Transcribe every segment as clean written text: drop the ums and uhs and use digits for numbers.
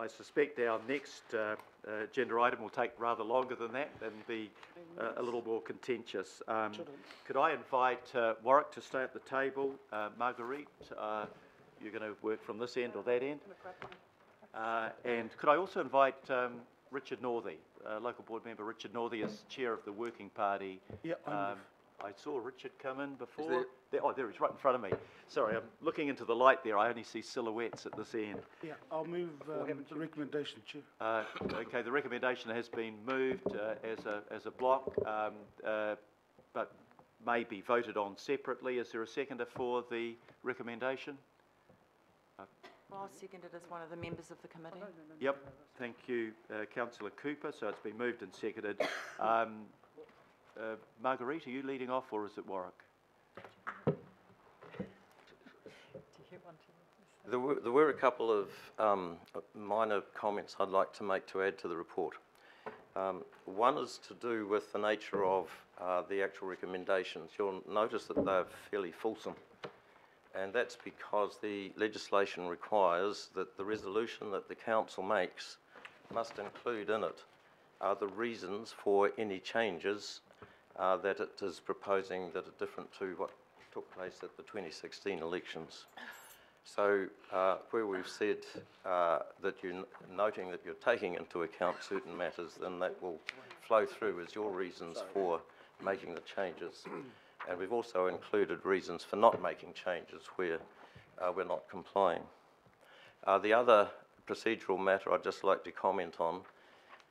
I suspect our next agenda item will take rather longer than that and be a little more contentious. Could I invite Warwick to stay at the table? Marguerite, you're going to work from this end or that end? And could I also invite Richard Northey, local board member Richard Northey, as chair of the Working Party. Yeah, I saw Richard come in before. There he's right in front of me. Sorry, I'm looking into the light there. I only see silhouettes at this end. Yeah, I'll move the recommendation, Chair. Okay, the recommendation has been moved as a block, but may be voted on separately. Is there a seconder for the recommendation? I'll second it as one of the members of the committee. Yep, thank you, Councillor Cooper. So it's been moved and seconded. Marguerite, are you leading off or is it Warwick? There were a couple of minor comments I'd like to make to add to the report. One is to do with the nature of the actual recommendations. You'll notice that they're fairly fulsome, and that's because the legislation requires that the resolution that the council makes must include in it the reasons for any changes that it is proposing that are different to what took place at the 2016 elections. So where we've said that you're noting that you're taking into account certain matters, then that will flow through as your reasons for making the changes. And we've also included reasons for not making changes where we're not complying. The other procedural matter I'd just like to comment on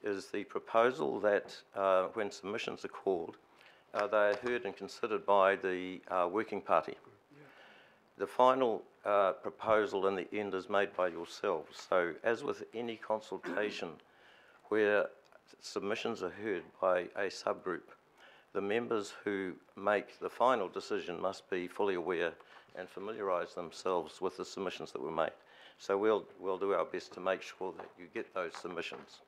is the proposal that when submissions are called, they are heard and considered by the Working Party. The final proposal in the end is made by yourselves. So as with any consultation where submissions are heard by a subgroup, the members who make the final decision must be fully aware and familiarise themselves with the submissions that were made. So we'll do our best to make sure that you get those submissions.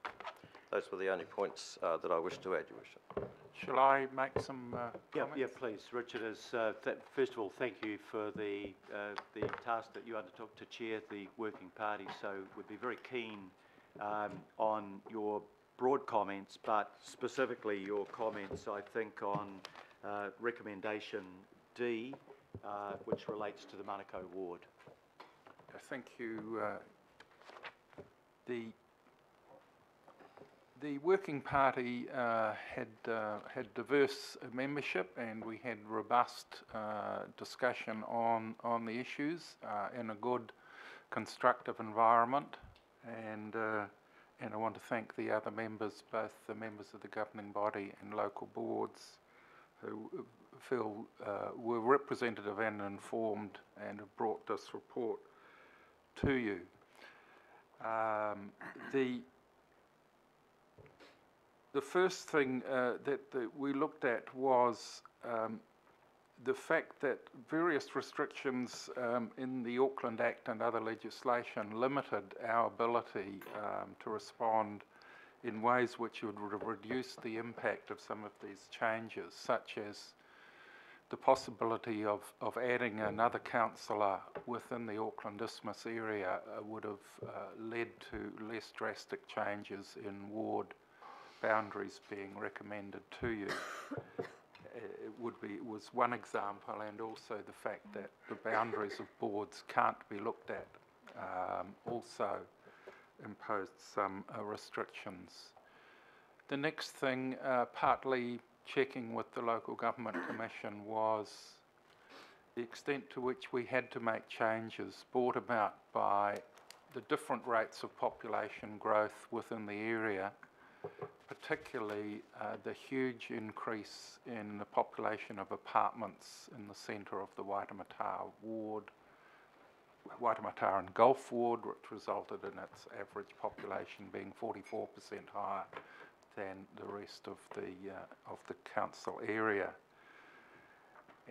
Those were the only points that I wish to add, Your Worship. Shall I make some comments? Yeah, please. Richard, first of all, thank you for the task that you undertook to chair the Working Party. So we'd be very keen on your broad comments, but specifically your comments, I think, on recommendation D, which relates to the Manukau ward. Thank you. The Working Party had diverse membership, and we had robust discussion on the issues in a good, constructive environment. And I want to thank the other members, both the members of the governing body and local boards, who feel were representative and informed and have brought this report to you. The first thing that we looked at was the fact that various restrictions in the Auckland Act and other legislation limited our ability to respond in ways which would reduce the impact of some of these changes, such as the possibility of adding another councillor within the Auckland Isthmus area would have led to less drastic changes in ward boundaries being recommended to you. It was one example, and also the fact that the boundaries of boards can't be looked at also imposed some restrictions. The next thing, partly checking with the Local Government Commission, was the extent to which we had to make changes brought about by the different rates of population growth within the area, particularly the huge increase in the population of apartments in the centre of the Waitemata ward, Waitemata and Gulf ward, which resulted in its average population being 44% higher than the rest of the council area.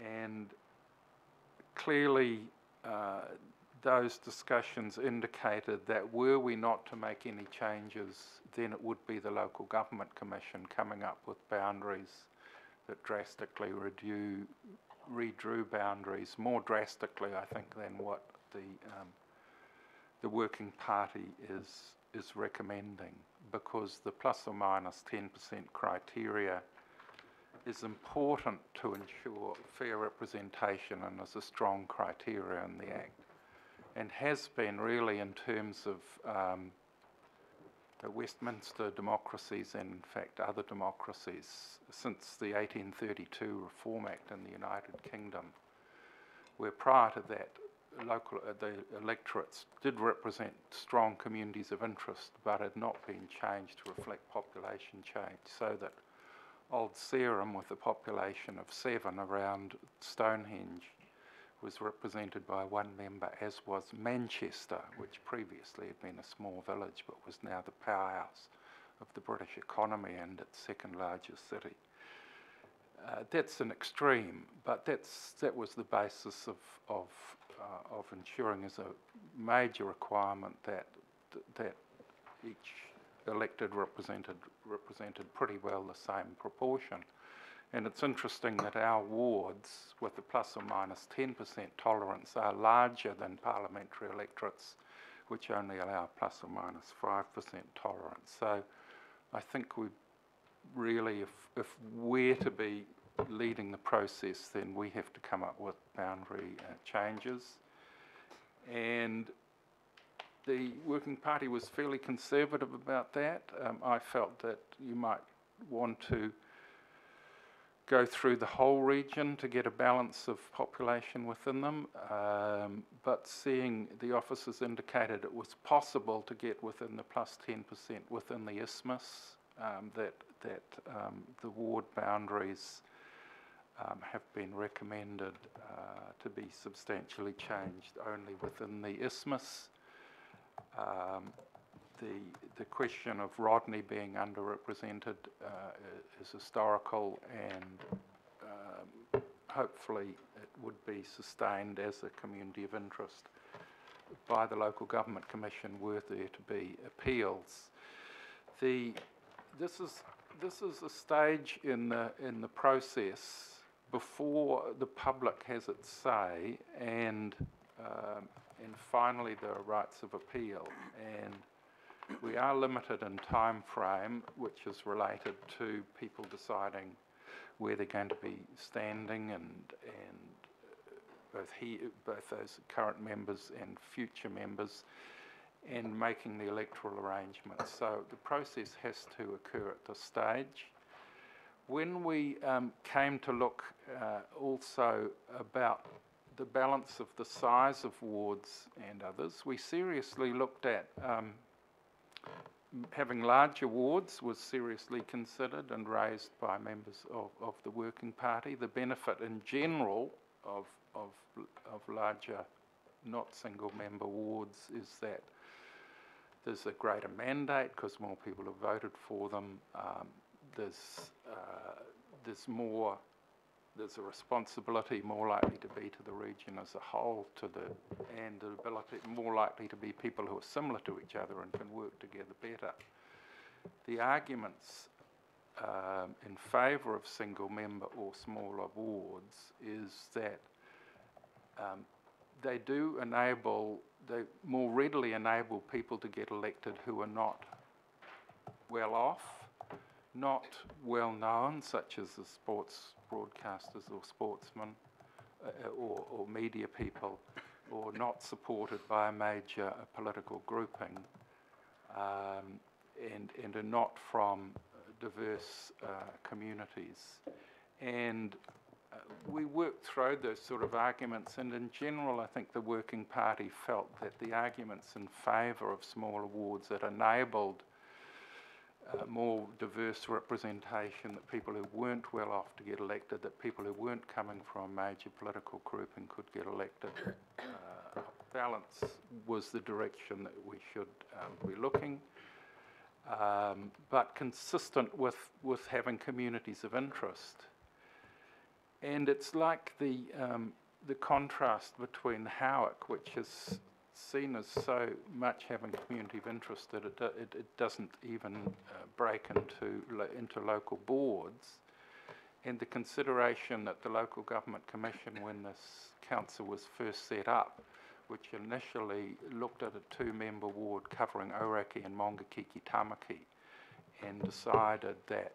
And clearly those discussions indicated that were we not to make any changes, then it would be the Local Government Commission coming up with boundaries that drastically redrew boundaries, more drastically, I think, than what the Working Party is recommending, because the plus or minus 10% criteria is important to ensure fair representation and is a strong criteria in the Act, and has been really in terms of the Westminster democracies and in fact other democracies since the 1832 Reform Act in the United Kingdom, where prior to that the electorates did represent strong communities of interest but had not been changed to reflect population change, so that Old Sarum, with a population of 7 around Stonehenge, was represented by 1 member, as was Manchester, which previously had been a small village but was now the powerhouse of the British economy and its second largest city. That's an extreme, but that was the basis of ensuring as a major requirement that each elected represented pretty well the same proportion. And it's interesting that our wards, with a plus or minus 10% tolerance, are larger than parliamentary electorates, which only allow plus or minus 5% tolerance. So I think we really, if we're to be leading the process, then we have to come up with boundary changes. And the Working Party was fairly conservative about that. I felt that you might want to go through the whole region to get a balance of population within them, but seeing the officers indicated it was possible to get within the plus 10% within the isthmus, that the ward boundaries have been recommended to be substantially changed only within the isthmus. The question of Rodney being underrepresented is historical, and hopefully it would be sustained as a community of interest by the Local Government Commission were there to be appeals. This is a stage in the process before the public has its say, and finally there are rights of appeal, and we are limited in time frame, which is related to people deciding where they're going to be standing, and both those current members and future members, and making the electoral arrangements. So the process has to occur at this stage. When we came to look also about the balance of the size of wards and others, we seriously looked at having larger wards was seriously considered and raised by members of the Working Party. The benefit in general of larger, not single member wards is that there's a greater mandate because more people have voted for them. There's a responsibility more likely to be to the region as a whole, and the ability more likely to be people who are similar to each other and can work together better. The arguments in favour of single member or smaller wards is that they more readily enable people to get elected who are not well off, not well known, such as the sports broadcasters or sportsmen or media people, or not supported by a major political grouping, and are not from diverse communities. And we worked through those sort of arguments, and in general I think the Working Party felt that the arguments in favour of smaller wards that enabled more diverse representation, that people who weren't well off to get elected, that people who weren't coming from a major political grouping could get elected. Balance was the direction that we should be looking, but consistent with having communities of interest. And it's like the contrast between Howick, which is seen as so much having community of interest that it doesn't even break into local boards, and the consideration that the Local Government Commission, when this council was first set up, which initially looked at a two-member ward covering Auraki and Mongakiki Tamaki and decided that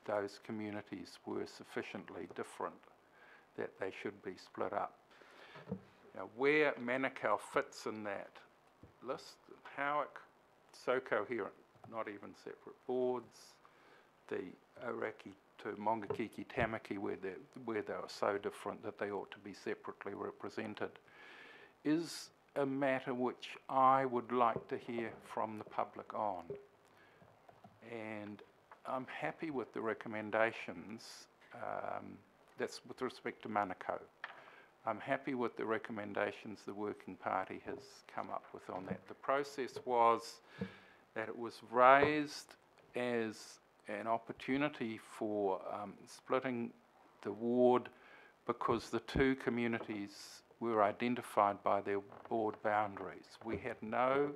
those communities were sufficiently different that they should be split up. Now, where Manukau fits in that list, Howick, so coherent, not even separate boards, the Auraki to Mongakiki Tamaki where they were so different that they ought to be separately represented, is a matter which I would like to hear from the public on. And I'm happy with the recommendations, that's with respect to Manukau. I'm happy with the recommendations the Working Party has come up with on that. The process was that it was raised as an opportunity for splitting the ward because the two communities were identified by their board boundaries. We had no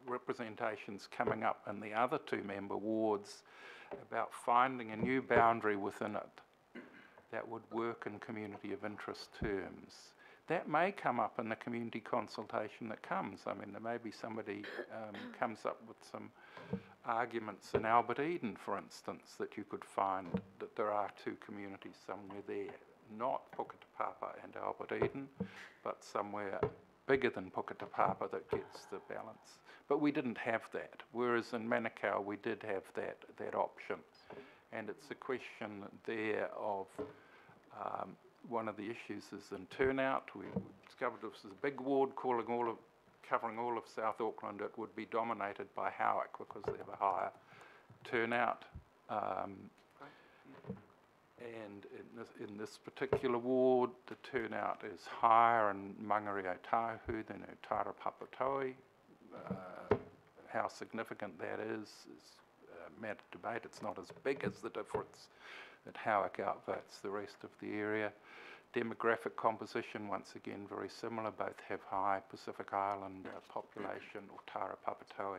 representations coming up in the other two-member wards about finding a new boundary within it that would work in community of interest terms. That may come up in the community consultation that comes. I mean, there may be somebody comes up with some arguments in Albert Eden, for instance, that you could find that there are two communities somewhere there, not Puketapapa and Albert Eden, but somewhere bigger than Puketapapa that gets the balance. But we didn't have that, whereas in Manukau we did have that option. And it's a question there of one of the issues is in turnout. We discovered this is a big ward covering all of South Auckland. It would be dominated by Howick because they have a higher turnout. And in this particular ward, the turnout is higher in Mangere o Tahu than Otara Papatoi. How significant that is a matter of debate. It's not as big as the difference that Howick outvotes the rest of the area. Demographic composition, once again, very similar. Both have high Pacific Island population. Otara Papatoi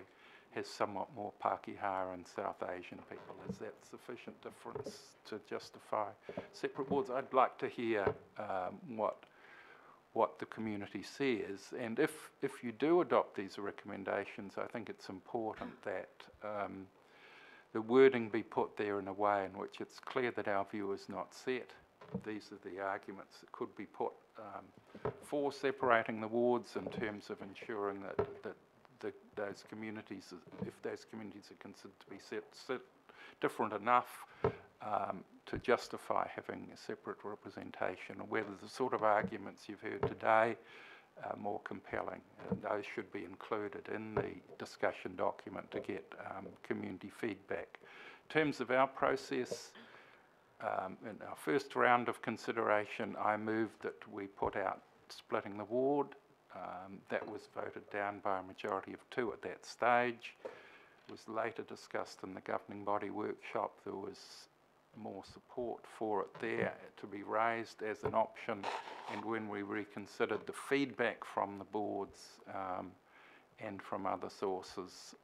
has somewhat more Pākehā and South Asian people. Is that sufficient difference to justify separate boards? I'd like to hear what the community says. And if you do adopt these recommendations, I think it's important that the wording be put there in a way in which it's clear that our view is not set. These are the arguments that could be put for separating the wards in terms of ensuring that those communities, if those communities are considered to be different enough to justify having a separate representation, or whether the sort of arguments you've heard today are more compelling. Those should be included in the discussion document to get community feedback. In terms of our process, in our first round of consideration, I moved that we put out splitting the ward. That was voted down by a majority of 2 at that stage. It was later discussed in the governing body workshop. There was more support for it there to be raised as an option, and when we reconsidered the feedback from the boards and from other sources,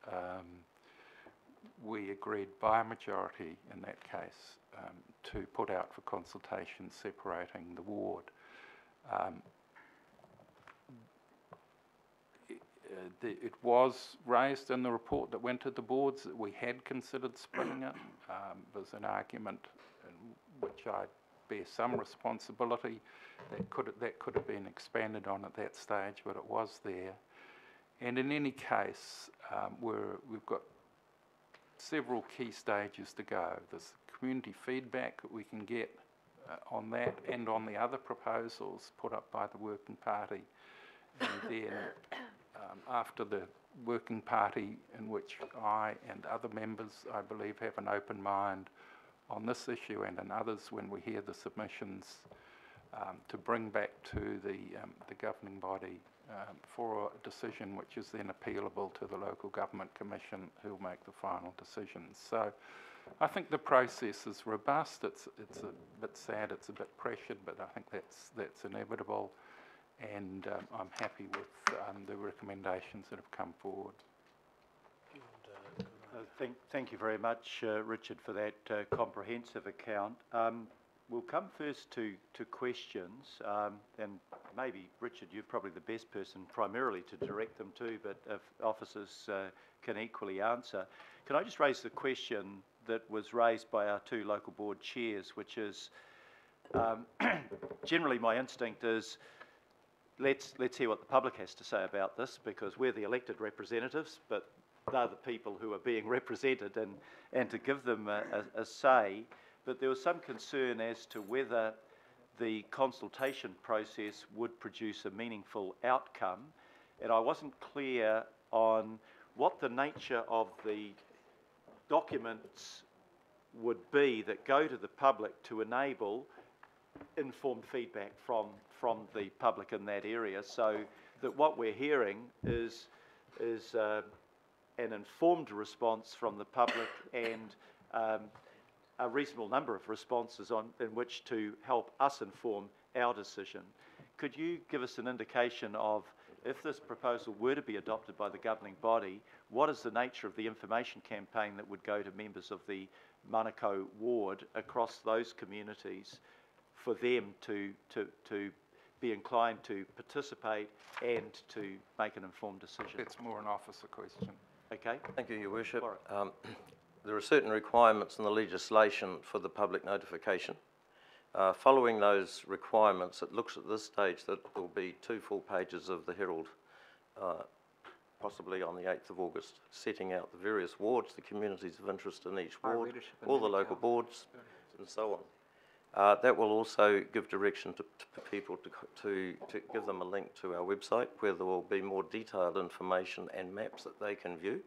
we agreed by a majority in that case to put out for consultation separating the ward. It was raised in the report that went to the boards that we had considered splitting it. There's an argument in which I bear some responsibility that could have been expanded on at that stage, but it was there. And in any case, we've got several key stages to go. There's community feedback that we can get on that and on the other proposals put up by the Working Party. And then after the Working Party, in which I and other members, I believe, have an open mind on this issue and in others when we hear the submissions, to bring back to the governing body for a decision which is then appealable to the Local Government Commission, who will make the final decisions. So I think the process is robust. It's a bit sad, it's a bit pressured, but I think that's inevitable. And I'm happy with the recommendations that have come forward. Thank you very much, Richard, for that comprehensive account. we'll come first to questions, and maybe, Richard, you're probably the best person primarily to direct them to, but if officers can equally answer. Can I just raise the question that was raised by our two local board chairs, which is, generally my instinct is, let's hear what the public has to say about this, because we're the elected representatives, but they're the people who are being represented, and to give them a say. But there was some concern as to whether the consultation process would produce a meaningful outcome, and I wasn't clear on what the nature of the documents would be that go to the public to enable informed feedback from the public in that area, so that what we're hearing is an informed response from the public and a reasonable number of responses in which to help us inform our decision. Could you give us an indication of, if this proposal were to be adopted by the governing body, what is the nature of the information campaign that would go to members of the Manukau ward across those communities for them to be inclined to participate and to make an informed decision? It's more an officer question. Okay. Thank you, Your Worship. There are certain requirements in the legislation for the public notification. Following those requirements, it looks at this stage that there will be 2 full pages of the Herald, possibly on the 8th of August, setting out the various wards, the communities of interest in each ward, all the local boards, and so on. That will also give direction to people to give them a link to our website, where there will be more detailed information and maps that they can view,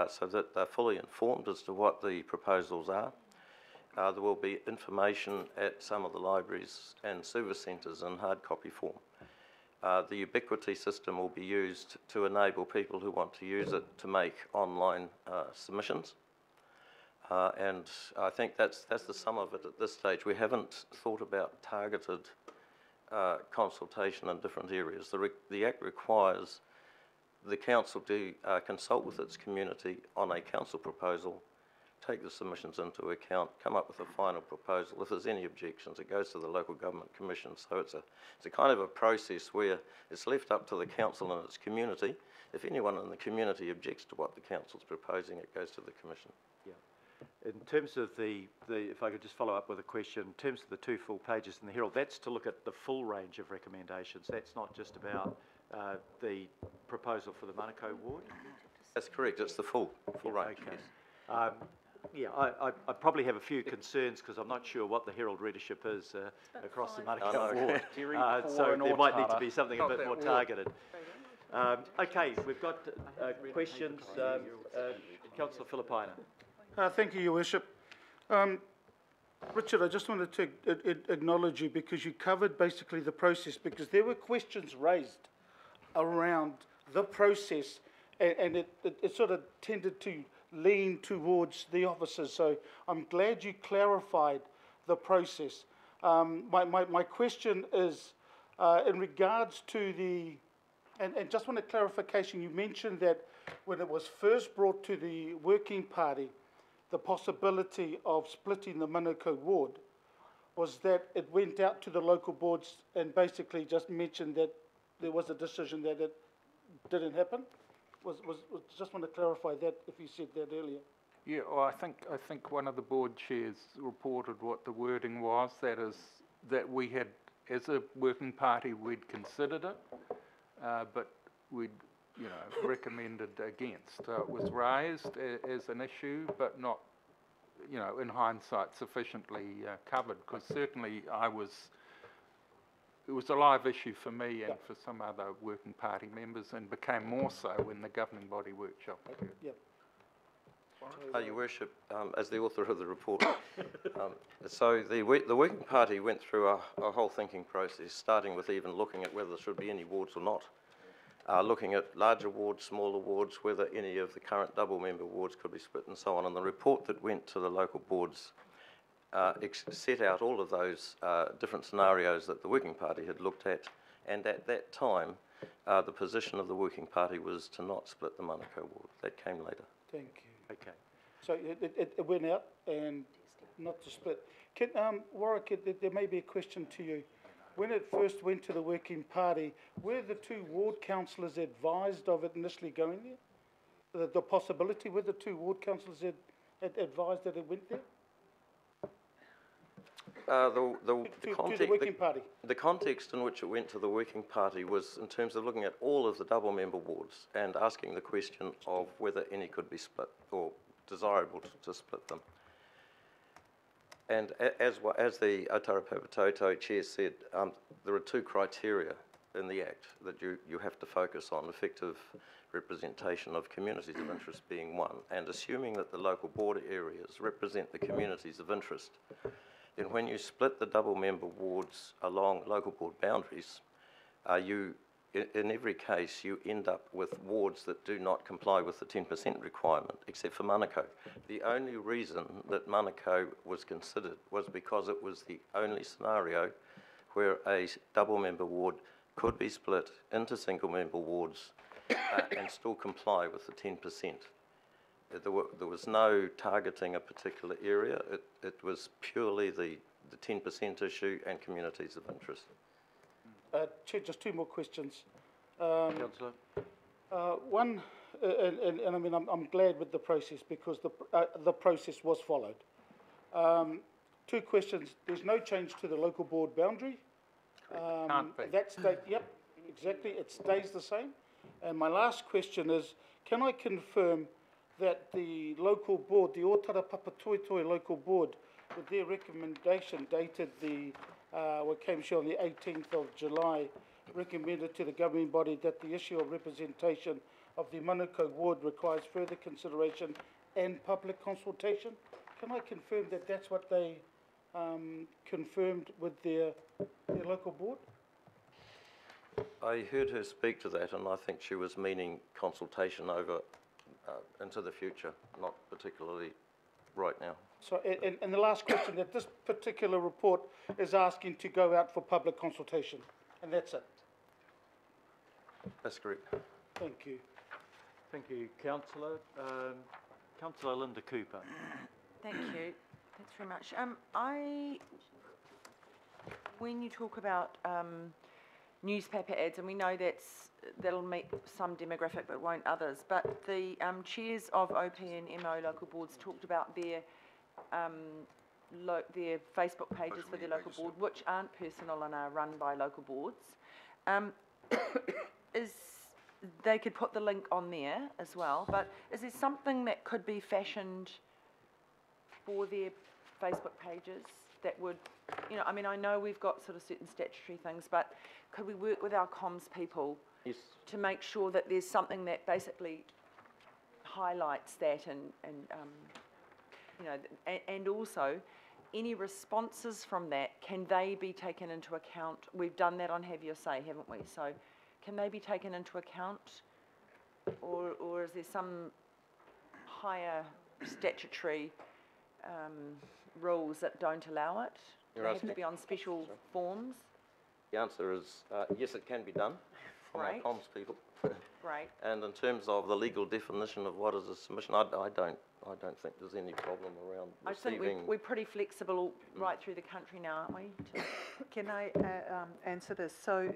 so that they're fully informed as to what the proposals are. There will be information at some of the libraries and service centres in hard copy form. The ubiquity system will be used to enable people who want to use it to make online submissions. And I think that's the sum of it at this stage. We haven't thought about targeted consultation in different areas. The Act requires the council to consult with its community on a council proposal, take the submissions into account, come up with a final proposal. If there's any objections, it goes to the local government commission. So it's a kind of a process where it's left up to the council and its community. If anyone in the community objects to what the council's proposing, it goes to the commission. Yeah. In terms of if I could just follow up with a question, in terms of the 2 full pages in the Herald, that's to look at the full range of recommendations. That's not just about the proposal for the Manukau ward? That's correct. It's the full range. Okay. Yes. Yeah, I probably have a few concerns because I'm not sure what the Herald readership is across the Manukau ward. So there might need to be something a bit more targeted. Okay, we've got questions. Councillor Filipaina. Thank you, Your Worship. Richard, I just wanted to acknowledge you because you covered basically the process, because there were questions raised around the process, and it sort of tended to lean towards the officers. So I'm glad you clarified the process. My question is in regards to the, and just want a clarification, you mentioned that when it was first brought to the working party, the possibility of splitting the Manukau ward was that it went out to the local boards and basically just mentioned that there was a decision that it didn't happen. Just want to clarify that if you said that earlier. Yeah, well, I think one of the board chairs reported what the wording was. That is, that we had, as a working party, we'd considered it, but we'd, recommended against. It was raised as an issue, but not, in hindsight, sufficiently covered, because certainly it was a live issue for me and for some other working party members, and became more so when the governing body workshop occurred. Yep. Your Worship, as the author of the report, so the working party went through a whole thinking process, starting with even looking at whether there should be any wards or not, looking at larger wards, smaller wards, whether any of the current double-member wards could be split, and so on. And the report that went to the local boards set out all of those different scenarios that the working party had looked at, and at that time, the position of the working party was to not split the Manukau ward. That came later. Thank you. Okay. So it went out, and Not to split. Warwick, there may be a question to you. When it first went to the Working Party, were the two ward councillors advised of it initially going there? The possibility, were the two ward councillors advised that it went there? The To the Working Party? The context in which it went to the Working Party was in terms of looking at all of the double member wards and asking the question of whether any could be split or desirable to split them. And as the Aotearoa Toto Chair said, there are two criteria in the Act that you have to focus on, effective representation of communities of interest being one, and assuming that the local board areas represent the communities of interest, then when you split the double member wards along local board boundaries, in every case you end up with wards that do not comply with the 10% requirement, except for Manukau. The only reason that Manukau was considered was because it was the only scenario where a double member ward could be split into single member wards and still comply with the 10%. There was no targeting a particular area. It was purely the 10% issue and communities of interest. Chair, just two more questions. Councillor. One, and I mean, I'm glad with the process because the process was followed. Two questions. There's no change to the local board boundary. Can't be. Yep, exactly. It stays the same. And my last question is, can I confirm that the local board, the Otara Papatoetoe local board, with their recommendation dated what came show on the 18th of July, recommended to the governing body that the issue of representation of the Manukau ward requires further consideration and public consultation? Can I confirm that that's what they confirmed with their local board? I heard her speak to that, and I think she was meaning consultation over into the future, not particularly right now. So, and the last question, that this particular report is asking to go out for public consultation, and that's it. That's correct. Thank you. Thank you, Councillor. Councillor Linda Cooper. Thank you. Thanks very much. When you talk about newspaper ads, and we know that'll meet some demographic but won't others, but the chairs of OP and MO local boards talked about their Facebook pages for their local board, which aren't personal and are run by local boards. They could put the link on there as well, but is there something that could be fashioned for their Facebook pages that would, I mean, I know we've got sort of certain statutory things, but could we work with our comms people to make sure that there's something that basically highlights that and also any responses from that, can they be taken into account? We've done that on Have Your Say, haven't we? So can they be taken into account, or is there some higher statutory rules that don't allow it? They have to be on special forms? The answer is yes, it can be done from our comms people. Great. And in terms of the legal definition of what is a submission, I don't think there's any problem around receiving. I think we're pretty flexible right through the country now, aren't we? Can I answer this? So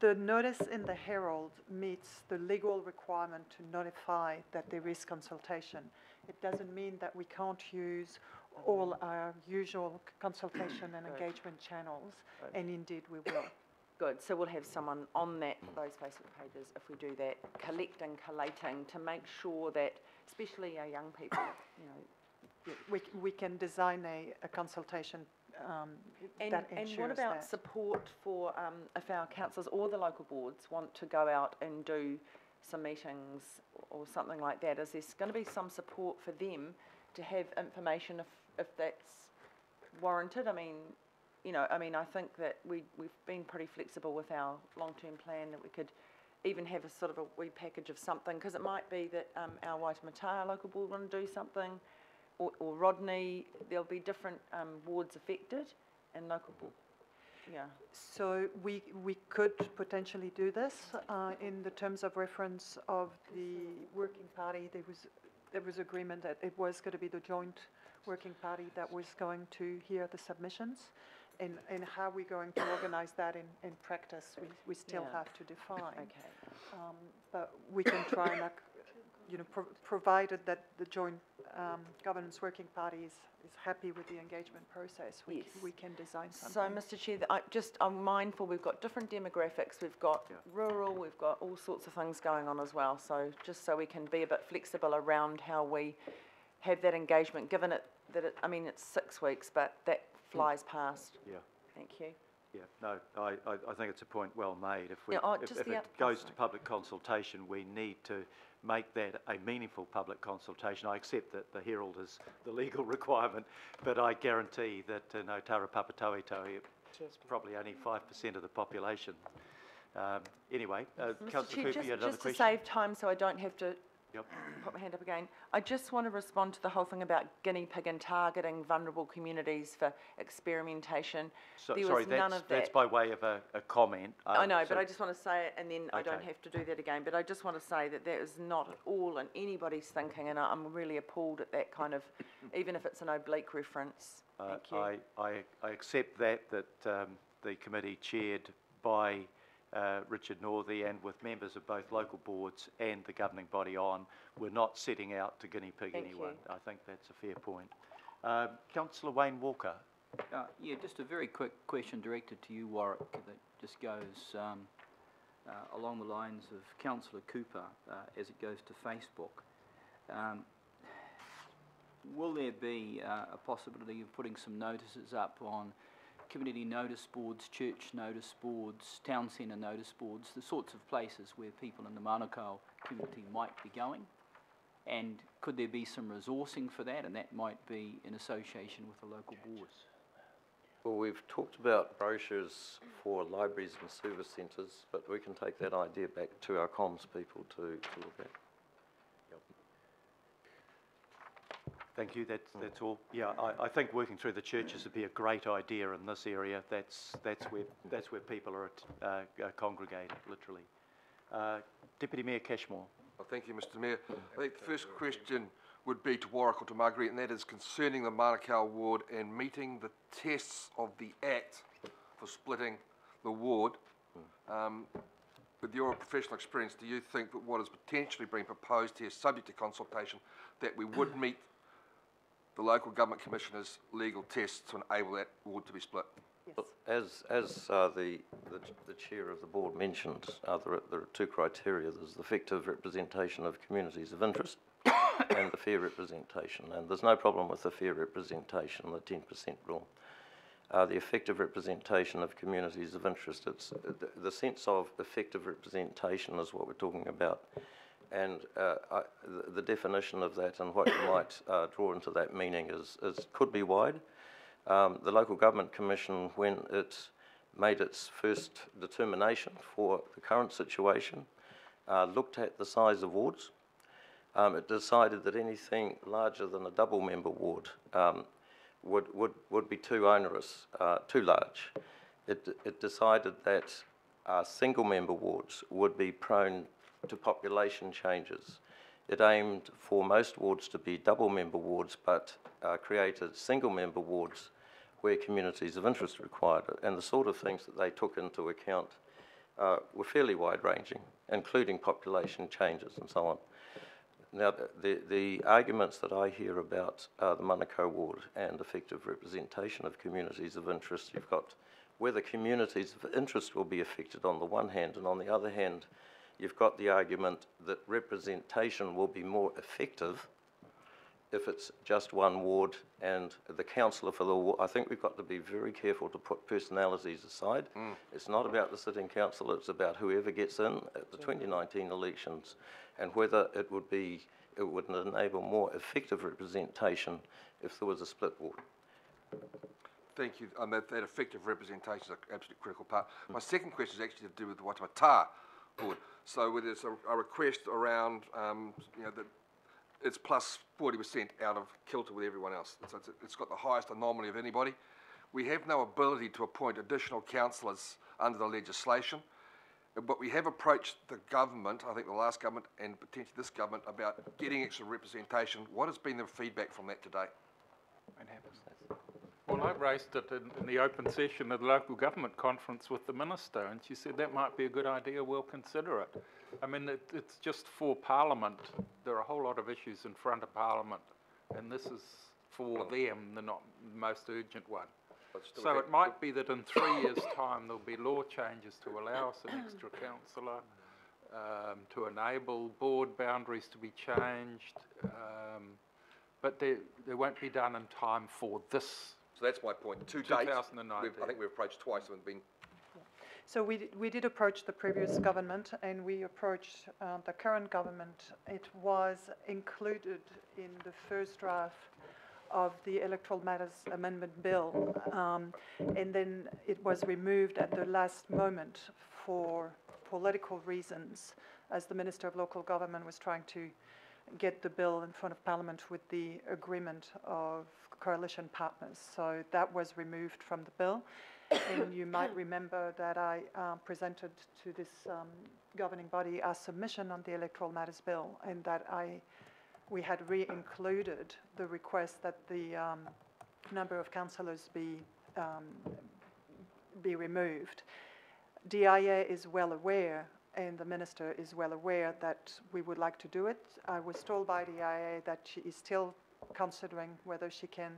the notice in the Herald meets the legal requirement to notify that there is consultation. It doesn't mean that we can't use all our usual consultation and engagement channels, and indeed we will. Good, so we'll have someone on those Facebook pages if we do that, collating to make sure that, especially our young people, We can design a consultation that ensures And what about that. support for if our councillors or the local boards want to go out and do some meetings or something like that? Is there going to be some support for them to have information if that's warranted? I mean, I think that we've been pretty flexible with our long-term plan, that we could even have a sort of a wee package of something, because it might be that our Waitemata local board want to do something, or Rodney. There'll be different wards affected and local board. Yeah. So we could potentially do this in the terms of reference of the working party. There was agreement that it was going to be the joint working party that was going to hear the submissions. And how we're going to organise that in practice, we still Yeah. have to define. Okay. But we can try and, provided that the joint governance working party is happy with the engagement process, Yes. we can design So, something. Mr Chair, I'm mindful we've got different demographics, we've got rural, we've got all sorts of things going on as well. So just so we can be a bit flexible around how we have that engagement, given it's 6 weeks, but that flies past. Yeah. Thank you. Yeah, no, I think it's a point well made. If just the it out- goes to sorry. public consultation, we need to make that a meaningful public consultation. I accept that the Herald is the legal requirement, but I guarantee that in Otara Papatoetoe, it's probably only 5% of the population. Anyway, Mr Councillor Chair, Cooper, you had another just to question? save time so I don't have to Yep. put my hand up again, I just want to respond to the whole thing about guinea pig and targeting vulnerable communities for experimentation. So, There sorry, was none of that's that. by way of a comment. I know, so- but I just want to say it, and then I don't Okay. have to do that again. But I just want to say that is not at all in anybody's thinking, and I'm really appalled at that kind of, even if it's an oblique reference. Thank you. I accept that the committee chaired by Richard Northey and with members of both local boards and the governing body on, we're not setting out to guinea pig Thank anyone. you. I think that's a fair point. Councillor Wayne Walker. Yeah, just a very quick question directed to you, Warwick, that just goes along the lines of Councillor Cooper as it goes to Facebook. Will there be a possibility of putting some notices up on community notice boards, church notice boards, town centre notice boards, the sorts of places where people in the Manukau community might be going? And could there be some resourcing for that, and that might be in association with the local boards? Well, we've talked about brochures for libraries and service centres, but we can take that idea back to our comms people to look at. Thank you. That's all. Yeah, I think working through the churches would be a great idea in this area. That's where people are congregated, literally. Deputy Mayor Cashmore. Well, thank you, Mr. Mayor. I think the first question would be to Warwick or to Marguerite, and that is concerning the Manukau ward and meeting the tests of the Act for splitting the ward. With your professional experience, do you think that what is potentially being proposed here, subject to consultation, that we would meet the local government commissioner's legal tests to enable that ward to be split? Yes. As the chair of the board mentioned, there are two criteria. There's the effective representation of communities of interest and the fair representation. And there's no problem with the fair representation, the 10% rule. The effective representation of communities of interest, it's the sense of effective representation is what we're talking about. And the definition of that and what you might draw into that meaning could be wide. The Local Government Commission, when it made its first determination for the current situation, looked at the size of wards. It decided that anything larger than a double member ward would be too onerous, too large. It decided that single member wards would be prone to population changes. It aimed for most wards to be double member wards, but created single member wards where communities of interest required it. And the sort of things that they took into account were fairly wide ranging, including population changes and so on. Now, the arguments that I hear about the Manukau ward and effective representation of communities of interest, you've got whether communities of interest will be affected on the one hand, and on the other hand, you've got the argument that representation will be more effective if it's just one ward and the councillor for the ward. I think we've got to be very careful to put personalities aside. It's not about the sitting councillor, it's about whoever gets in at the 2019 elections and whether it would enable more effective representation if there was a split ward. Thank you. That effective representation is an absolutely critical part. My second question is actually to do with the Waitemata board. So where there's a request around, that it's plus 40% out of kilter with everyone else. It's got the highest anomaly of anybody. we have no ability to appoint additional councillors under the legislation, but we have approached the government, I think the last government and potentially this government, about getting extra representation. What has been the feedback from that today? Well, I raised it in the open session at the local government conference with the minister, and she said that might be a good idea, we'll consider it. I mean, it's just for Parliament. There are a whole lot of issues in front of Parliament, and this is for them, the not most urgent one. So it might be that in 3 years' time there'll be law changes to allow us an extra councillor, to enable board boundaries to be changed, but they won't be done in time for this. So that's my point. To date, 2019. I think we've approached twice and been. So we did approach the previous government, and we approached the current government. It was included in the first draft of the Electoral Matters Amendment Bill, and then it was removed at the last moment for political reasons, as the Minister of Local Government was trying to get the bill in front of Parliament with the agreement of coalition partners. So that was removed from the bill. And you might remember that I presented to this governing body a submission on the Electoral Matters Bill, and that we had re-included the request that the number of councillors be removed. DIA is well aware, and the Minister is well aware, that we would like to do it. I was told by DIA that she is still considering whether she can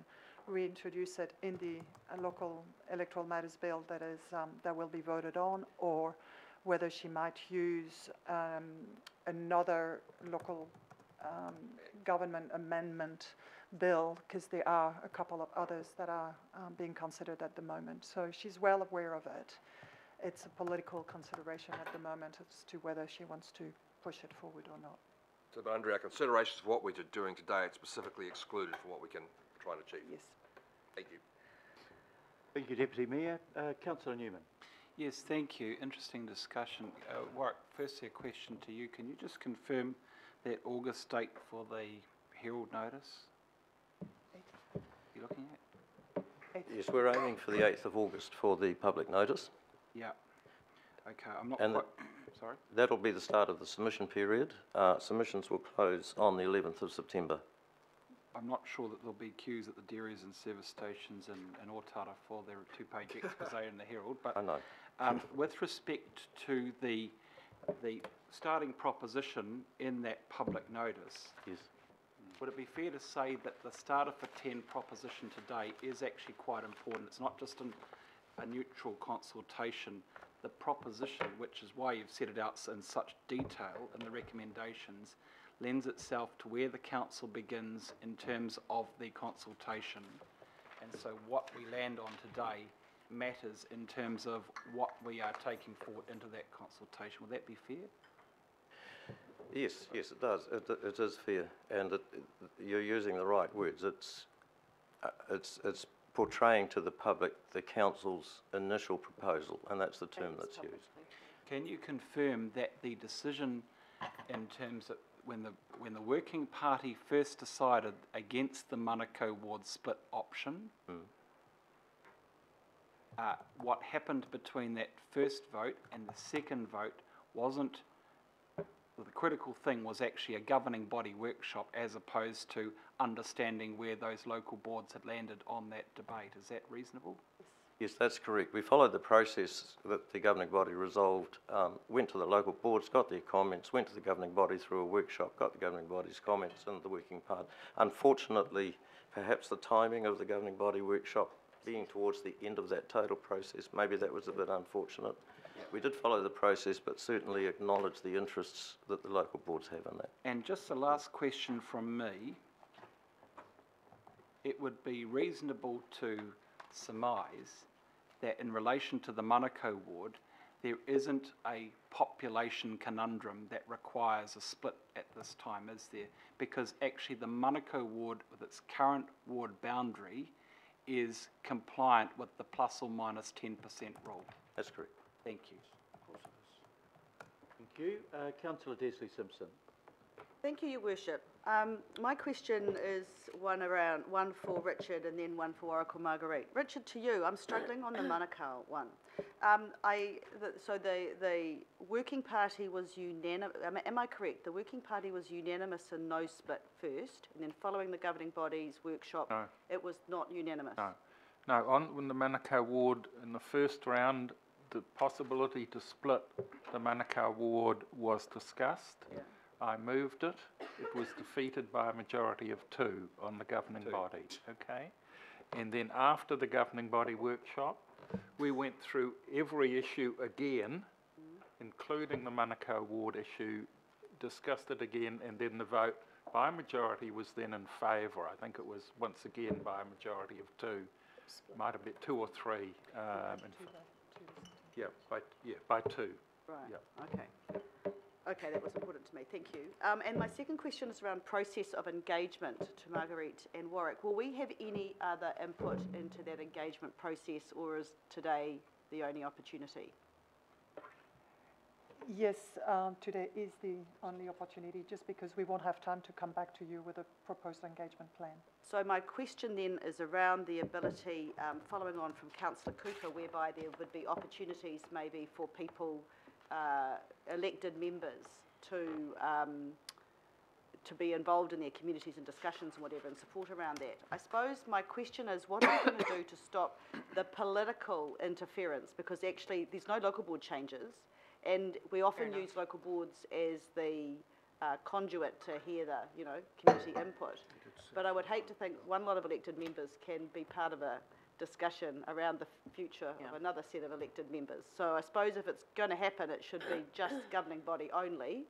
reintroduce it in the local Electoral Matters Bill that will be voted on, or whether she might use another local government amendment bill, because there are a couple of others that are being considered at the moment. So she's well aware of it. It's a political consideration at the moment as to whether she wants to push it forward or not. So, but under our considerations of what we're doing today, it's specifically excluded from what we can try and achieve. Yes. Thank you. Thank you, Deputy Mayor. Councillor Newman. Yes, thank you. Interesting discussion. Warwick, firstly a question to you. Can you just confirm that August date for the Herald notice? 8th. You're looking at? 8th. Yes, we're aiming for the 8th of August for the public notice. Yeah. Okay, I'm not And quite... Sorry? That'll be the start of the submission period. Submissions will close on the 11th of September. I'm not sure that there'll be queues at the dairies and service stations in Otara for their two-page expose in the Herald, but I know. with respect to the starting proposition in that public notice, Yes. would it be fair to say that the starter for 10 proposition today is actually quite important? It's not just a neutral consultation. The proposition, which is why you've set it out in such detail in the recommendations, lends itself to where the council begins in terms of the consultation. And so what we land on today matters in terms of what we are taking forward into that consultation. Would that be fair? Yes, yes, it does. It is fair, and you're using the right words. It's portraying to the public the council's initial proposal, and that's the term that's used. Can you confirm that the decision in terms of when the working party first decided against the Manukau ward split option, what happened between that first vote and the second vote wasn't, the critical thing was actually a governing body workshop as opposed to understanding where those local boards had landed on that debate. Is that reasonable? Yes, that's correct. We followed the process that the governing body resolved, went to the local boards, got their comments, went to the governing body through a workshop, got the governing body's comments and the working part. Unfortunately, perhaps the timing of the governing body workshop being towards the end of that total process, maybe that was a bit unfortunate. We did follow the process, but certainly acknowledge the interests that the local boards have in that. And just the last question from me, it would be reasonable to surmise that in relation to the Manukau ward, there isn't a population conundrum that requires a split at this time, is there? Because actually the Manukau ward, with its current ward boundary, is compliant with the plus or minus 10% rule. That's correct. Thank you. Thank you. Councillor Desley Simpson. Thank you, Your Worship. My question is one for Richard and then one for Oracle Marguerite. Richard, to you, I'm struggling on the Manukau one. So the working party was unanimous, am I correct? The working party was unanimous and no split first, and then following the governing body's workshop, No. it was not unanimous? No. No, on the Manukau ward in the first round, the possibility to split the Manukau ward was discussed. Yeah. I moved it. It was defeated by a majority of 2 on the governing body, okay? And then after the governing body workshop, we went through every issue again, including the Manukau ward issue, discussed it again, and then the vote by majority was then in favour. I think it was once again by a majority of 2. Might have been 2 or 3. By 2. Right, Yeah. okay. Okay, that was important to me, thank you. And my second question is around process of engagement to Marguerite and Warwick. Will we have any other input into that engagement process, or is today the only opportunity? Yes, today is the only opportunity, just because we won't have time to come back to you with a proposed engagement plan. So my question then is around the ability, following on from Councillor Cooper, whereby there would be opportunities maybe for people, elected members, to be involved in their communities and discussions and whatever, and support around that. I suppose my question is, what are we going to do to stop the political interference? Because actually there's no local board changes, and we often use local boards as the conduit to hear the, community input. But I would hate to think one lot of elected members can be part of a discussion around the future of another set of elected members. So I suppose if it's going to happen, it should be just governing body only,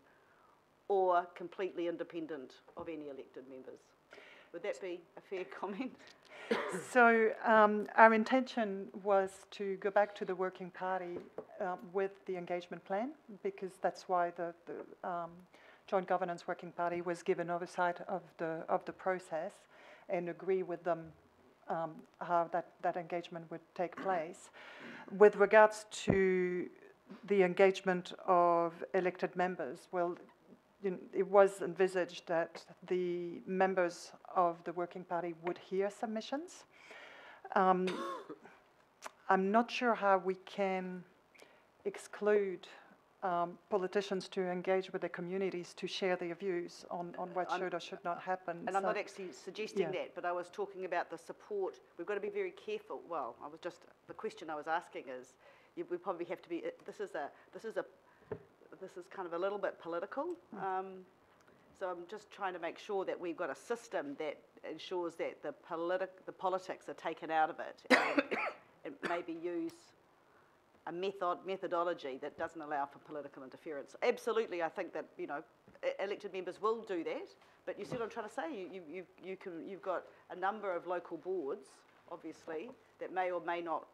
or completely independent of any elected members. Would that be a fair comment? So our intention was to go back to the working party with the engagement plan, because that's why the Joint Governance Working Party was given oversight of the process, and agree with them how that engagement would take place. With regards to the engagement of elected members, well, it was envisaged that the members of the working party would hear submissions. I'm not sure how we can exclude politicians to engage with their communities to share their views on what should or should not happen. And I'm not actually suggesting that, but I was talking about the support. We've got to be very careful. Well, the question I was asking is, we probably have to be, this is kind of a little bit political. So I'm just trying to make sure that we've got a system that ensures that the politics are taken out of it, and maybe use a methodology that doesn't allow for political interference. Absolutely, I think that elected members will do that. But you see what I'm trying to say? You've got a number of local boards, obviously, that may or may not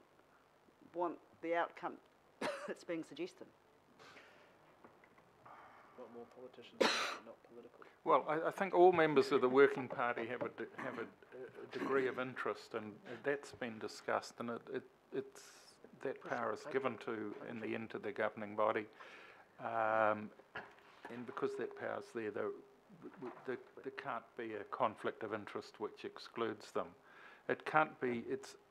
want the outcome that's being suggested. More politicians, not political. Well, I think all members of the working party have a degree of interest, and that's been discussed, and that power is given in the end, to the governing body, and because that power's there, there can't be a conflict of interest which excludes them. It can't be.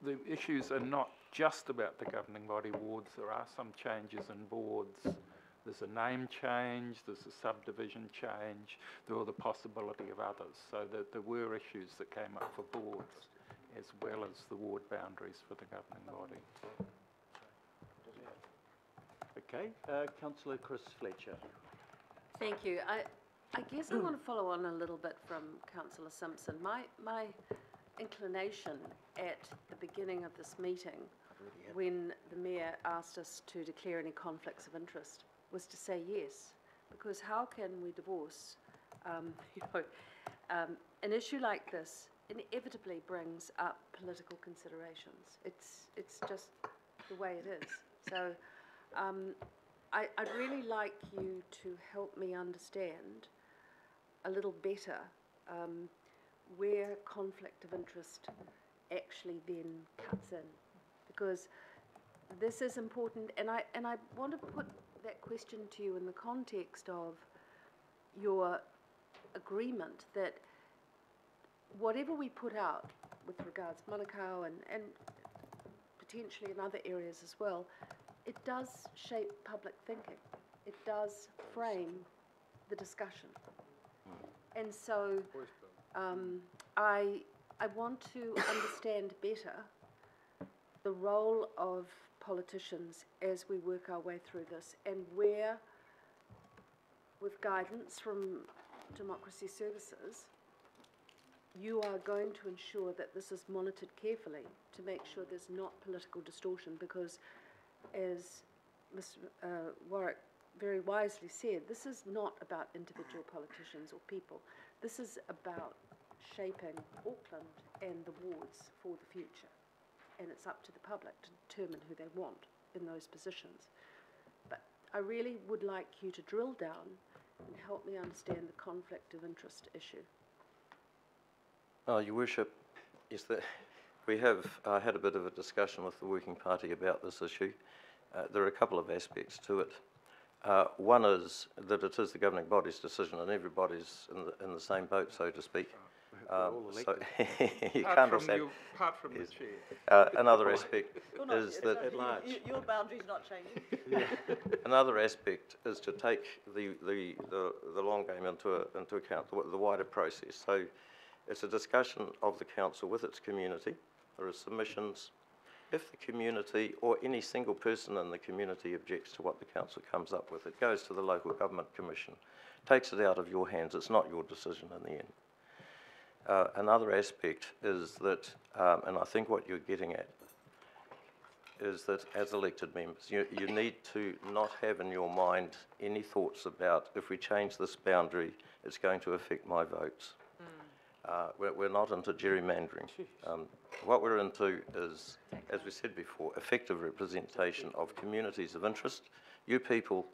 The issues are not just about the governing body wards. There are some changes in boards. There's a name change, there's a subdivision change, there were the possibility of others. So there were issues that came up for boards, as well as the ward boundaries for the governing body. Okay, Councillor Chris Fletcher. Thank you. I guess I want to follow on a little bit from Councillor Simpson. My inclination at the beginning of this meeting, when the Mayor asked us to declare any conflicts of interest, was to say yes, because how can we divorce? An issue like this inevitably brings up political considerations. It's just the way it is. So I'd really like you to help me understand a little better where conflict of interest actually then cuts in, because this is important, and I want to put that question to you in the context of your agreement that whatever we put out with regards to Manukau and potentially in other areas as well, it does shape public thinking. It does frame the discussion. And so I want to understand better the role of politicians as we work our way through this, and where, with guidance from Democracy Services, you are going to ensure that this is monitored carefully to make sure there's not political distortion, because as Mr. Warwick very wisely said, this is not about individual politicians or people. This is about shaping Auckland and the wards for the future. And it's up to the public to determine who they want in those positions. But I really would like you to drill down and help me understand the conflict of interest issue. Your Worship, yes, we have had a bit of a discussion with the Working Party about this issue. There are a couple of aspects to it. One is that it is the governing body's decision, and everybody's in the same boat, so to speak. So you can't also. Apart from the chair. Another aspect is that your boundary's not changing. another aspect is to take the long game into account, the wider process. So it's a discussion of the council with its community. There are submissions. If the community or any single person in the community objects to what the council comes up with, it goes to the Local Government Commission, takes it out of your hands. It's not your decision in the end. Another aspect is that, and I think what you're getting at, is that as elected members, you need to not have in your mind any thoughts about, if we change this boundary, it's going to affect my votes. We're not into gerrymandering. What we're into is, as we said before, effective representation of communities of interest. You people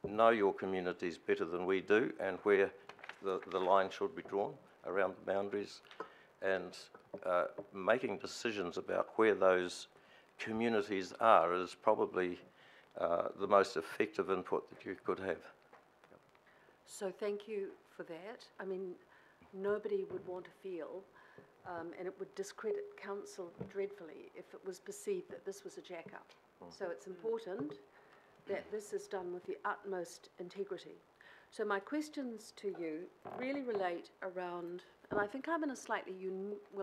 know your communities better than we do, and where the line should be drawn around the boundaries, and making decisions about where those communities are is probably the most effective input that you could have. So thank you for that. I mean, nobody would want to feel, and it would discredit council dreadfully if it was perceived that this was a jack-up. So it's important that this is done with the utmost integrity. So my questions to you really relate around, and I think I'm in a slightly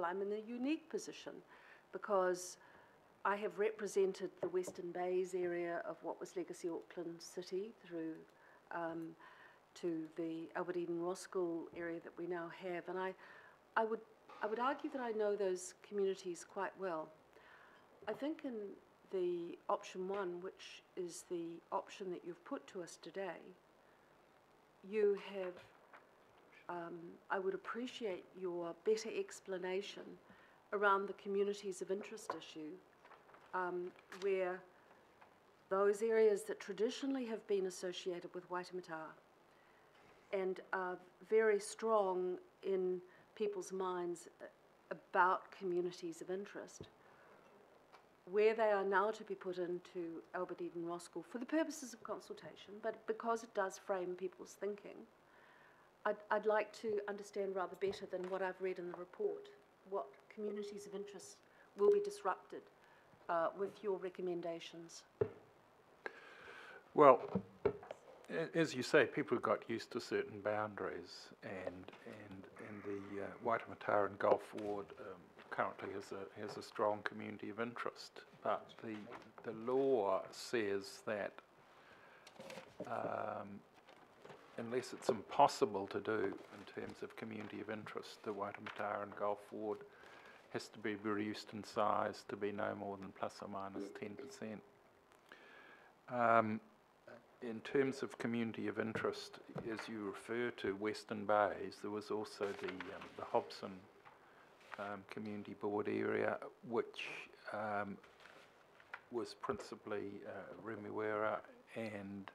I'm in a unique position, because I have represented the Western Bays area of what was Legacy Auckland City through to the Albert Eden Roskill area that we now have, and I would argue that I know those communities quite well. I think in the option one, which is the option that you've put to us today, you have, I would appreciate your better explanation around the communities of interest issue, where those areas that traditionally have been associated with Waitemata and are very strong in people's minds about communities of interest, where they are now to be put into Albert Eden Roskill for the purposes of consultation, but because it does frame people's thinking, I'd like to understand rather better than what I've read in the report, what communities of interest will be disrupted with your recommendations. Well, as you say, people got used to certain boundaries, and the Waitemata and Gulf Ward currently has a strong community of interest, but the law says that unless it's impossible to do in terms of community of interest, the Waitemata and Gulf Ward has to be reduced in size to be no more than plus or minus 10%. In terms of community of interest, as you refer to Western Bays, there was also the Hobson Community Board area, which was principally Remuera and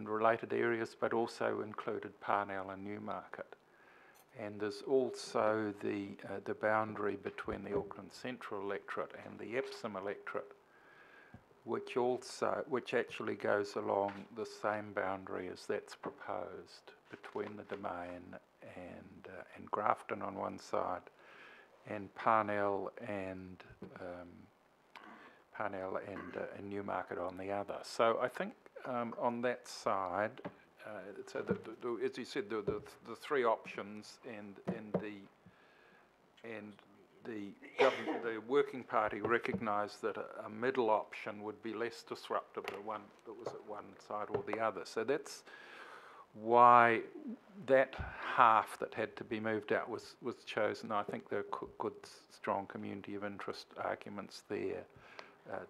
related areas, but also included Parnell and Newmarket. And there's also the boundary between the Auckland Central electorate and the Epsom electorate, which actually goes along the same boundary as that's proposed between the Domain and Grafton on one side, and Parnell and Newmarket on the other. So I think on that side, so as you said, the three options, and the Working Party recognised that a middle option would be less disruptive, the one that was at one side or the other. So that's why that half that had to be moved out was chosen. I think there are good, strong community of interest arguments there.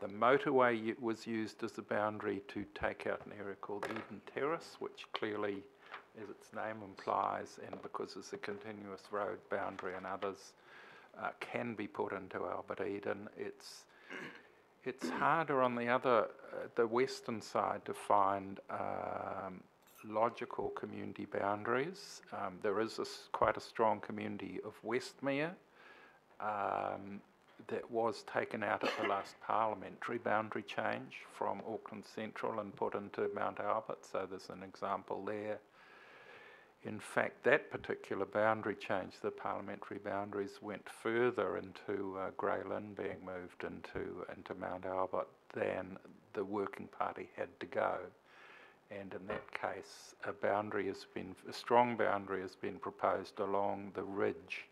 The motorway was used as a boundary to take out an area called Eden Terrace, which clearly, as its name implies, and because it's a continuous road boundary and others can be put into Albert Eden, it's harder on the western side to find logical community boundaries. There is quite a strong community of Westmere that was taken out at the last parliamentary boundary change from Auckland Central and put into Mount Albert, so there's an example there. In fact, that particular boundary change, the parliamentary boundaries, went further into Grey Lynn being moved into Mount Albert than the Working Party had to go. And in that case, a strong boundary has been proposed along the ridge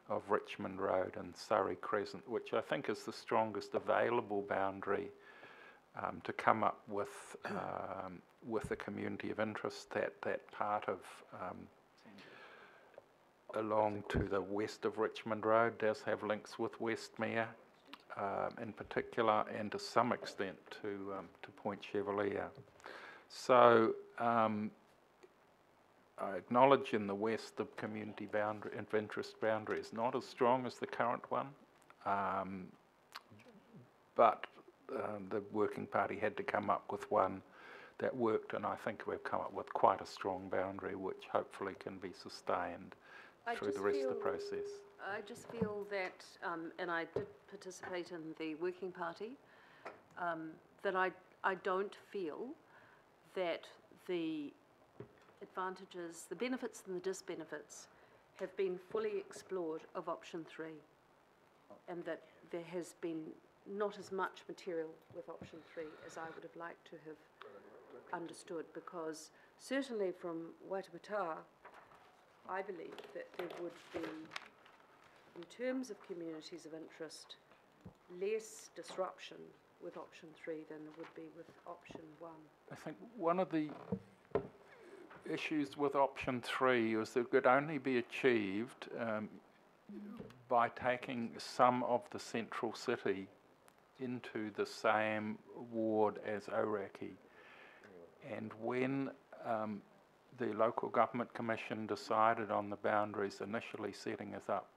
of Richmond Road and Surrey Crescent, which I think is the strongest available boundary to come up with a community of interest. That part of along to the west of Richmond Road does have links with Westmere in particular, and to some extent to Point Chevalier. So I acknowledge in the west the community boundary and interest boundary is not as strong as the current one, but the Working Party had to come up with one that worked, and I think we've come up with quite a strong boundary which hopefully can be sustained through the rest of the process. I just feel that, and I did participate in the Working Party, that I don't feel that the advantages, the benefits and the disbenefits have been fully explored of option 3, and that there has been not as much material with option 3 as I would have liked to have understood, because certainly from Waitemata, I believe that there would be, in terms of communities of interest, less disruption with option 3 than there would be with option 1. I think one of the issues with option 3 is that it could only be achieved by taking some of the central city into the same ward as Auraki. And when the Local Government Commission decided on the boundaries initially setting us up,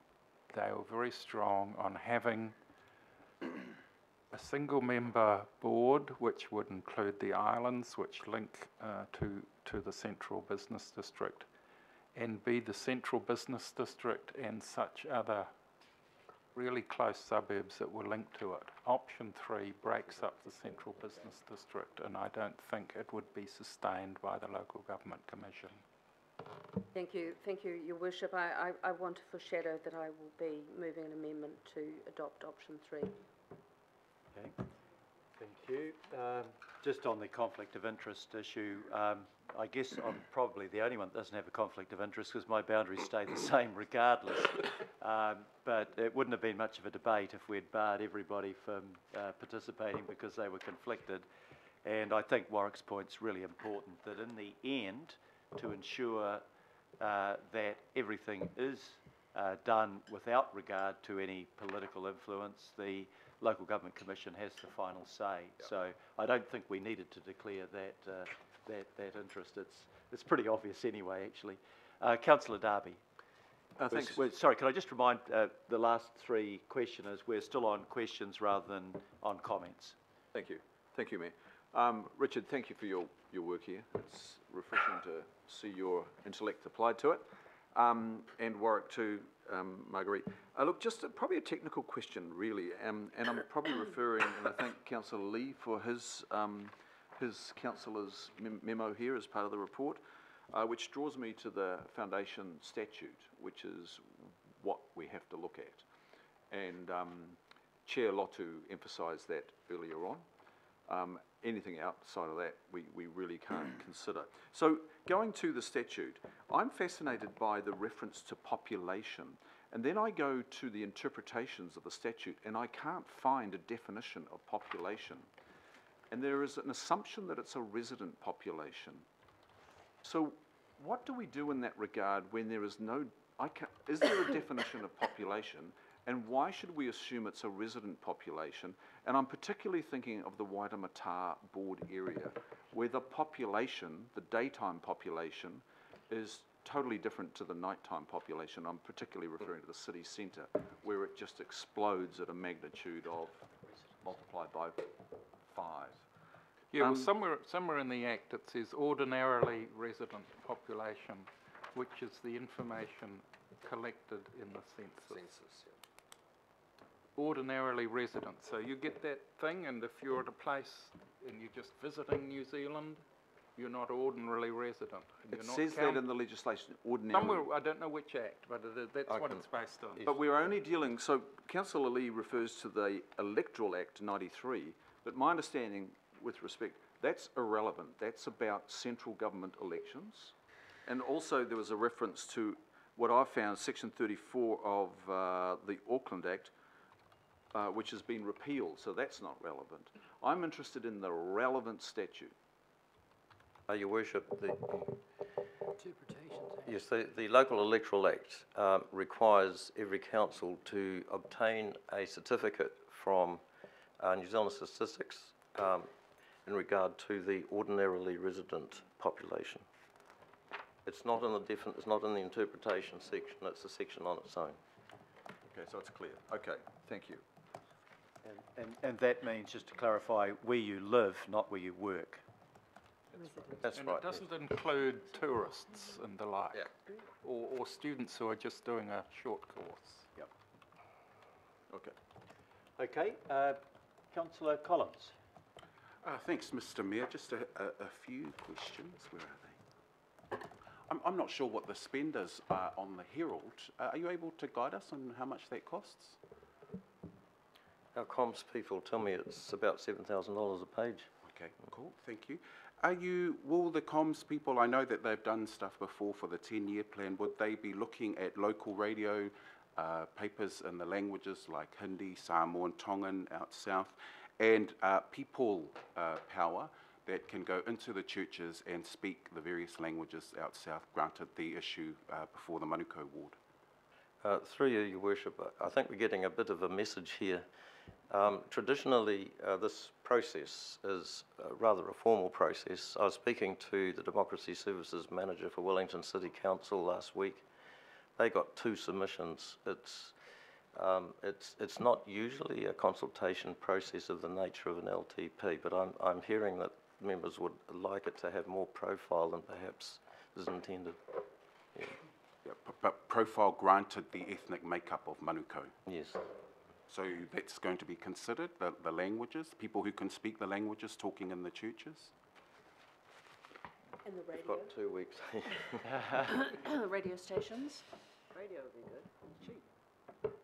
they were very strong on having a single member board which would include the islands which link to the central business district, and be the central business district and such other really close suburbs that were linked to it. Option 3 breaks up the central business district, and I don't think it would be sustained by the Local Government Commission. Thank you, Your Worship. I want to foreshadow that I will be moving an amendment to adopt option 3. Okay, thank you. Just on the conflict of interest issue, I guess I'm probably the only one that doesn't have a conflict of interest because my boundaries stay the same regardless. But it wouldn't have been much of a debate if we'd barred everybody from participating because they were conflicted. And I think Warwick's point's really important, that in the end, to ensure that everything is done without regard to any political influence, the Local Government Commission has the final say. Yep. So I don't think we needed to declare that interest. It's pretty obvious anyway, actually. Councillor Darby. Thanks. Sorry, can I just remind the last three questioners, we're still on questions rather than on comments. Thank you, Mayor. Richard, thank you for your work here. It's refreshing to see your intellect applied to it. And Warwick too, Marguerite. Look, just probably a technical question, really, and I'm probably referring, and I thank Councillor Lee for his councillor's memo here as part of the report. which draws me to the Foundation Statute, which is what we have to look at. And Chair Lotu emphasised that earlier on. Anything outside of that, we really can't consider. So going to the statute, I'm fascinated by the reference to population. And then I go to the interpretations of the statute, and I can't find a definition of population. And there is an assumption that it's a resident population. So what do we do in that regard when there is no, is there a definition of population, and why should we assume it's a resident population? And I'm particularly thinking of the Waitemata board area, where the population, the daytime population, is totally different to the nighttime population. I'm particularly referring to the city centre, where it just explodes at a magnitude of multiplied by 5. Yeah, well, somewhere in the Act it says ordinarily resident population, which is the information collected in the census. Ordinarily resident. So you get that thing, and if you're at a place and you're just visiting New Zealand, you're not ordinarily resident. It says that in the legislation, ordinarily. Somewhere, I don't know which Act, but that's what it's based on. But we're only dealing, so Councillor Lee refers to the Electoral Act 93, but my understanding with respect, that's irrelevant. That's about central government elections. And also there was a reference to what I found, Section 34 of the Auckland Act, which has been repealed, so that's not relevant. I'm interested in the relevant statute. Your Worship, yes, the Local Electoral Act requires every council to obtain a certificate from New Zealand Statistics in regard to the ordinarily resident population. It's not in the it's not in the interpretation section. It's a section on its own. Okay, so it's clear. Okay, thank you. And that means, just to clarify, where you live, not where you work. That's and right. It doesn't include tourists and the like, or students who are just doing a short course. Yep. Okay. Okay, Councillor Collins. Thanks, Mr. Mayor. Just a few questions. Where are they? I'm not sure what the spenders are on the Herald. Are you able to guide us on how much that costs? Our comms people tell me it's about $7,000 a page. Okay, cool. Thank you. Will the comms people, I know that they've done stuff before for the 10-year plan, would they be looking at local radio papers in the languages like Hindi, Samoan, Tongan out south, and people power that can go into the churches and speak the various languages out south, granted the issue before the Manukau ward? Through you, Your Worship, I think we're getting a bit of a message here. Traditionally, this process is rather a formal process. I was speaking to the Democracy Services Manager for Wellington City Council last week. They got 2 submissions. It's not usually a consultation process of the nature of an LTP, but I'm hearing that members would like it to have more profile than perhaps is intended. Yeah. Yeah, but profile granted the ethnic makeup of Manukau. Yes. So that's going to be considered, the languages, people who can speak the languages talking in the churches? And the radio? We've got 2 weeks. Radio stations? Radio would be good, cheap.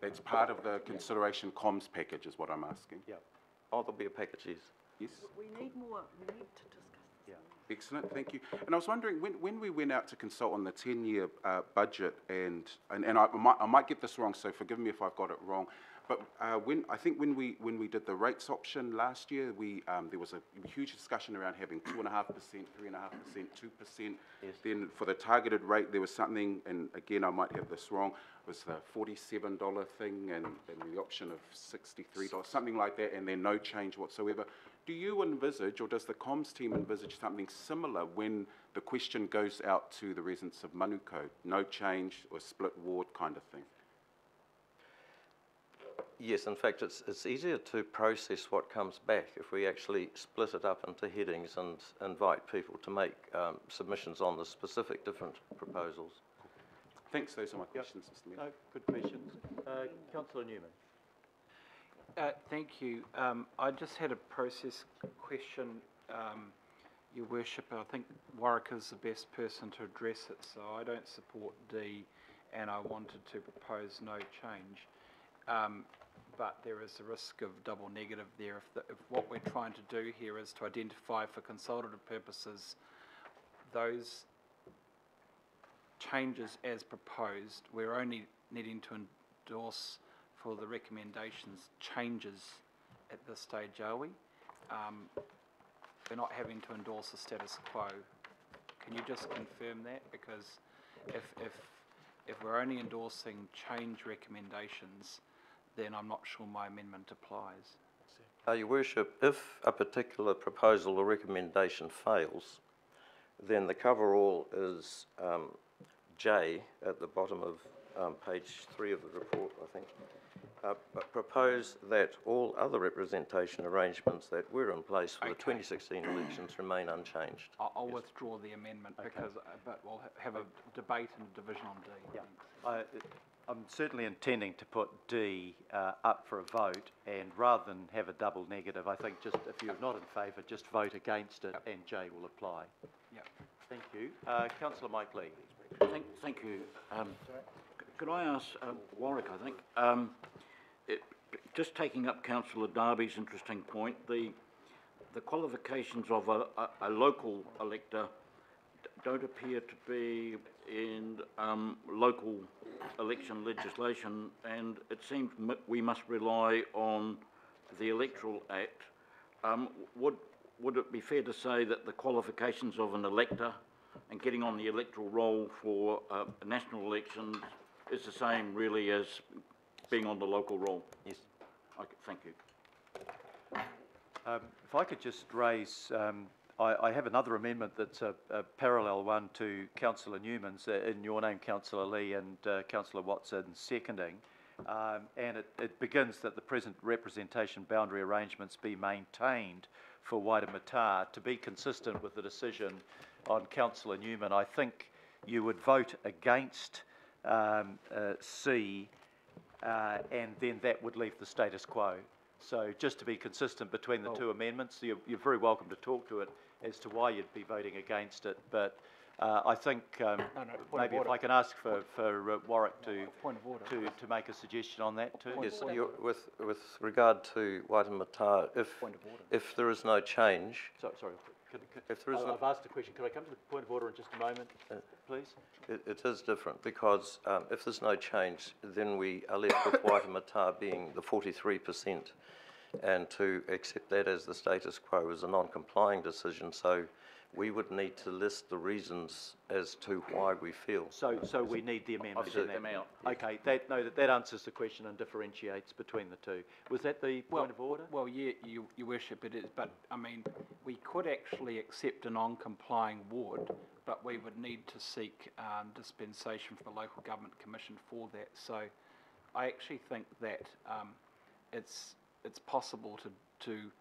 That's part of the consideration comms package is what I'm asking. Yeah. Oh, there'll be a package, yes. Yes? We need to discuss this. Yeah. Excellent, thank you. And I was wondering, when we went out to consult on the 10-year budget, and I might get this wrong, so forgive me if I've got it wrong, but when we did the rates option last year, there was a huge discussion around having 2.5%, 3.5%, 2%. Yes. Then for the targeted rate, there was something, and again, I might have this wrong, was the $47 thing and the option of $63, something like that, and then no change whatsoever. Do you envisage, or does the comms team envisage something similar when the question goes out to the residents of Manukau? No change or split ward kind of thing? Yes, in fact, it's easier to process what comes back if we actually split it up into headings and invite people to make submissions on the specific different proposals. Thanks, those are my questions, Mr. Mayor. No, good questions. Councillor Newman. Thank you. I just had a process question. Your Worship, I think Warwick is the best person to address it, so I don't support D, and I wanted to propose no change. But there is a risk of double negative there. If what we're trying to do here is to identify for consultative purposes those changes as proposed, we're only needing to endorse for the recommendations changes at this stage, are we? We're not having to endorse the status quo. Can you just confirm that? Because if we're only endorsing change recommendations, then I'm not sure my amendment applies. Your Worship, if a particular proposal or recommendation fails, then the coverall is J at the bottom of page 3 of the report, I think. Propose that all other representation arrangements that were in place for the 2016 elections remain unchanged. I'll withdraw the amendment because, but we'll have a debate and a division on D. Yeah. I'm certainly intending to put D up for a vote, and rather than have a double negative, I think just if you're not in favour, just vote against it, and J will apply. Yeah. Thank you. Councillor Mike Lee. Thank you. Could I ask Warwick, I think, just taking up Councillor Darby's interesting point, the qualifications of a local elector don't appear to be in local election legislation, and it seems we must rely on the Electoral Act. Would it be fair to say that the qualifications of an elector and getting on the electoral roll for national elections is the same really as being on the local roll? Yes. Okay, thank you. If I could just raise, I have another amendment that's a parallel one to Councillor Newman's, in your name, Councillor Lee, and Councillor Watson seconding, and it begins that the present representation boundary arrangements be maintained for Waitemata. To be consistent with the decision on Councillor Newman, I think you would vote against C, and then that would leave the status quo. So just to be consistent between the two amendments, you're very welcome to talk to it as to why you'd be voting against it, but I think maybe if I can ask for Warwick to make a suggestion on that too. Yes, with regard to Waitemata, if there is no change... Sorry. If there is I've asked a question. Could I come to the point of order in just a moment, please? It is different because if there's no change, then we are left with Waitemata being the 43%, and to accept that as the status quo is a non-complying decision. So we would need to list the reasons as to why we feel. So we need the amendment. I've set them out. Okay, that answers the question and differentiates between the two. Was that the point of order? Well, yeah, Your Worship, it is, but I mean, we could actually accept a non-complying ward, but we would need to seek dispensation from the Local Government Commission for that. So I actually think that it's possible to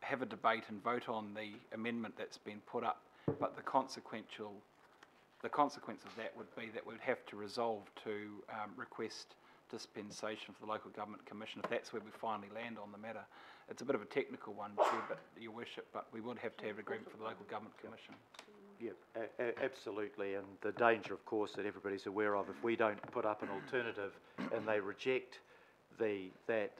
have a debate and vote on the amendment that's been put up, but the consequence of that would be that we'd have to resolve to request dispensation for the Local Government Commission if that's where we finally land on the matter. It's a bit of a technical one, Chair, but Your Worship, but we would have to have agreement for the Local Government Commission. Yeah, absolutely, and the danger, of course, that everybody's aware of, if we don't put up an alternative and they reject that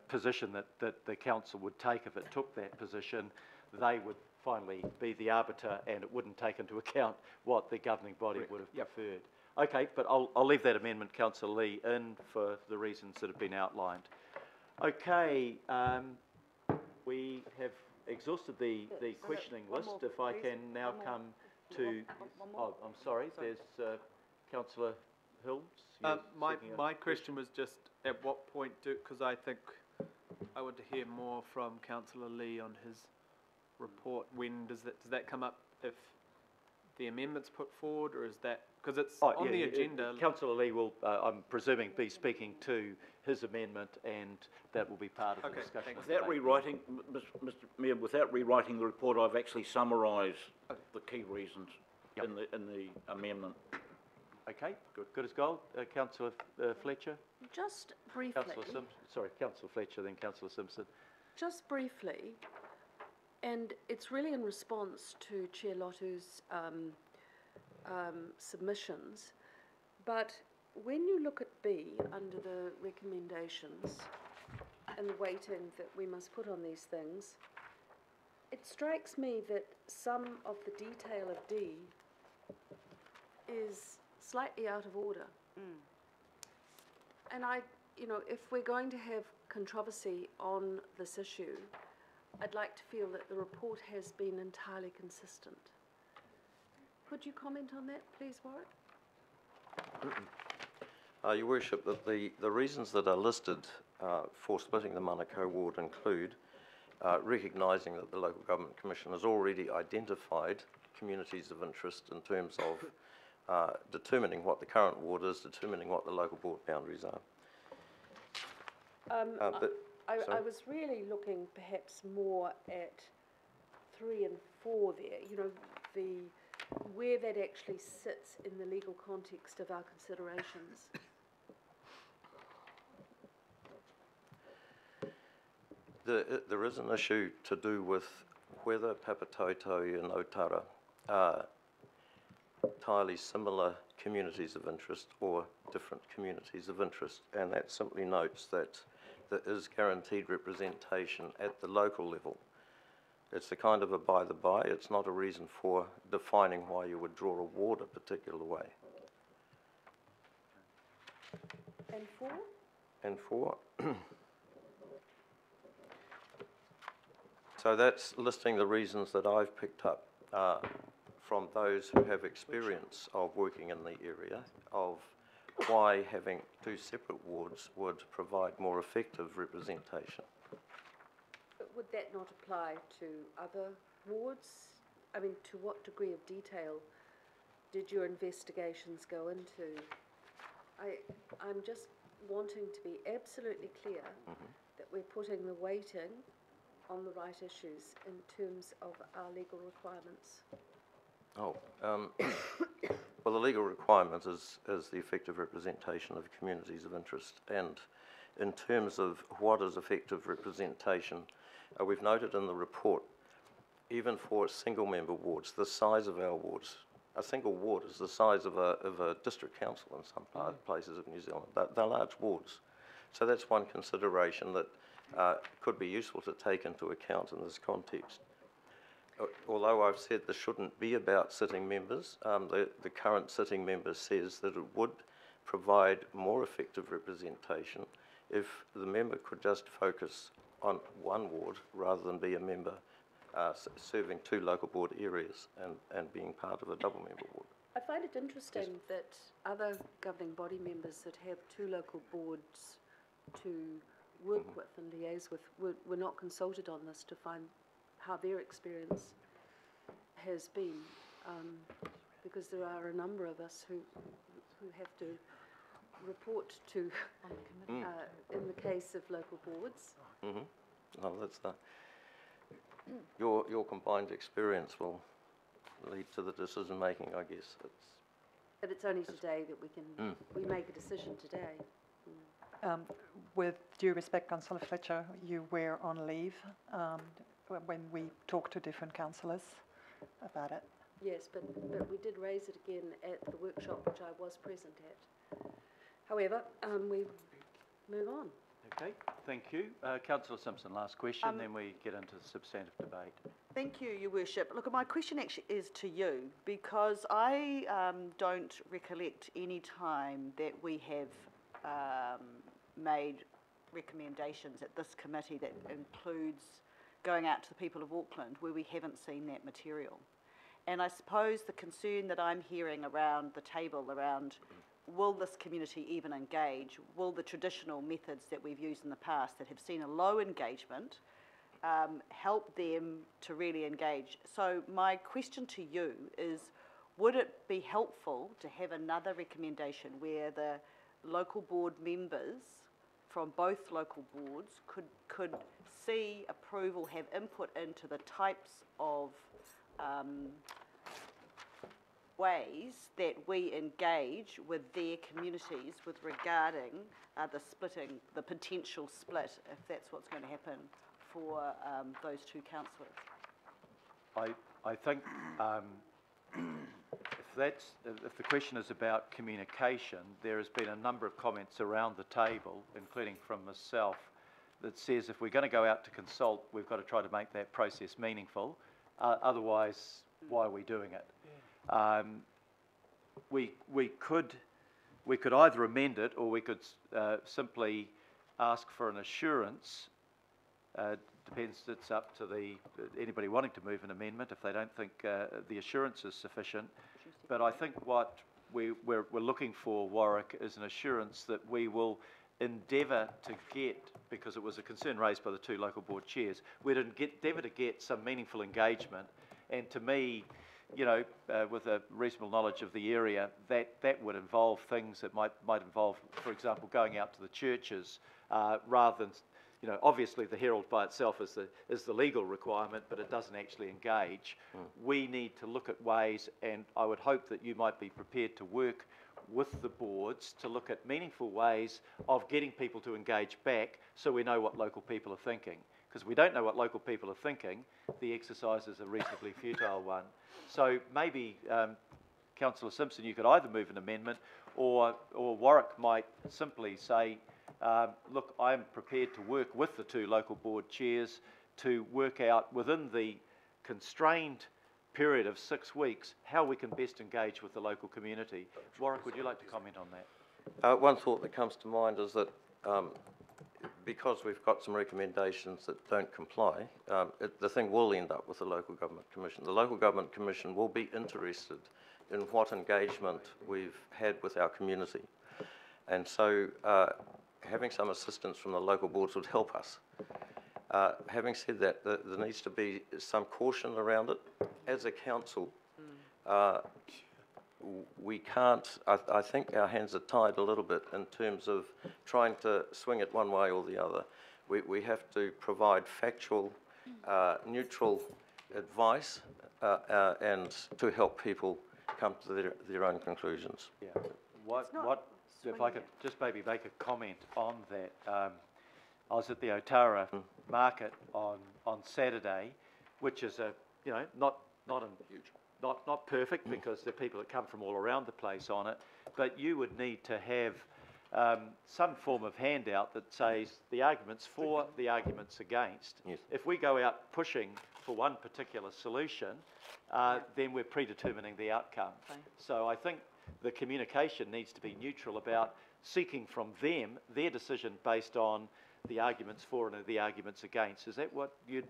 position that the council would take if it took that position, they would finally be the arbiter, and it wouldn't take into account what the governing body would have preferred. Okay, but I'll leave that amendment, Councillor Lee, in for the reasons that have been outlined. Okay, we have exhausted the questioning list. If I can now come to... Oh, I'm sorry, there's Councillor Hills. My question was just at what point because I think I want to hear more from Councillor Lee on his report. When does that come up, if the amendment's put forward, or is that because it's on the agenda? Councillor Lee will, I'm presuming, be speaking to his amendment, and that will be part of the discussion. Without rewriting, Mr. Mayor, without rewriting the report, I've actually summarised the key reasons in the amendment. Okay, good as gold. Councillor Fletcher. Just briefly. Councillor Fletcher, then Councillor Simpson. Just briefly, And it's really in response to Chair Lotu's submissions. But when you look at B, under the recommendations and the weighting that we must put on these things, it strikes me that some of the detail of D is slightly out of order. And if we're going to have controversy on this issue, I'd like to feel that the report has been entirely consistent. Could you comment on that, please, Warwick? Your Worship, that the reasons that are listed for splitting the Manukau ward include recognising that the Local Government Commission has already identified communities of interest in terms of determining what the current ward is, determining what the local board boundaries are. I was really looking perhaps more at 3 and 4 there, where that actually sits in the legal context of our considerations. There is an issue to do with whether Papatoetoe and Otara are entirely similar communities of interest or different communities of interest, and that simply notes that there is guaranteed representation at the local level. It's a kind of a by the by. It's not a reason for defining why you would draw a ward a particular way. And 4? And 4. So that's listing the reasons that I've picked up from those who have experience of working in the area of why having 2 separate wards would provide more effective representation. But would that not apply to other wards? I mean, to what degree of detail did your investigations go into? I'm just wanting to be absolutely clear that we're putting the weighting on the right issues in terms of our legal requirements. Well, the legal requirement is the effective representation of communities of interest, and in terms of what is effective representation, we've noted in the report, even for single-member wards, the size of our wards, a single ward is the size of a district council in some places of New Zealand. They're large wards. So that's one consideration that could be useful to take into account in this context. Although I've said this shouldn't be about sitting members, the current sitting member says that it would provide more effective representation if the member could just focus on one ward rather than be a member serving 2 local board areas and being part of a double member ward. I find it interesting that other governing body members that have 2 local boards to work with and liaise with were not consulted on this to find how their experience has been, because there are a number of us who have to report to, in the case of local boards. No, that's your combined experience will lead to the decision making, I guess. But it's only today that we make a decision today. With due respect, Councillor Fletcher, you were on leave when we talked to different councillors about it. Yes, but we did raise it again at the workshop, which I was present at. However, we move on. Okay, thank you. Councillor Simpson, last question, then we get into the substantive debate. Thank you, Your Worship. Look, my question actually is to you, because I don't recollect any time that we have made recommendations at this committee that includes going out to the people of Auckland where we haven't seen that material. And I suppose the concern that I'm hearing around the table around will this community even engage, will the traditional methods that we've used in the past that have seen a low engagement help them to really engage. So my question to you is, would it be helpful to have another recommendation where the local board members from both local boards could see, approval, have input into the types of ways that we engage with their communities with regarding the splitting, the potential split, if that's what's going to happen for those 2 councillors? I think if the question is about communication, there has been a number of comments around the table, including from myself, that says if we're going to go out to consult, we've got to try to make that process meaningful. Otherwise, why are we doing it? Yeah. We could either amend it, or we could simply ask for an assurance. Depends. It's up to anybody wanting to move an amendment if they don't think the assurance is sufficient. But I think what we're looking for, Warwick, is an assurance that we will endeavour to get, because it was a concern raised by the two local board chairs, we'd endeavour to get some meaningful engagement. And to me, you know, with a reasonable knowledge of the area, that would involve things that might involve, for example, going out to the churches rather than, you know, obviously the Herald by itself is the legal requirement, but it doesn't actually engage. We need to look at ways, and I would hope that you might be prepared to work with the boards to look at meaningful ways of getting people to engage back, so we know what local people are thinking. Because we don't know what local people are thinking, the exercise is a reasonably futile one. So maybe, Councillor Simpson, you could either move an amendment, or Warwick might simply say, look, I'm prepared to work with the two local board chairs to work out within the constrained period of 6 weeks how we can best engage with the local community. Warwick, would you like to comment on that? One thought that comes to mind is that because we've got some recommendations that don't comply, the thing will end up with the Local Government Commission. The Local Government Commission will be interested in what engagement we've had with our community. And so having some assistance from the local boards would help us. Having said that, there needs to be some caution around it. As a council, we can't, I think our hands are tied a little bit in terms of trying to swing it one way or the other. We have to provide factual, neutral advice and to help people come to their own conclusions. Yeah. If I could just maybe make a comment on that. I was at the Otara market on Saturday, which is not perfect because there are people that come from all around the place on it, but you would need to have some form of handout that says the arguments for, the arguments against. Yes. If we go out pushing for one particular solution, then we're predetermining the outcome. Okay. So I think the communication needs to be neutral about seeking from them their decision based on the arguments for and the arguments against. Is that what you'd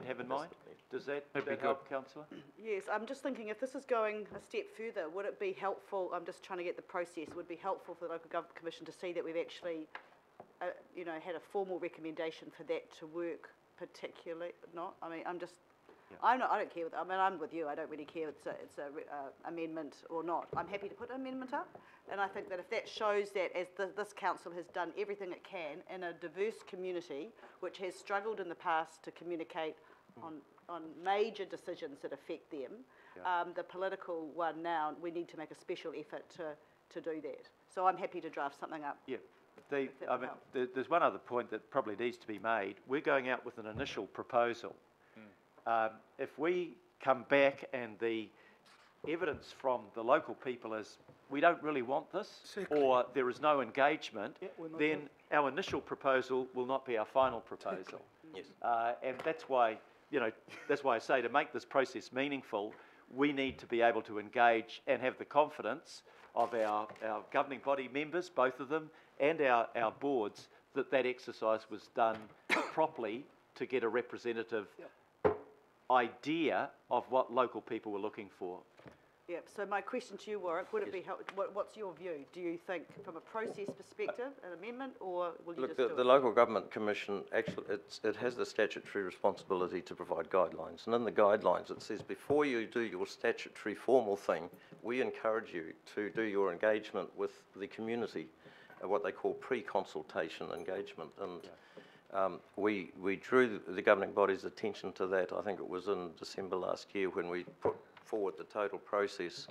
have in mind? Does that help, Councillor? Yes, I'm just thinking if this is going a step further, would it be helpful, I'm just trying to get the process, would it be helpful for the Local Government Commission to see that we've actually, had a formal recommendation for that to work particularly? Not? I mean, I don't care. I'm with you. I don't really care if it's a amendment or not. I'm happy to put an amendment up, and I think that if that shows that as this council has done everything it can in a diverse community which has struggled in the past to communicate on major decisions that affect them, the political one now, we need to make a special effort to do that. So I'm happy to draft something up. Yeah. There's one other point that probably needs to be made. We're going out with an initial proposal. If we come back and the evidence from the local people is we don't really want this, or there is no engagement, then our initial proposal will not be our final proposal. Yes. And that's why I say to make this process meaningful, we need to be able to engage and have the confidence of our governing body members, both of them, and our boards, that exercise was done properly to get a representative idea of what local people were looking for. Yep. So my question to you, Warwick, would it be what's your view? Do you think, from a process perspective, an amendment, or will you just do it? The Local Government Commission actually it has the statutory responsibility to provide guidelines, and in the guidelines it says before you do your statutory formal thing, we encourage you to do your engagement with the community, what they call pre-consultation engagement, and. We drew the governing body's attention to that, I think it was in December last year when we put forward the total process,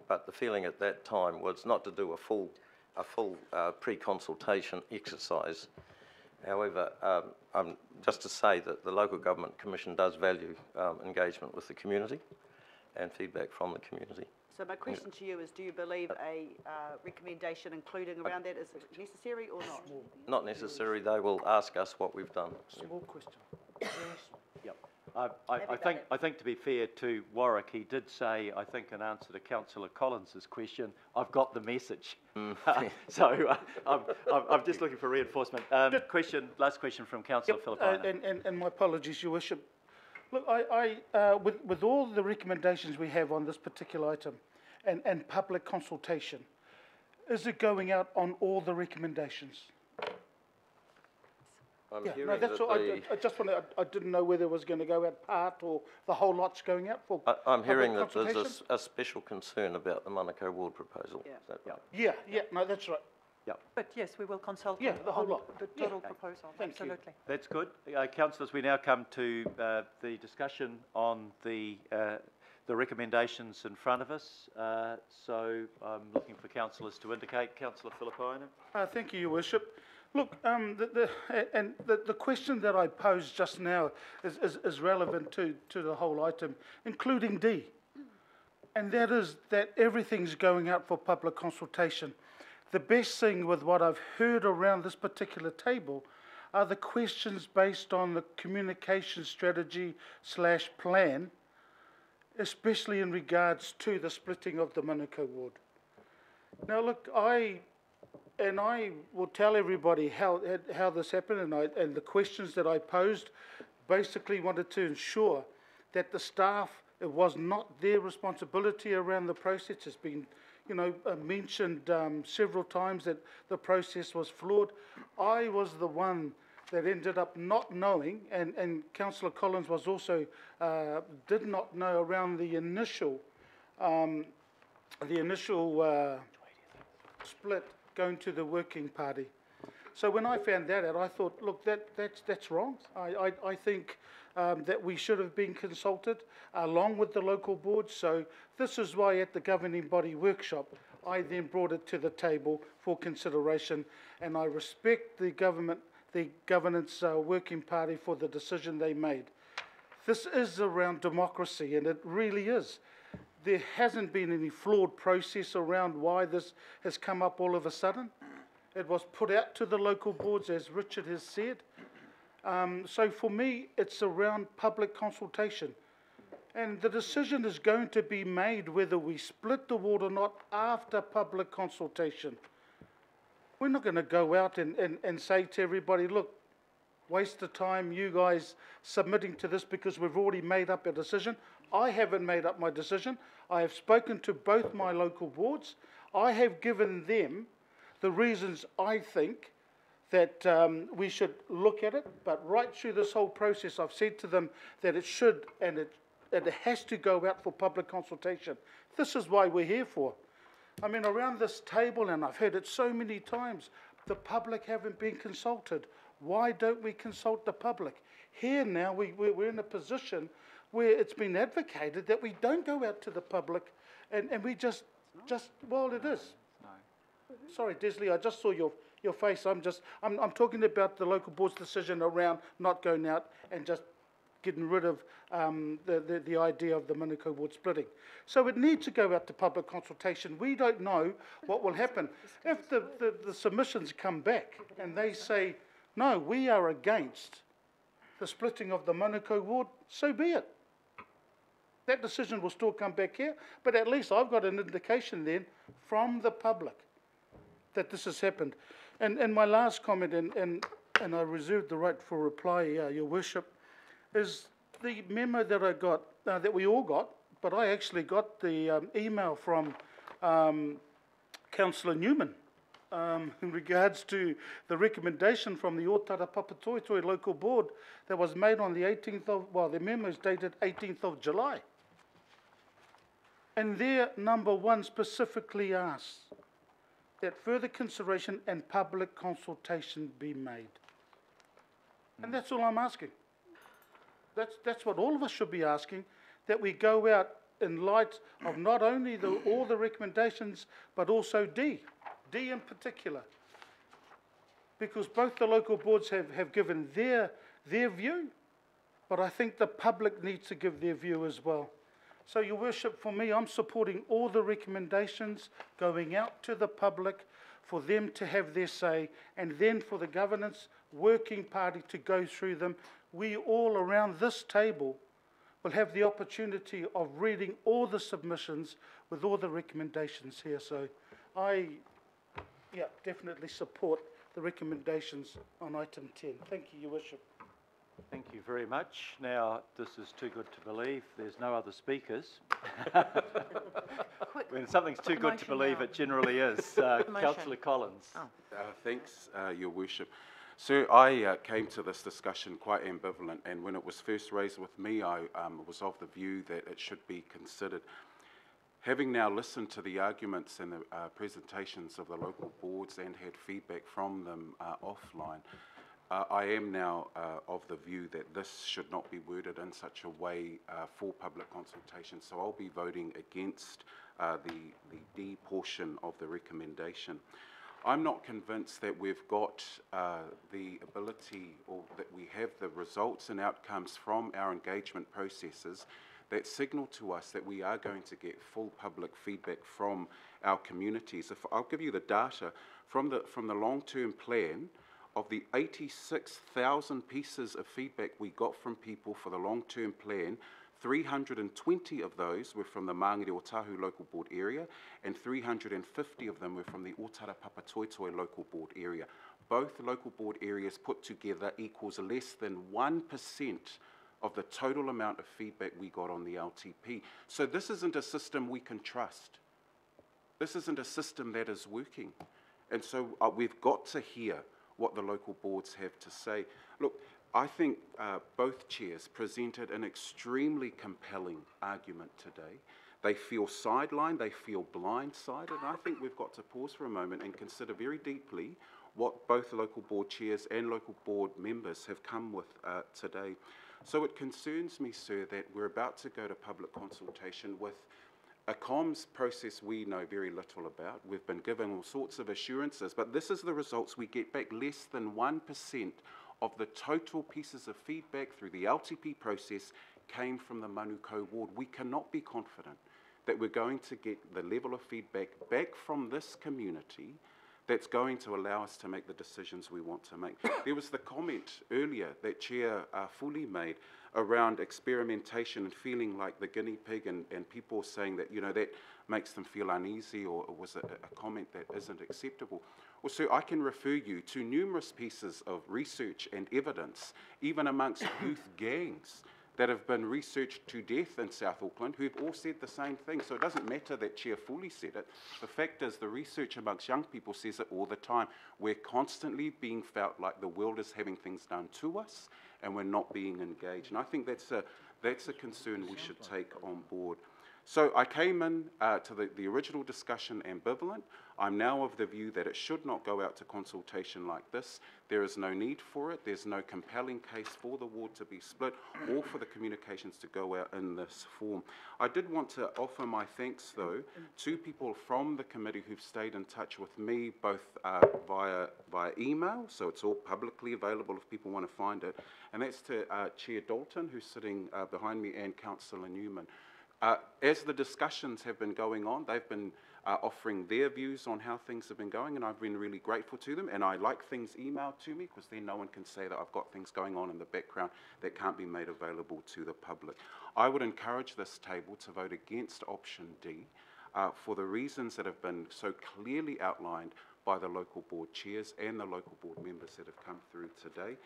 but the feeling at that time was not to do a full pre-consultation exercise, However, just to say that the Local Government Commission does value engagement with the community and feedback from the community. So my question to you is, do you believe a recommendation including around that is necessary or not? Not necessary. They will ask us what we've done. Small question. Yep. I think to be fair to Warwick, he did say, I think in answer to Councillor Collins's question, I've got the message. So I'm just looking for reinforcement. Last question from Councillor Philippine. And my apologies, Your Worship. Look, with all the recommendations we have on this particular item and public consultation, is it going out on all the recommendations? I'm Yeah, hearing no, that's that all. I just wanted, I didn't know whether it was going to go out part or the whole lot's going out for I'm hearing that public there's consultation? a special concern about the Manukau ward proposal. Yeah. Is that right? Yeah, no, that's right. But yes, we will consult Yeah, on the whole on lot. the Yeah. total Okay. proposal, Thank you. absolutely. That's good. Councillors, we now come to the discussion on the recommendations in front of us. So I'm looking for councillors to indicate. Councillor Philippine. Thank you, Your Worship. Look, the question that I posed just now is relevant to the whole item, including D. And that is that everything's going out for public consultation. The best thing with what I've heard around this particular table are the questions based on the communication strategy / plan, especially in regards to the splitting of the Manukau ward. Now look, I will tell everybody how this happened, and the questions that I posed basically wanted to ensure that the staff, it was not their responsibility around the process. It's been, mentioned several times that the process was flawed. I was the one that ended up not knowing, and Councillor Collins was also, did not know around the initial split going to the working party. So when I found that out, I thought, look, that's wrong. I think that we should have been consulted along with the local board. So this is why at the governing body workshop, I then brought it to the table for consideration, and I respect the governance working party for the decision they made. This is around democracy, and it really is. There hasn't been any flawed process around why this has come up all of a sudden. It was put out to the local boards, as Richard has said. So for me, it's around public consultation. And the decision is going to be made whether we split the ward or not after public consultation. We're not going to go out and say to everybody, look, waste of time, you guys submitting to this because we've already made up a decision. I haven't made up my decision. I have spoken to both my local boards. I have given them the reasons I think that we should look at it, but right through this whole process, I've said to them that it should and it has to go out for public consultation. This is why we're here for. I mean, around this table, and I've heard it so many times, the public haven't been consulted. Why don't we consult the public? Here now, we're in a position where it's been advocated that we don't go out to the public, and we just well, it is. Sorry, Desley, I just saw your face. I'm talking about the local board's decision around not going out and just getting rid of the idea of the Manukau ward splitting. So it needs to go out to public consultation. We don't know what will happen. If the submissions come back and they say, no, we are against the splitting of the Manukau ward, so be it. That decision will still come back here, but at least I've got an indication then from the public that this has happened. And my last comment, and I reserve the right for reply, Your Worship, is the memo that I got, that we all got, but I actually got the email from Councillor Newman in regards to the recommendation from the Otara Papatoetoe local board that was made on the 18th of, well, the memo is dated 18th of July. And their number 1 specifically asks that further consideration and public consultation be made. And that's all I'm asking. That's what all of us should be asking, that we go out in light of not only all the recommendations, but also D in particular. because both the local boards have given their view, but I think the public needs to give their view as well. So, Your Worship, for me, I'm supporting all the recommendations going out to the public for them to have their say, and then for the governance working party to go through them. We all around this table will have the opportunity of reading all the submissions with all the recommendations here. So I definitely support the recommendations on item 10. Thank you, Your Worship. Thank you very much. Now, this is too good to believe. There's no other speakers. When something's too good to believe, it generally is. Councillor Collins. Thanks, Your Worship. Sir, I came to this discussion quite ambivalent, and when it was first raised with me, I was of the view that it should be considered. Having now listened to the arguments and the presentations of the local boards and had feedback from them offline, I am now of the view that this should not be worded in such a way for public consultation. So I'll be voting against the D portion of the recommendation. I'm not convinced that we've got the ability, or that we have the results and outcomes from our engagement processes that signal to us that we are going to get full public feedback from our communities. If I'll give you the data from the long-term plan. Of the 86,000 pieces of feedback we got from people for the long-term plan, 320 of those were from the Māngere Otahu local board area, and 350 of them were from the Otara Papatoetoe local board area. Both local board areas put together equals less than 1% of the total amount of feedback we got on the LTP. So this isn't a system we can trust. This isn't a system that is working. And so we've got to hear what the local boards have to say. Look, I think both chairs presented an extremely compelling argument today. They feel sidelined, they feel blindsided, and I think we've got to pause for a moment and consider very deeply what both local board chairs and local board members have come with today. So it concerns me, sir, that we're about to go to public consultation with a comms process we know very little about. We've been given all sorts of assurances, but this is the results we get back. Less than 1% of the total pieces of feedback through the LTP process came from the Manukau ward. We cannot be confident that we're going to get the level of feedback back from this community that's going to allow us to make the decisions we want to make. There was the comment earlier that Chair Fuli made around experimentation and feeling like the guinea pig, and people saying that, you know, that makes them feel uneasy, or was a comment that isn't acceptable. Well, sir, I can refer you to numerous pieces of research and evidence, even amongst youth gangs, that have been researched to death in South Auckland, who've all said the same thing. So it doesn't matter that Chair Fuli said it. The fact is, the research amongst young people says it all the time. We're constantly being felt like the world is having things done to us, and we're not being engaged. And I think that's a concern we should take on board. So I came in to the original discussion ambivalent. I'm now of the view that it should not go out to consultation like this. There is no need for it. There's no compelling case for the ward to be split or for the communications to go out in this form. I did want to offer my thanks, though, to people from the committee who've stayed in touch with me, both via email, so it's all publicly available if people want to find it, and that's to Chair Dalton, who's sitting behind me, and Councillor Newman. As the discussions have been going on, they've been offering their views on how things have been going, and I've been really grateful to them, and I like things emailed to me, because then no one can say that I've got things going on in the background that can't be made available to the public. I would encourage this table to vote against option D for the reasons that have been so clearly outlined by the local board chairs and the local board members that have come through today.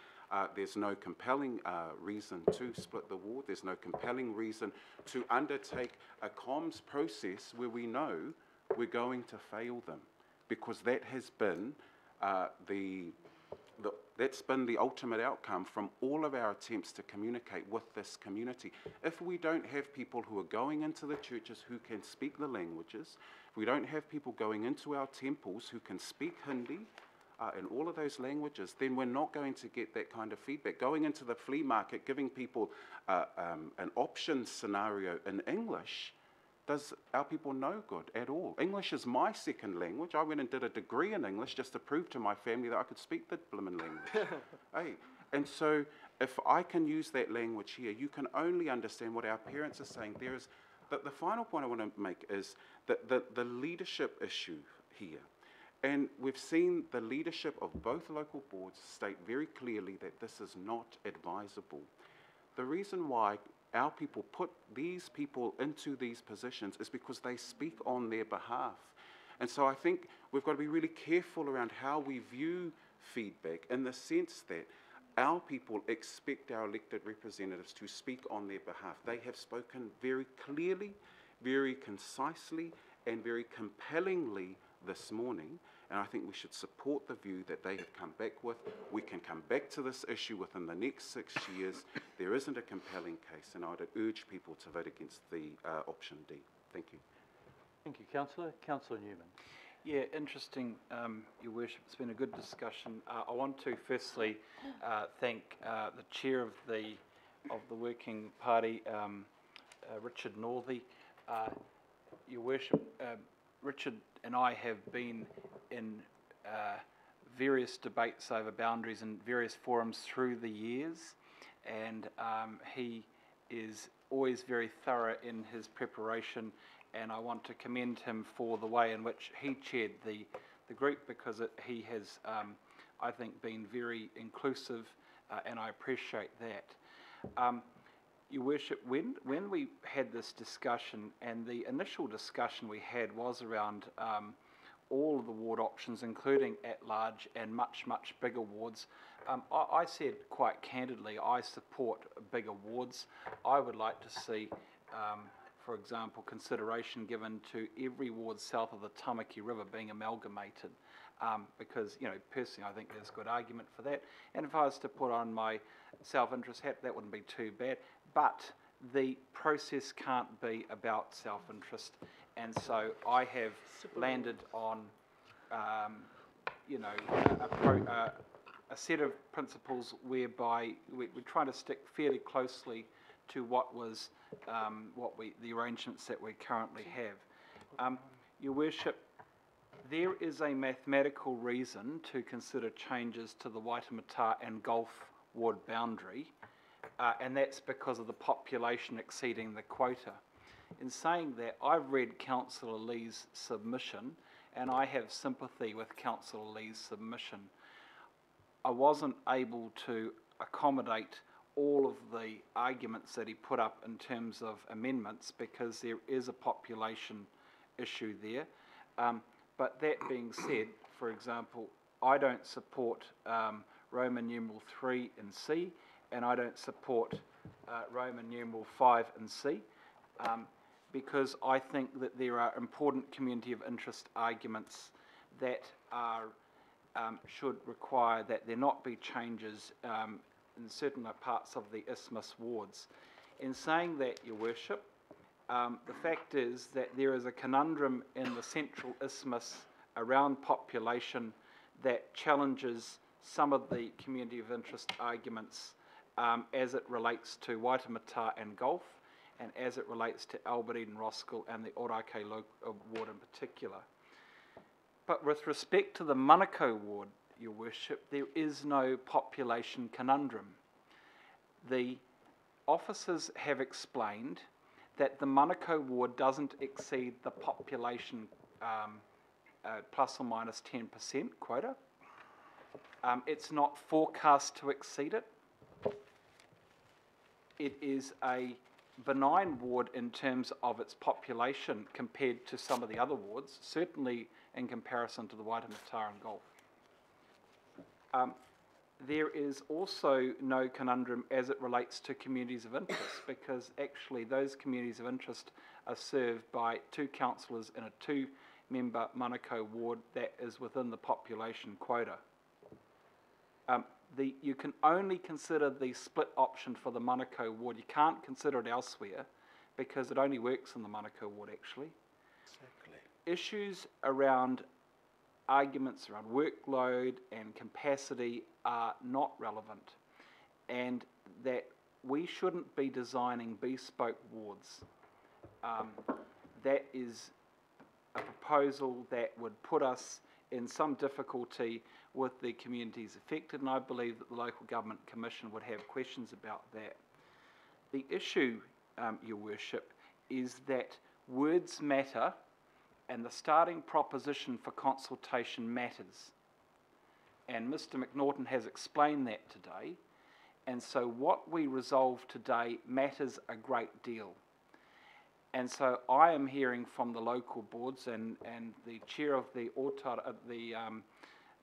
There's no compelling reason to split the ward. There's no compelling reason to undertake a comms process where we know we're going to fail them, because that has been that's been the ultimate outcome from all of our attempts to communicate with this community. If we don't have people who are going into the churches who can speak the languages, if we don't have people going into our temples who can speak Hindi, in all of those languages, then we're not going to get that kind of feedback. Going into the flea market, giving people an option scenario in English does our people no good at all. English is my second language. I went and did a degree in English just to prove to my family that I could speak the blimmin' language. Hey, and so if I can use that language here, you can only understand what our parents are saying. There is, the final point I want to make is that the leadership issue here. And we've seen the leadership of both local boards state very clearly that this is not advisable. The reason why our people put these people into these positions is because they speak on their behalf. And so I think we've got to be really careful around how we view feedback, in the sense that our people expect our elected representatives to speak on their behalf. They have spoken very clearly, very concisely, and very compellingly this morning, and I think we should support the view that they have come back with. We can come back to this issue within the next 6 years. There isn't a compelling case, and I would urge people to vote against the option D. Thank you. Thank you, Councillor. Councillor Newman. Yeah, interesting, Your Worship. It's been a good discussion. I want to firstly thank the chair of the Working Party, Richard Northey. Your Worship, Richard and I have been in various debates over boundaries in various forums through the years, and he is always very thorough in his preparation, and I want to commend him for the way in which he chaired the group, because he has, I think, been very inclusive, and I appreciate that. Your Worship, when we had this discussion, and the initial discussion we had was around all of the ward options, including at-large and much, much bigger wards, I said quite candidly, I support bigger wards. I would like to see, for example, consideration given to every ward south of the Tamaki River being amalgamated, because, you know, personally I think there's good argument for that, and if I was to put on my self-interest hat, that wouldn't be too bad. But the process can't be about self-interest, and so I have landed on, you know, a set of principles whereby we're trying to stick fairly closely to what was the arrangements that we currently have. Your Worship, there is a mathematical reason to consider changes to the Waitemata and Gulf ward boundary, and that's because of the population exceeding the quota. In saying that, I've read Councillor Lee's submission, and I have sympathy with Councillor Lee's submission. I wasn't able to accommodate all of the arguments that he put up in terms of amendments, because there is a population issue there. But that being said, for example, I don't support Roman numeral 3 in C, and I don't support Roman numeral 5 in C, because I think that there are important community of interest arguments that are, should require that there not be changes in certain parts of the isthmus wards. In saying that, Your Worship, the fact is that there is a conundrum in the central isthmus around population that challenges some of the community of interest arguments as it relates to Waitemata and Gulf, and as it relates to Albert Eden Roskill and the Orake ward in particular. But with respect to the Manukau ward, Your Worship, there is no population conundrum. The officers have explained that the Manukau ward doesn't exceed the population plus or minus 10% quota. It's not forecast to exceed it. It is a benign ward in terms of its population compared to some of the other wards, certainly in comparison to the Waitemata and Gulf. There is also no conundrum as it relates to communities of interest, because actually those communities of interest are served by 2 councillors in a 2-member Manukau ward that is within the population quota. You can only consider the split option for the Manukau ward. You can't consider it elsewhere, because it only works in the Manukau ward, actually. Exactly. Issues around arguments around workload and capacity are not relevant, and that we shouldn't be designing bespoke wards. that is a proposal that would put us in some difficulty with the communities affected, and I believe that the Local Government Commission would have questions about that. The issue, Your Worship, is that words matter and the starting proposition for consultation matters. And Mr. McNaughton has explained that today, and so what we resolve today matters a great deal. And so I am hearing from the local boards, and the chair of the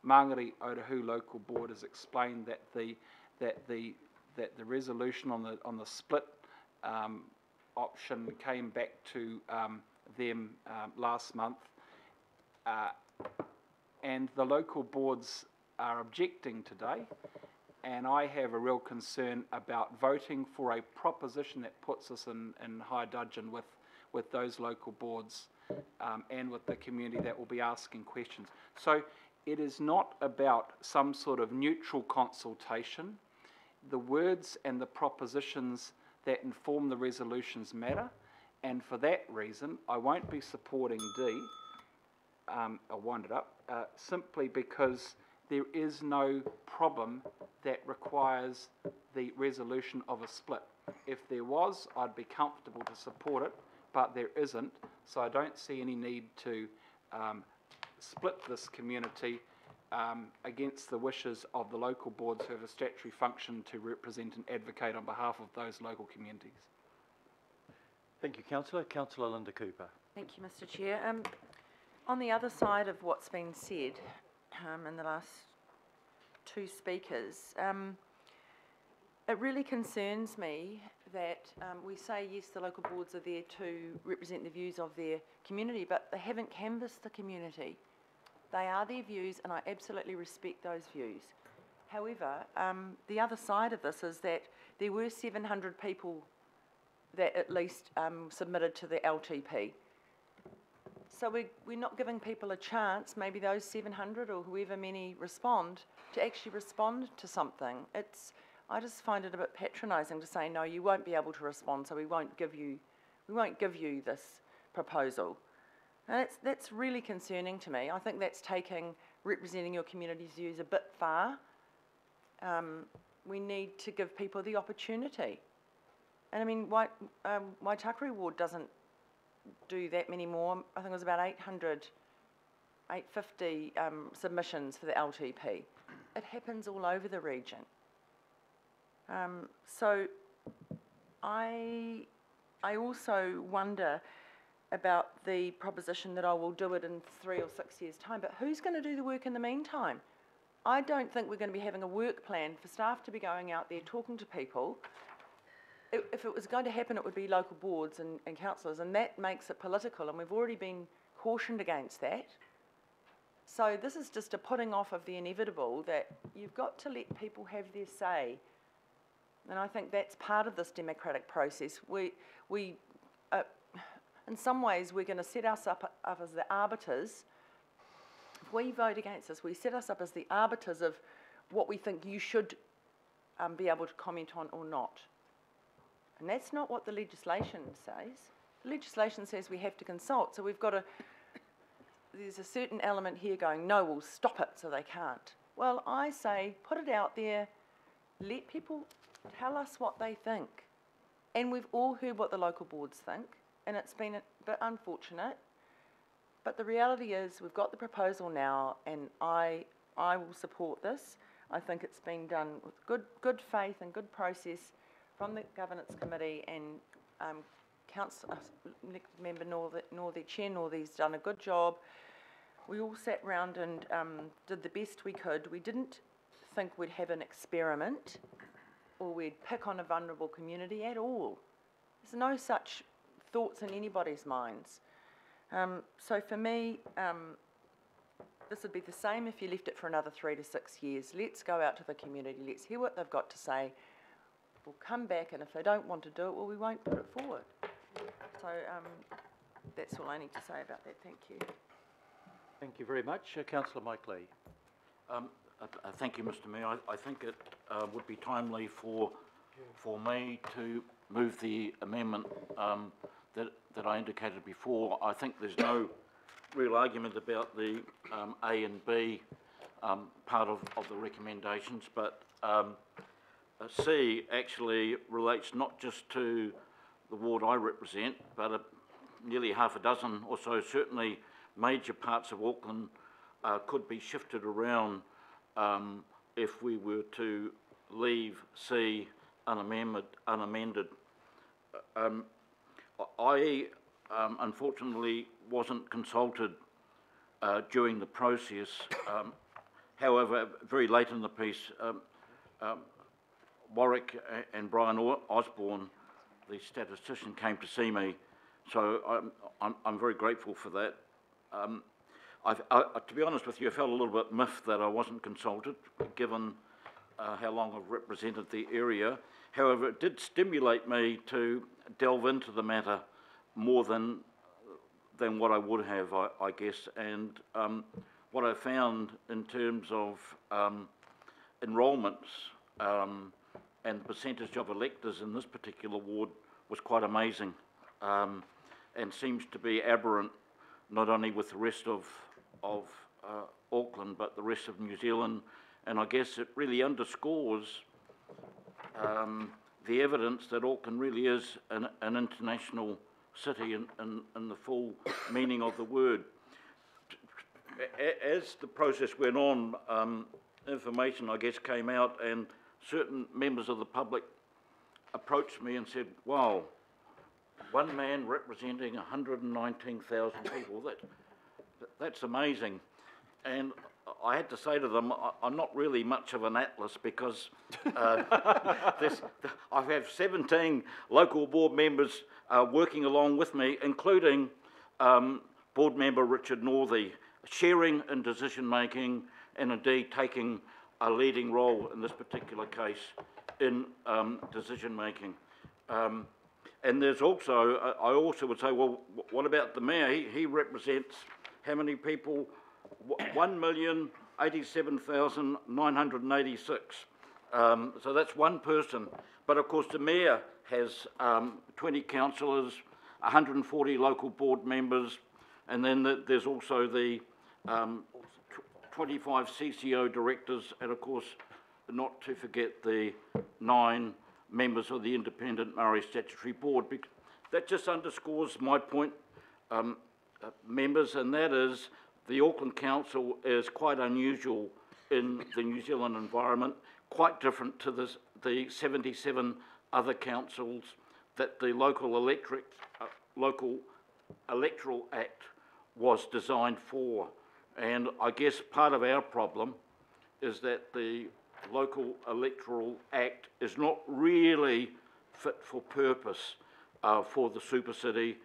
Māngere Otahu local board has explained that the resolution on the split option came back to them last month, and the local boards are objecting today, and I have a real concern about voting for a proposition that puts us in high dudgeon with those local boards and with the community that will be asking questions. So it is not about some sort of neutral consultation. The words and the propositions that inform the resolutions matter, and for that reason I won't be supporting D. I'll wind it up, simply because there is no problem that requires the resolution of a split. If there was, I'd be comfortable to support it, but there isn't, so I don't see any need to split this community against the wishes of the local boards who have a statutory function to represent and advocate on behalf of those local communities. Thank you, Councillor. Councillor Linda Cooper. Thank you, Mr. Chair. On the other side of what's been said in the last two speakers, it really concerns me that we say, yes, the local boards are there to represent the views of their community, but they haven't canvassed the community. They are their views, and I absolutely respect those views. However, the other side of this is that there were 700 people that at least submitted to the LTP. So we're not giving people a chance, maybe those 700 or whoever many respond, to actually respond to something. I just find it a bit patronising to say, no, you won't be able to respond, so we won't give you this proposal. And that's really concerning to me. I think that's taking representing your community's views a bit far. We need to give people the opportunity. And I mean, Waitakere Ward doesn't do that many more. I think it was about 850 submissions for the LTP. It happens all over the region. So I also wonder about the proposition that I will do it in 3 or 6 years' time, but who's going to do the work in the meantime? I don't think we're going to be having a work plan for staff to be going out there talking to people. If it was going to happen, it would be local boards and councillors, and that makes it political, and we've already been cautioned against that. So this is just a putting off of the inevitable, that you've got to let people have their say. And I think that's part of this democratic process. In some ways, we're going to set us up as the arbiters. If we vote against this, we set us up as the arbiters of what we think you should be able to comment on or not. And that's not what the legislation says. The legislation says we have to consult, so we've got to, there's a certain element here going, no, we'll stop it so they can't. Well, I say, put it out there, let people tell us what they think. And we've all heard what the local boards think, and it's been a bit unfortunate. But the reality is we've got the proposal now, and I will support this. I think it's been done with good faith and good process from the Governance Committee, and Councillor, member nor the chair nor thee's done a good job. We all sat round and did the best we could. We didn't think we'd have an experiment or we'd pick on a vulnerable community at all. There's no such thoughts in anybody's minds. So for me, this would be the same if you left it for another 3 to 6 years. Let's go out to the community, let's hear what they've got to say. We'll come back, and if they don't want to do it, well, we won't put it forward. So that's all I need to say about that. Thank you. Thank you very much. Councillor Mike Lee. Thank you, Mr. Mayor. I think it would be timely for me to move the amendment that that I indicated before, I think there's no real argument about the A and B part of the recommendations, but C actually relates not just to the ward I represent, but nearly half a dozen or so, certainly major parts of Auckland could be shifted around if we were to leave C unamended. I unfortunately wasn't consulted during the process. However, very late in the piece, Warwick and Brian Osborne, the statistician, came to see me, so I'm very grateful for that. To be honest with you, I felt a little bit miffed that I wasn't consulted, given how long I've represented the area. However, it did stimulate me to delve into the matter more than what I would have, I guess. And what I found in terms of enrolments and percentage of electors in this particular ward was quite amazing, and seems to be aberrant not only with the rest of Auckland, but the rest of New Zealand. And I guess it really underscores the evidence that Auckland really is an international city in the full meaning of the word. As the process went on, information, I guess, came out, and certain members of the public approached me and said, wow, one man representing 119,000 people, that's amazing. And I had to say to them, I'm not really much of an atlas, because I have 17 local board members working along with me, including board member Richard Northey, sharing in decision making and indeed taking a leading role in this particular case in decision making. And there's also, I also would say, well, what about the mayor? He represents how many people? 1,087,986. So that's one person. But of course the mayor has 20 councillors, 140 local board members, and then there's also the 25 CCO directors, and of course not to forget the 9 members of the Independent Maori Statutory Board. That just underscores my point, members, and that is the Auckland Council is quite unusual in the New Zealand environment, quite different to the 77 other councils that the local Electoral Act was designed for. And I guess part of our problem is that the Local Electoral Act is not really fit for purpose for the super city,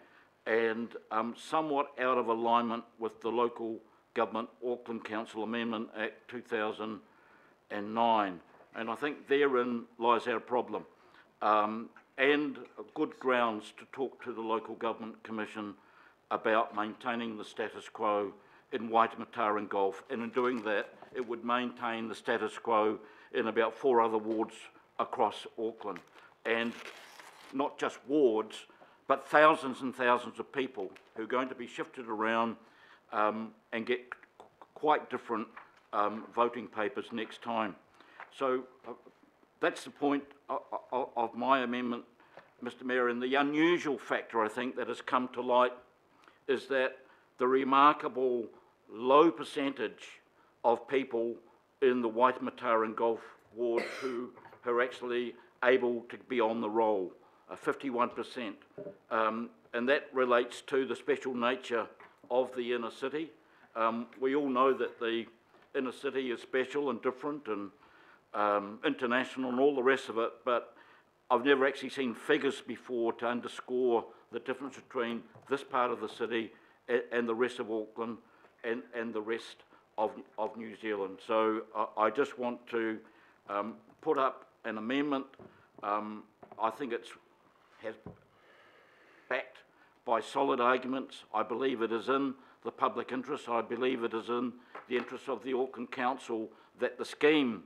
and somewhat out of alignment with the Local Government Auckland Council Amendment Act 2009. And I think therein lies our problem. And good grounds to talk to the Local Government Commission about maintaining the status quo in Waitemata and Gulf, and in doing that it would maintain the status quo in about 4 other wards across Auckland, and not just wards, but thousands and thousands of people who are going to be shifted around and get quite different voting papers next time. So that's the point of my amendment, Mr. Mayor. And the unusual factor, I think, that has come to light is that the remarkable low percentage of people in the Waitemata and Gulf ward who are actually able to be on the roll, 51%. And that relates to the special nature of the inner city. We all know that the inner city is special and different and international and all the rest of it, but I've never actually seen figures before to underscore the difference between this part of the city and the rest of Auckland and the rest of New Zealand. So I just want to put up an amendment. I think it's backed by solid arguments. I believe it is in the public interest. I believe it is in the interest of the Auckland Council that the scheme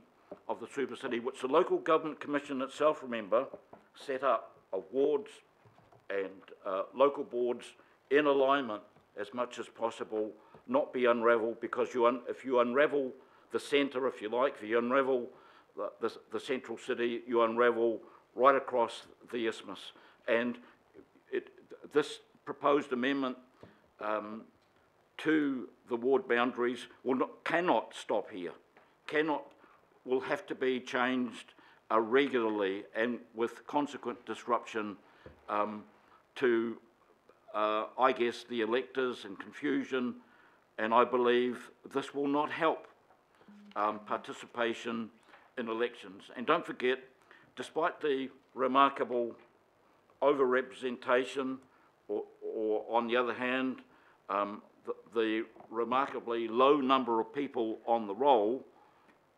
of the Super City, which the Local Government Commission itself, remember, set up of wards and local boards in alignment as much as possible, not be unravelled, because if you unravel the centre, if you like, if you unravel the central city, you unravel right across the isthmus. And this proposed amendment to the ward boundaries cannot stop here, will have to be changed regularly and with consequent disruption to, I guess, the electors and confusion, and I believe this will not help participation in elections. And don't forget, despite the remarkable overrepresentation, or on the other hand, the remarkably low number of people on the roll,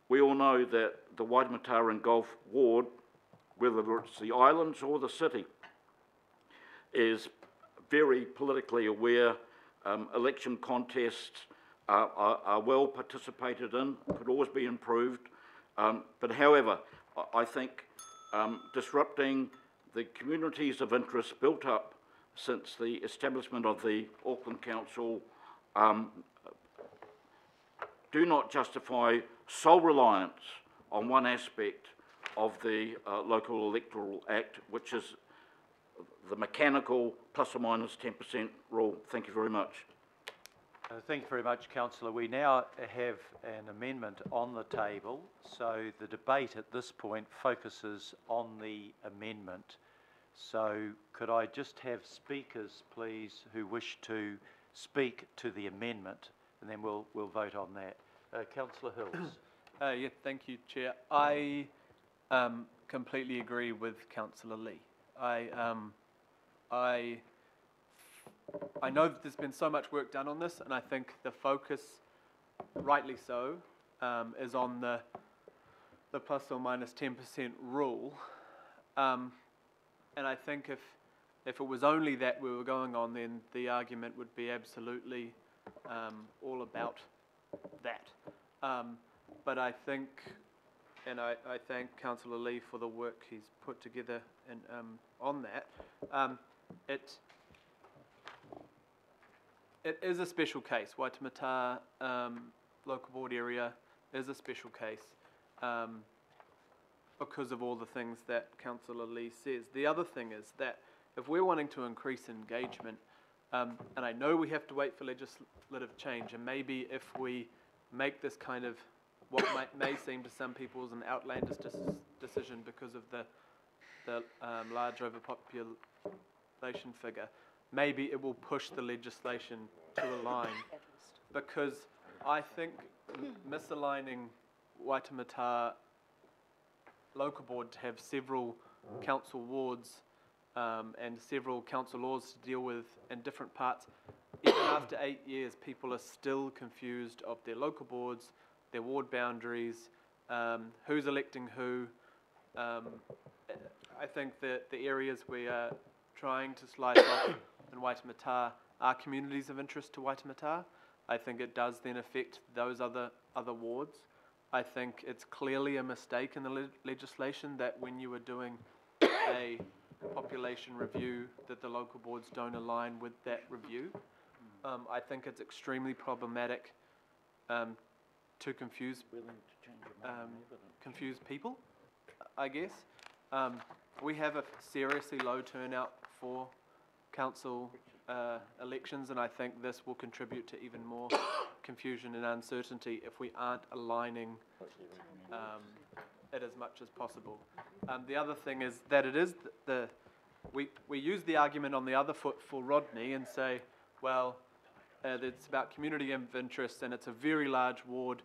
we all know that the Waitemata and Gulf Ward, whether it's the islands or the city, is very politically aware. Election contests are well participated in, could always be improved. But however, I think disrupting the communities of interest built up since the establishment of the Auckland Council do not justify sole reliance on one aspect of the Local Electoral Act, which is the mechanical plus or minus 10% rule. Thank you very much. Thank you very much, Councillor. We now have an amendment on the table, so the debate at this point focuses on the amendment. So could I just have speakers, please, who wish to speak to the amendment, and then we'll vote on that. Councillor Hills. Yeah, thank you, Chair. I completely agree with Councillor Lee. I know that there's been so much work done on this, and I think the focus, rightly so, is on the plus or minus 10% rule. And I think if it was only that we were going on, then the argument would be absolutely all about that. But I think, and I thank Councillor Lee for the work he's put together on that. It is a special case. Waitemata local board area is a special case because of all the things that Councillor Lee says. The other thing is that if we're wanting to increase engagement, and I know we have to wait for legislative change, and maybe if we make this kind of what may seem to some people as an outlandish decision because of the large overpopulation figure, maybe it will push the legislation to align, because I think misaligning Waitemata local board to have several council wards and several council laws to deal with in different parts, even after 8 years, people are still confused of their local boards, their ward boundaries, who's electing who. I think that the areas we are trying to slice off in Waitemata are communities of interest to Waitemata. I think it does then affect those other wards. I think it's clearly a mistake in the legislation that when you are doing a population review that the local boards don't align with that review. I think it's extremely problematic to confuse people, I guess. We have a seriously low turnout for council elections, and I think this will contribute to even more confusion and uncertainty if we aren't aligning it as much as possible. The other thing is that it is we use the argument on the other foot for Rodney and say, well, it's about community of interest and it's a very large ward.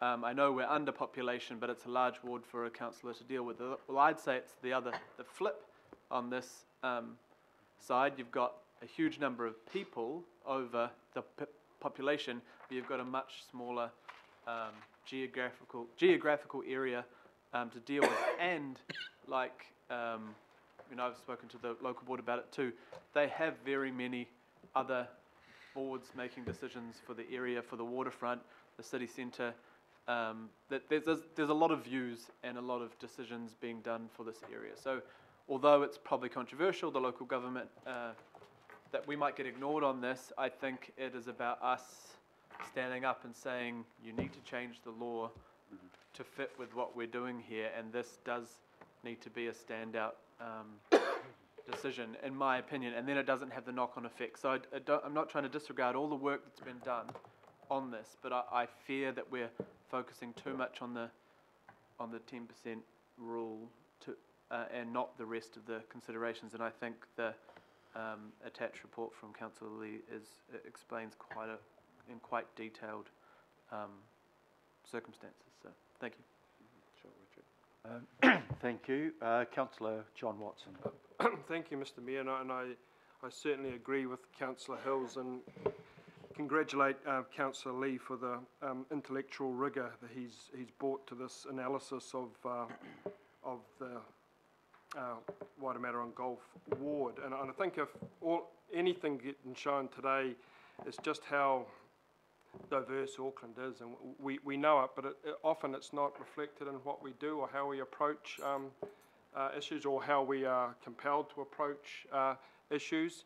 I know we're under population, but it's a large ward for a councillor to deal with. Well, I'd say it's the flip on this side. You've got a huge number of people over the population, but you've got a much smaller geographical area to deal with. And like, I've spoken to the local board about it too. They have very many other boards making decisions for the area, for the waterfront, the city centre. That there's a lot of views and a lot of decisions being done for this area. So although it's probably controversial, the local government, that we might get ignored on this, I think it is about us standing up and saying, you need to change the law to fit with what we're doing here, and this does need to be a standout decision, in my opinion, and then it doesn't have the knock-on effect. So I'm not trying to disregard all the work that's been done on this, but I fear that we're focusing too much on the 10% rule and not the rest of the considerations. And I think the attached report from Councillor Lee explains in quite detailed circumstances. So thank you. Sure, Richard. Thank you. Councillor John Watson. Thank you, Mr. Mayor, and I certainly agree with Councillor Hills and congratulate Councillor Lee for the intellectual rigour that he's brought to this analysis of the Waitemata and Gulf ward. And I think if anything getting shown today is just how diverse Auckland is, and we know it, but often it's not reflected in what we do or how we approach issues, or how we are compelled to approach issues,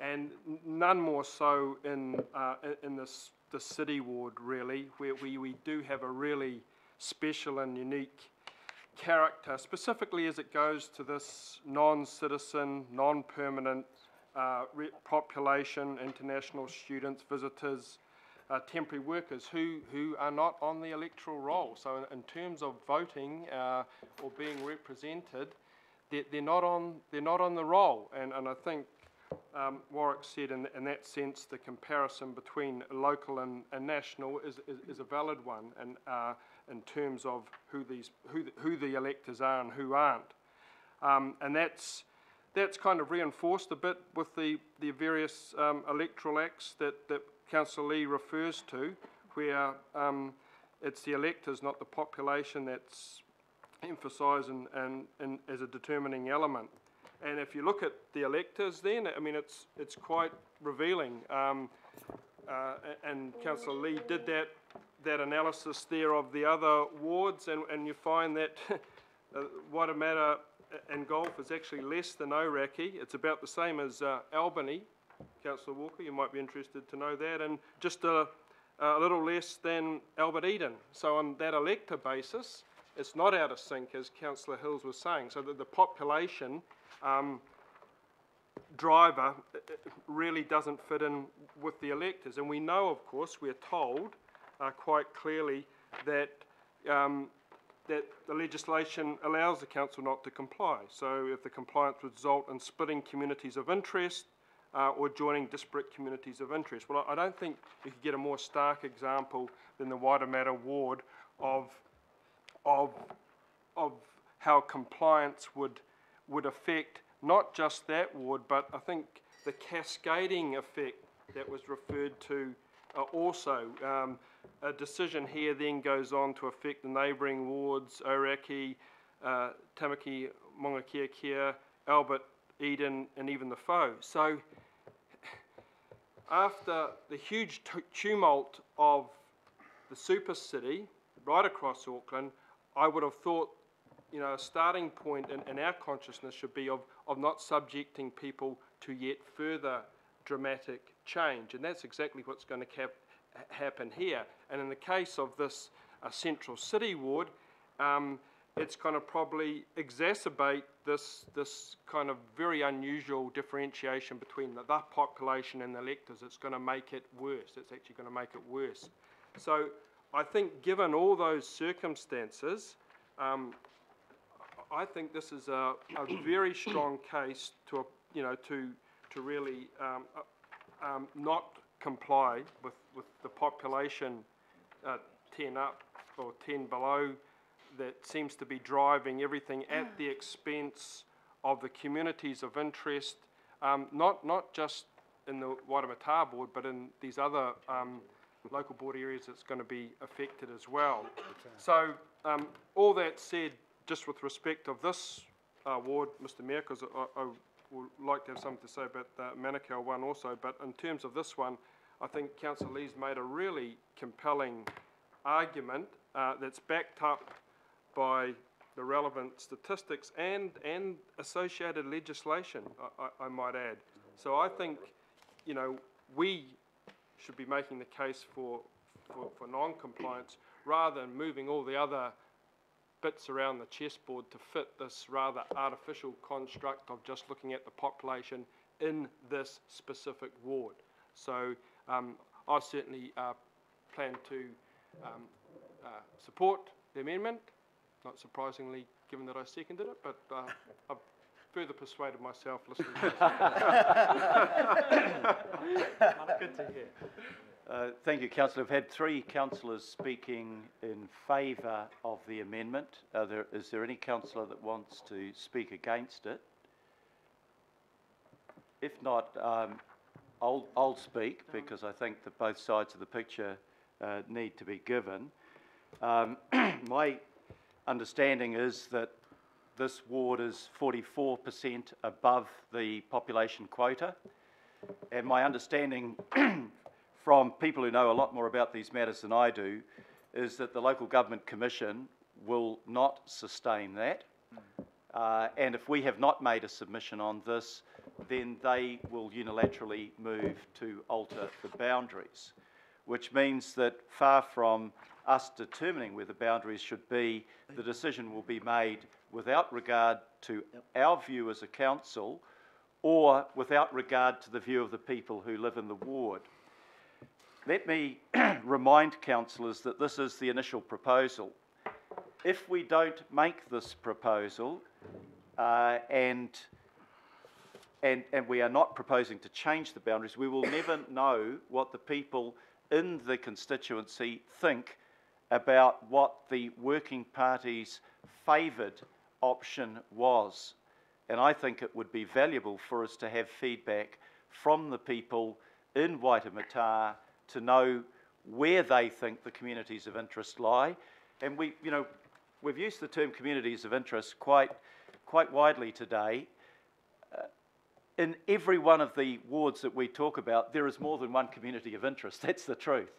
and none more so in the city ward, really, where we do have a really special and unique character, specifically as it goes to this non-citizen, non-permanent population, international students, visitors, temporary workers who are not on the electoral roll. So in terms of voting or being represented, they're not on the roll. And I think Warwick said in that sense the comparison between local and national is a valid one, and in terms of who the electors are and who aren't. And that's kind of reinforced a bit with the various electoral acts that Councillor Lee refers to, where it's the electors, not the population, that's emphasised and as a determining element. And if you look at the electors then, I mean, it's quite revealing. And Councillor Lee did that analysis there of the other wards, and you find that Waitemata and Gulf is actually less than Ōrākei. It's about the same as Albany. Councillor Walker, you might be interested to know that, and just a little less than Albert Eden. So on that elector basis, it's not out of sync, as Councillor Hills was saying. So that the population driver really doesn't fit in with the electors. And we know, of course, we're told quite clearly that that the legislation allows the council not to comply. So if the compliance would result in splitting communities of interest, or joining disparate communities of interest. Well, I don't think you could get a more stark example than the Waitemata ward of how compliance would affect not just that ward, but I think the cascading effect that was referred to also. A decision here then goes on to affect the neighbouring wards, Ōrākei, Tamaki, Mongakiakea, Albert, Eden, and even the Foe. So after the huge tumult of the super city right across Auckland, I would have thought, a starting point in our consciousness should be of not subjecting people to yet further dramatic change. And that's exactly what's going to happen here. And in the case of this central city ward, it's going to probably exacerbate this kind of very unusual differentiation between the population and the electors. It's going to make it worse. It's actually going to make it worse. So I think given all those circumstances, I think this is a very strong case to really not comply with the population 10 up or 10 below that seems to be driving everything at the expense of the communities of interest, not just in the Waitemata board, but in these other local board areas that's going to be affected as well. So all that said, just with respect of this ward, Mr Mayor, because I would like to have something to say about the Manukau one also, but in terms of this one, I think Councillor Lee's made a really compelling argument that's backed up by the relevant statistics and associated legislation, I might add. So I think, you know, we should be making the case for non-compliance rather than moving all the other bits around the chessboard to fit this rather artificial construct of just looking at the population in this specific ward. So I certainly plan to support the amendment, not surprisingly given that I seconded it, but I've further persuaded myself listening to Good to hear. Thank you, Councillor. We've had 3 councillors speaking in favour of the amendment. Is there any councillor that wants to speak against it? If not, I'll speak because I think that both sides of the picture need to be given. My understanding is that this ward is 44% above the population quota, and my understanding from people who know a lot more about these matters than I do is that the Local Government Commission will not sustain that, and if we have not made a submission on this, then they will unilaterally move to alter the boundaries, which means that far from us determining where the boundaries should be, the decision will be made without regard to our view as a council or without regard to the view of the people who live in the ward. Let me remind councillors that this is the initial proposal. If we don't make this proposal and we are not proposing to change the boundaries, we will never know what the people in the constituency think about what the working party's favoured option was. And I think it would be valuable for us to have feedback from the people in Waitemata to know where they think the communities of interest lie. And we've used the term communities of interest quite widely today. In every one of the wards that we talk about, there is more than one community of interest. That's the truth.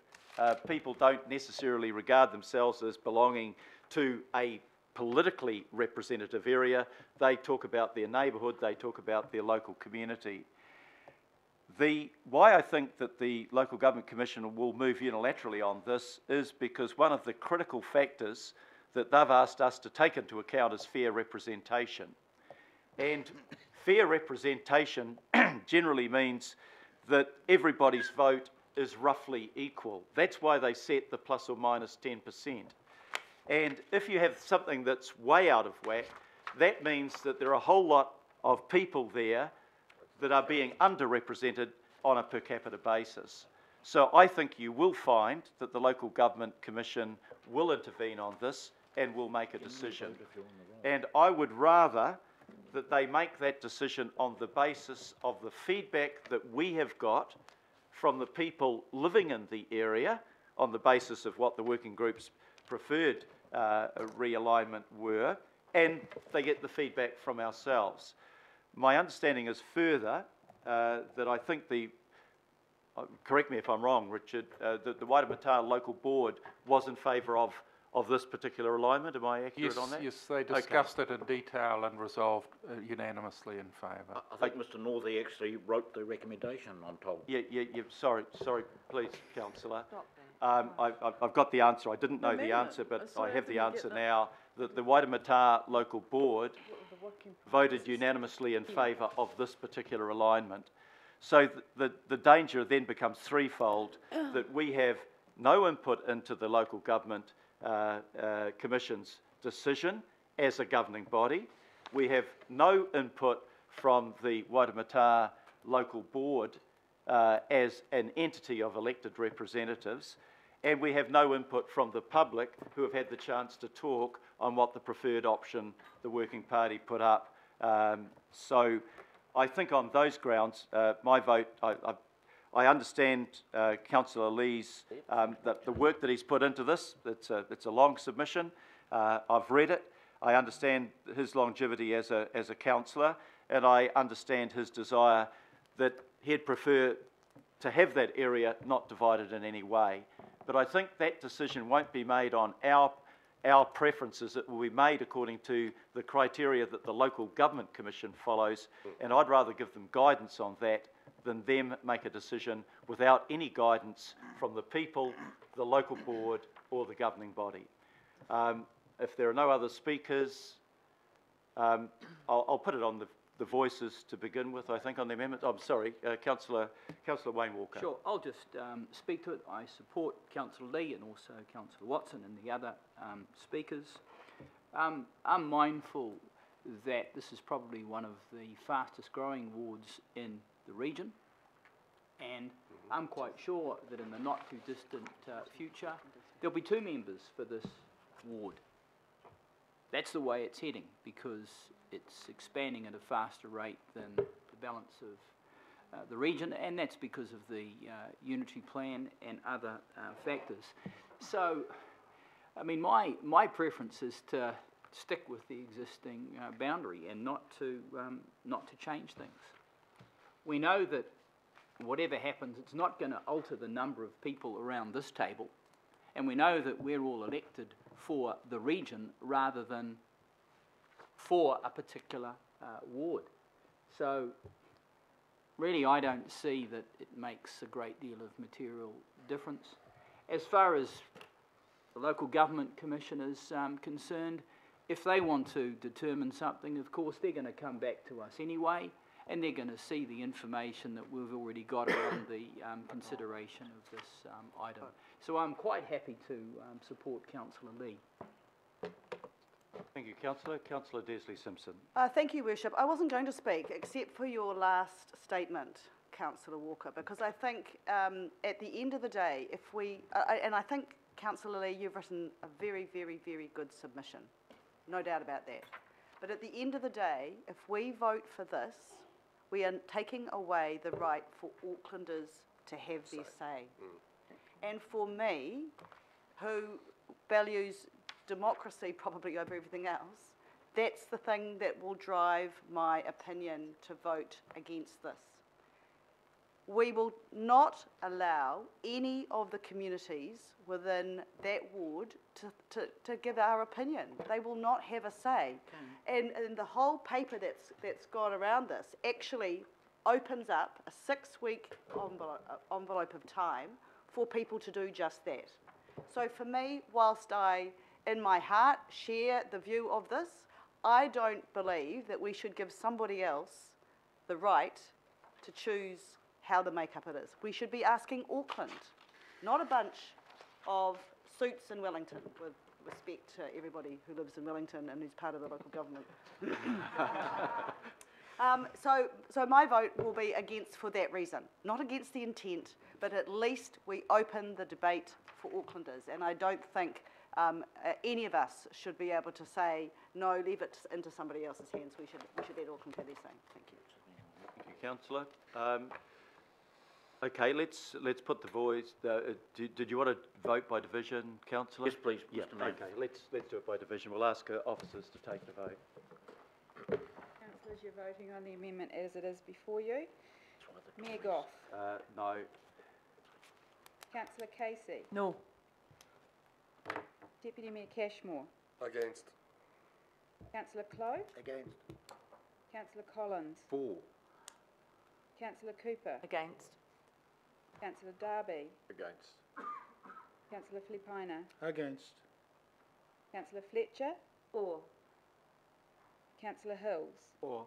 People don't necessarily regard themselves as belonging to a politically representative area. They talk about their neighbourhood, they talk about their local community. Why I think that the Local Government Commission will move unilaterally on this is because one of the critical factors that they've asked us to take into account is fair representation. And fair representation generally means that everybody's vote is roughly equal. That's why they set the plus or minus 10%. And if you have something that's way out of whack, that means that there are a whole lot of people there that are being underrepresented on a per capita basis. So I think you will find that the Local Government Commission will intervene on this and will make a decision. And I would rather that they make that decision on the basis of the feedback that we have got from the people living in the area, on the basis of what the working group's preferred realignment were, and they get the feedback from ourselves. My understanding is further that I think correct me if I'm wrong, Richard, the Waitemata Local Board was in favour of this particular alignment. Am I accurate on that? Yes, they discussed it in detail and resolved unanimously in favour. I think Mr Northey actually wrote the recommendation, I'm told. Yeah, sorry, please, Councillor. I've got the answer. I didn't know the answer, but I have the answer now. The Waitemata Local Board voted unanimously in favour of this particular alignment. So the danger then becomes threefold, that we have no input into the Local Government Commission's decision as a governing body. We have no input from the Waitemata Local Board as an entity of elected representatives, and we have no input from the public who have had the chance to talk on what the preferred option the working party put up. So I think on those grounds, my vote, I understand Councillor Lee's, the work that he's put into this. It's a long submission. I've read it. I understand his longevity as a councillor, and I understand his desire that he'd prefer to have that area not divided in any way. But I think that decision won't be made on our our preferences that will be made according to the criteria that the Local Government Commission follows, and I'd rather give them guidance on that than them make a decision without any guidance from the people, the local board, or the governing body. If there are no other speakers, I'll put it on the voices to begin with, I think, on the amendment. I'm sorry, Councillor Wayne Walker. Sure, I'll just speak to it. I support Councillor Lee and also Councillor Watson and the other speakers. I'm mindful that this is probably one of the fastest growing wards in the region, and I'm quite sure that in the not too distant future there'll be 2 members for this ward. That's the way it's heading, because it's expanding at a faster rate than the balance of the region, and that's because of the unity plan and other factors. So, I mean, my preference is to stick with the existing boundary and not to change things. We know that whatever happens, it's not going to alter the number of people around this table, and we know that we're all elected for the region rather than for a particular ward. So really I don't see that it makes a great deal of material difference. As far as the Local Government Commission is concerned, if they want to determine something, of course they're going to come back to us anyway, and they're going to see the information that we've already got around the consideration of this item. So I'm quite happy to support Councillor Lee. Thank you, Councillor. Councillor Desley-Simpson. Thank you, Worship. I wasn't going to speak except for your last statement, Councillor Walker, because I think at the end of the day, if we, and I think, Councillor Lee, you've written a very, very, very good submission. No doubt about that. But at the end of the day, if we vote for this, we are taking away the right for Aucklanders to have their say. And for me, who values democracy probably over everything else, that's the thing that will drive my opinion to vote against this. We will not allow any of the communities within that ward to give our opinion. They will not have a say. And the whole paper that's gone around this actually opens up a 6-week envelope of time for people to do just that. So for me, whilst I, in my heart, share the view of this, I don't believe that we should give somebody else the right to choose how the makeup it is. We should be asking Auckland, not a bunch of suits in Wellington, with respect to everybody who lives in Wellington and who's part of the local government. So my vote will be against for that reason. Not against the intent, but at least we open the debate for Aucklanders. And I don't think any of us should be able to say, no, leave it into somebody else's hands. We should let Auckland have their say. Thank you. Thank you, Councillor. Okay, let's put the voice. Did you want to vote by division, Councillor? Yes, please, Yeah. Mr. Mayor. Okay, let's do it by division. We'll ask officers to take the vote. Councillors, you're voting on the amendment as it is before you. Mayor Goff. No. Councillor Casey. No. Deputy Mayor Cashmore. Against. Councillor Clove. Against. Councillor Collins. For. Councillor Cooper. Against. Councillor Darby. Against. Councillor Filipina. Against. Councillor Fletcher. For. Councillor Hills. For.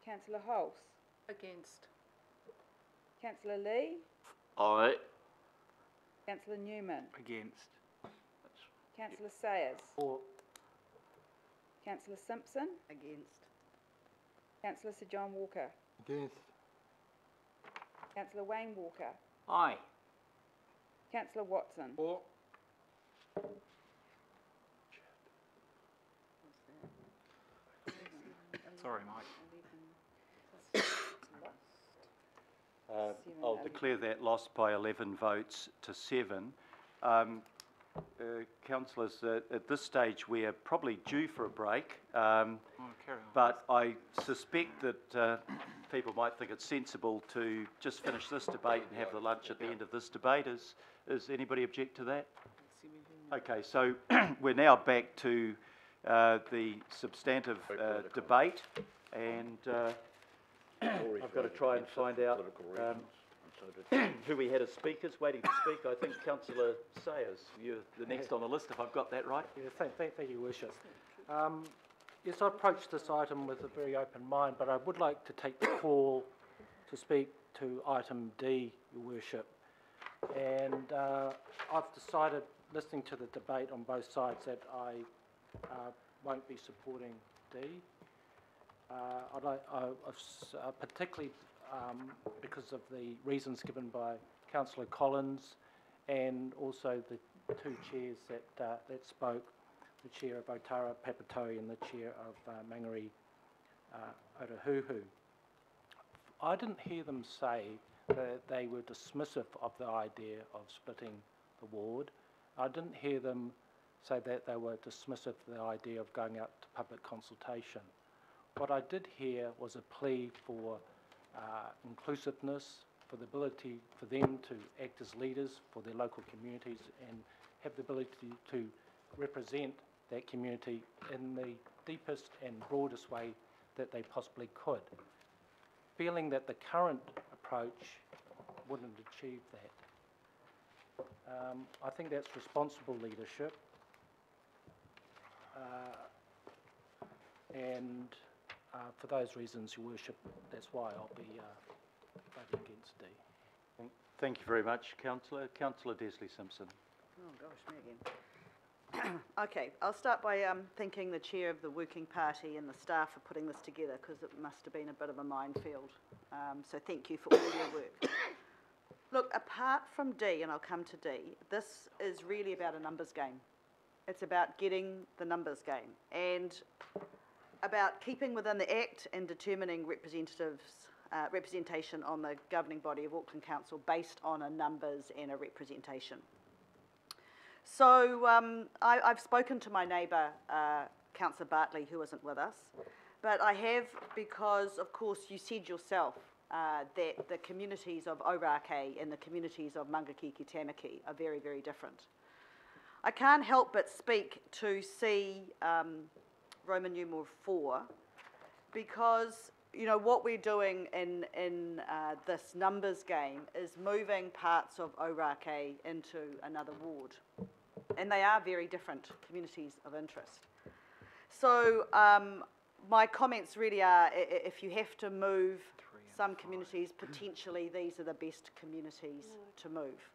Councillor Hulse. Against. Councillor Lee. Aye. Councillor Newman. Against. Councillor Sayers. For. Councillor Simpson. Against. Councillor Sir John Walker. Against. Councillor Wayne Walker. Aye. Councillor Watson. For. Sorry, Mike. I'll declare that lost by 11 votes to 7. Councillors, at this stage we are probably due for a break, Carry on. but I suspect that people might think it's sensible to just finish this debate and have the lunch at the end of this debate. Does anybody object to that? Okay, so we're now back to the substantive debate, and I've got to try and find out who we had as speakers waiting to speak. I think Councillor Sayers, you're the next on the list, if I've got that right. Yeah, thank you, Worship. Yes, I approached this item with a very open mind, but I would like to take the call to speak to item D, Your Worship. And I've decided, listening to the debate on both sides, that I won't be supporting D. Particularly because of the reasons given by Councillor Collins and also the two chairs that spoke, the chair of Otara Papatoi and the chair of Mangere Otahuhu. I didn't hear them say that they were dismissive of the idea of splitting the ward. I didn't hear them say that they were dismissive of the idea of going out to public consultation. What I did hear was a plea for inclusiveness, for the ability for them to act as leaders for their local communities and have the ability to represent that community in the deepest and broadest way that they possibly could. Feeling that the current approach wouldn't achieve that. I think that's responsible leadership. For those reasons, Your Worship, that's why I'll be voting against D. Thank you very much, Councillor. Councillor Desley-Simpson. Oh gosh, me again. Okay, I'll start by thanking the chair of the working party and the staff for putting this together, because it must have been a bit of a minefield. So thank you for all your work. Look, apart from D, and I'll come to D, this is really about a numbers game. It's about getting the numbers game and about keeping within the Act and determining representation on the governing body of Auckland Council based on a numbers and a representation. So I've spoken to my neighbour, Councillor Bartley, who isn't with us, but I have because, of course, you said yourself that the communities of Ōrākei and the communities of Mangakiki Tamaki are very, very different. I can't help but speak to C Roman numeral 4 because, you know, what we're doing in this numbers game is moving parts of Ōrākei into another ward. And they are very different communities of interest. So my comments really are, if you have to move some communities, potentially these are the best communities to move.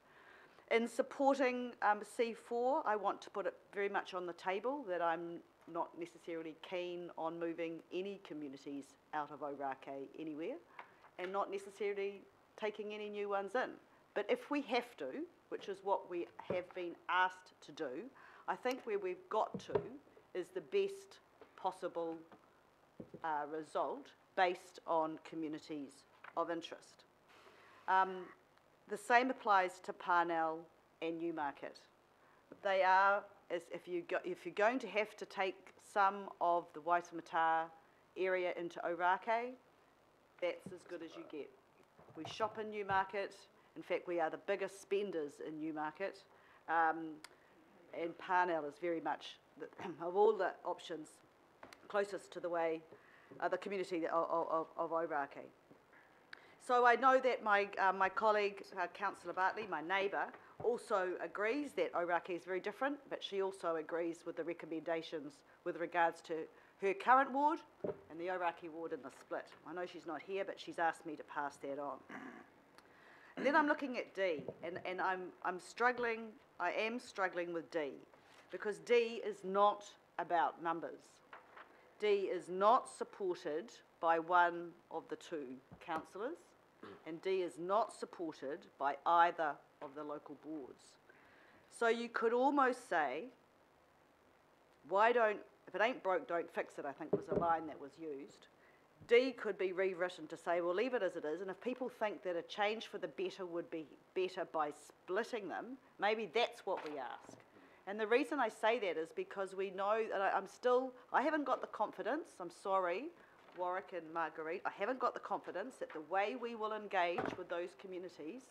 In supporting C4, I want to put it very much on the table that I'm not necessarily keen on moving any communities out of Ōrākei anywhere and not necessarily taking any new ones in. But if we have to, which is what we have been asked to do, I think where we've got to is the best possible result based on communities of interest. The same applies to Parnell and Newmarket. They are, if you're going to have to take some of the Waitemata area into Ōrākei, that's as good as you get. We shop in Newmarket. In fact, we are the biggest spenders in Newmarket. And Parnell is very much, of all the options, closest to the way, the community of Ōrākei. So I know that my colleague, Councillor Bartley, my neighbour, also agrees that Ōrākei is very different, but she also agrees with the recommendations with regards to her current ward and the Ōrākei ward in the split. I know she's not here, but she's asked me to pass that on. And then I'm looking at D, and I'm struggling, I am struggling with D, because D is not about numbers. D is not supported by one of the two councillors, and D is not supported by either of the local boards. So you could almost say, if it ain't broke, don't fix it, I think was a line that was used. D could be rewritten to say, well, leave it as it is, and if people think that a change for the better would be better by splitting them, maybe that's what we ask. And the reason I say that is because we know that I haven't got the confidence, I'm sorry, Warwick and Marguerite, I haven't got the confidence that the way we will engage with those communities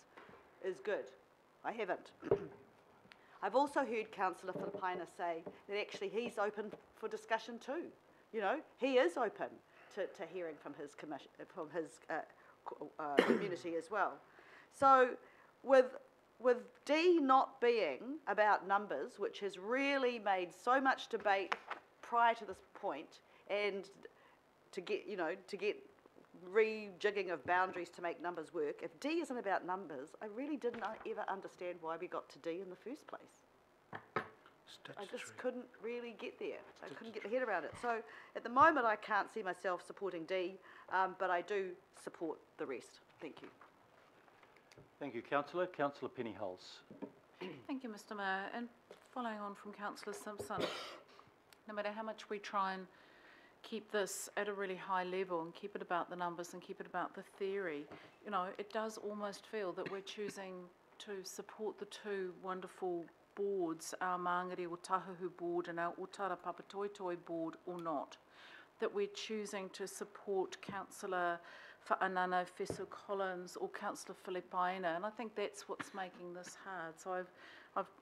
is good. I haven't. I've also heard Councillor Filipaina say that actually he's open for discussion too. You know, he is open to hearing from his community as well. So with D not being about numbers, which has really made so much debate prior to this point, and to get rejigging of boundaries to make numbers work, if D isn't about numbers, I really didn't ever understand why we got to D in the first place. I just couldn't really get there. I couldn't get my head around it. So at the moment I can't see myself supporting D, but I do support the rest. Thank you. Thank you, Councillor. Councillor Pennyholes. Thank you, Mr Mayor. And following on from Councillor Simpson, no matter how much we try and keep this at a really high level and keep it about the numbers and keep it about the theory, you know, it does almost feel that we're choosing to support the two wonderful boards, our Māngere o Tahuhu board and our Otara Papatoetoi board, or not. That we're choosing to support Councillor Whaanana Feso Collins or Councillor Filipaina, and I think that's what's making this hard. So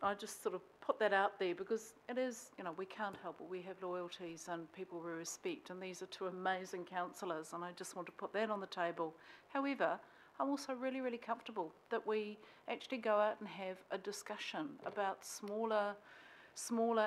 I just sort of put that out there because it is, you know, we can't help it. We have loyalties and people we respect, and these are two amazing councillors, and I just want to put that on the table. However, I'm also really, really comfortable that we actually go out and have a discussion about smaller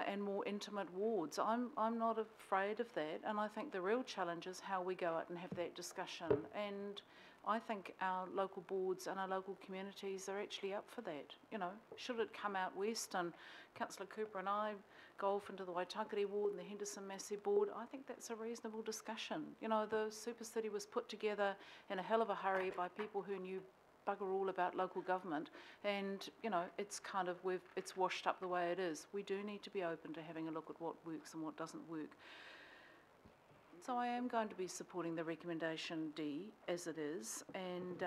and more intimate wards. I'm not afraid of that, and I think the real challenge is how we go out and have that discussion. And I think our local boards and our local communities are actually up for that. You know, should it come out west and Councillor Cooper and I go off into the Waitakere ward and the Henderson Massey board, I think that's a reasonable discussion. You know, the Super City was put together in a hell of a hurry by people who knew bugger all about local government, and you know, it's kind of, it's washed up the way it is. We do need to be open to having a look at what works and what doesn't work. So I am going to be supporting the recommendation D as it is, and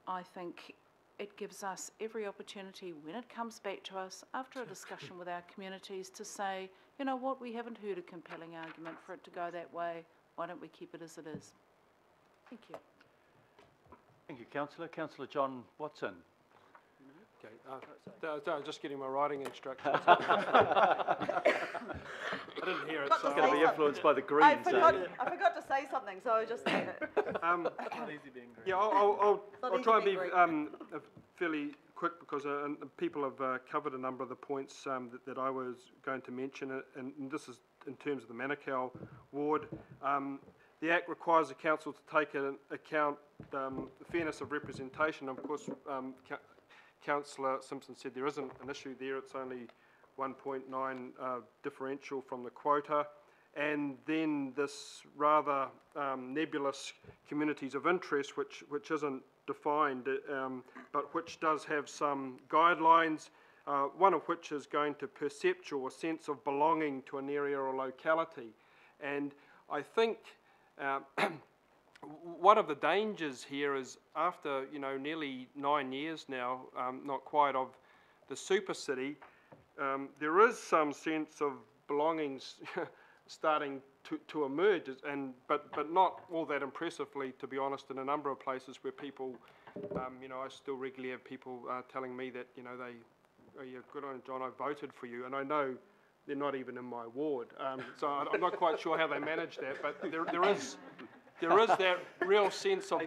I think it gives us every opportunity when it comes back to us after a discussion with our communities to say, you know what, we haven't heard a compelling argument for it to go that way. Why don't we keep it as it is? Thank you. Thank you, Councillor. Councillor John Watson. Okay, I was just getting my writing instructions. I didn't hear it. So it's going to be influenced by the Greens. I forgot to say something, so I was just saying it. It's not easy being Green. Yeah, I'll try and be fairly quick because people have covered a number of the points that I was going to mention, and this is in terms of the Manukau ward. The Act requires the Council to take into account the fairness of representation. Of course, Councillor Simpson said there isn't an issue there. It's only 1.9 differential from the quota. And then this rather nebulous communities of interest, which isn't defined, but which does have some guidelines, one of which is going to perceptual, a sense of belonging to an area or locality. And I think one of the dangers here is after, you know, nearly 9 years now, not quite, of the super city, there is some sense of belongings starting to emerge, but not all that impressively, to be honest, in a number of places where people, you know, I still regularly have people telling me that, you know, oh yeah, good on John, I voted for you, and I know they're not even in my ward. So I'm not quite sure how they manage that, but there is that real sense of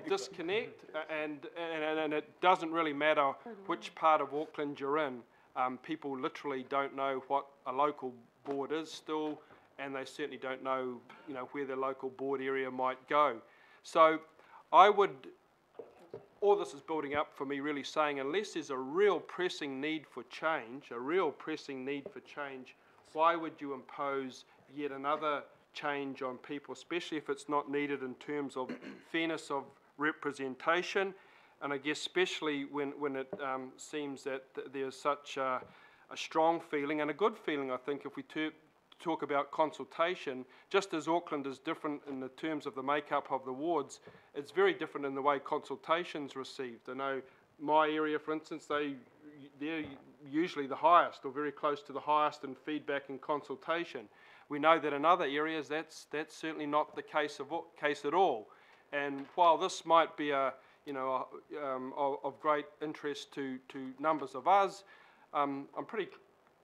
disconnect, and it doesn't really matter which part of Auckland you're in. People literally don't know what a local board is still, and they certainly don't know, you know, where their local board area might go. So I would, all this is building up for me really saying, unless there's a real pressing need for change, why would you impose yet another change on people, especially if it's not needed in terms of fairness of representation? And I guess especially when it seems that there's such a strong feeling, and a good feeling, I think, if we talk about consultation, just as Auckland is different in the terms of the makeup of the wards, it's very different in the way consultation's received. I know my area, for instance, they're usually the highest or very close to the highest in feedback and consultation. We know that in other areas that's certainly not the case at all. And while this might be of great interest to numbers of us, I'm pretty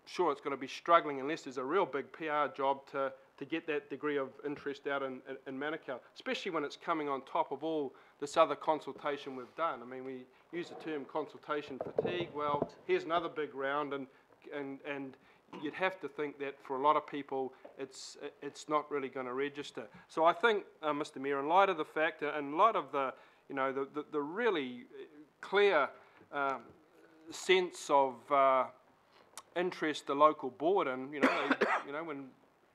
sure it's going to be struggling unless there's a real big PR job to get that degree of interest out in Manukau, especially when it's coming on top of all this other consultation we've done. I mean, we use the term consultation fatigue. Well, here's another big round, and you'd have to think that for a lot of people, it's not really going to register. So I think, Mr. Mayor, in light of the fact, in light of the really clear sense of interest the local board, and when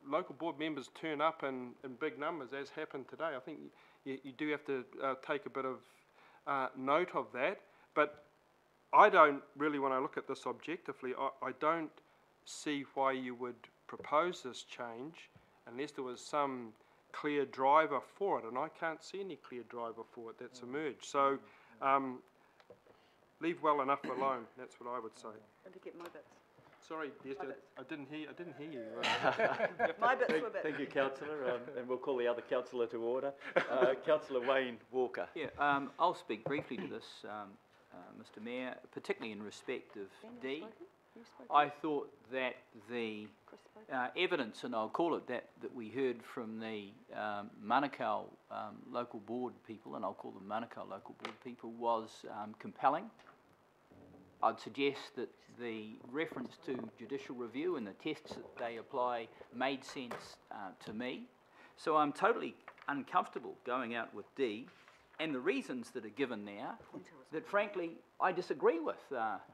local board members turn up in big numbers, as happened today, I think you do have to take a bit of note of that. But I don't really, when I look at this objectively, I don't see why you would propose this change unless there was some clear driver for it, and I can't see any clear driver for it that's emerged. So leave well enough alone, that's what I would say. And to get my bits. Sorry, Esther, I didn't hear you. My bits were bits. Thank you, Councillor, and we'll call the other councillor to order. Councillor Wayne Walker. Yeah, I'll speak briefly to this, Mr. Mayor, particularly in respect of D. I thought that the evidence, and I'll call it that we heard from the Manukau local board people, and I'll call them Manukau local board people, was compelling. I'd suggest that the reference to judicial review and the tests that they apply made sense to me. So I'm totally uncomfortable going out with D, and the reasons that are given there, that frankly I disagree with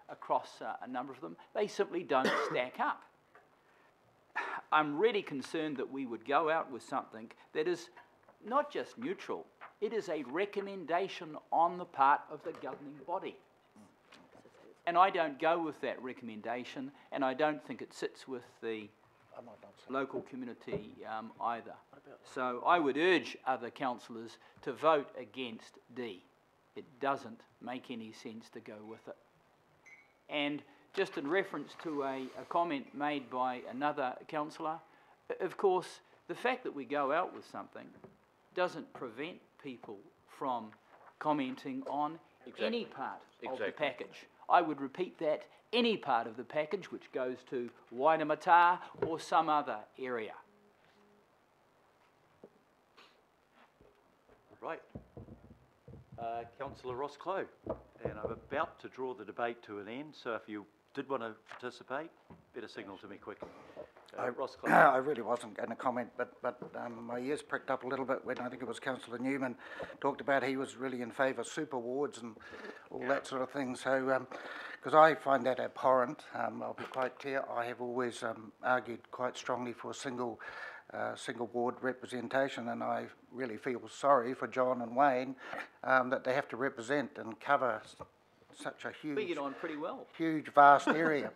across a number of them, they simply don't stack up. I'm really concerned that we would go out with something that is not just neutral, it is a recommendation on the part of the governing body. And I don't go with that recommendation, and I don't think it sits with the local community either. So I would urge other councillors to vote against D. It doesn't make any sense to go with it. And just in reference to a comment made by another councillor, of course, the fact that we go out with something doesn't prevent people from commenting on any part of the package. I would repeat that, any part of the package which goes to Wainamata or some other area. Right. Councillor Ross Clow, and I'm about to draw the debate to an end, so if you did want to participate, better signal to me quickly. Ross Clow. I really wasn't going to comment, but my ears pricked up a little bit when I think it was Councillor Newman talked about he was really in favour of super wards and all that sort of thing. So, because I find that abhorrent, I'll be quite clear. I have always argued quite strongly for single ward representation, and I really feel sorry for John and Wayne that they have to represent and cover such a huge, we get on pretty well. Huge, vast area.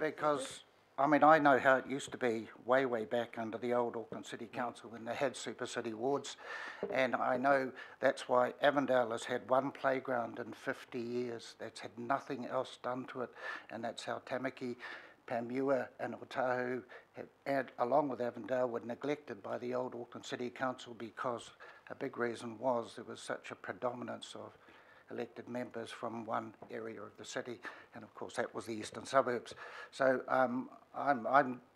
Because I mean, I know how it used to be way back under the old Auckland City Council when they had super city wards, and I know that's why Avondale has had one playground in 50 years. That's had nothing else done to it, and that's how Tamaki, Panmure and Otahu, and along with Avondale, were neglected by the old Auckland City Council because a big reason was there was such a predominance of elected members from one area of the city, and of course that was the eastern suburbs. So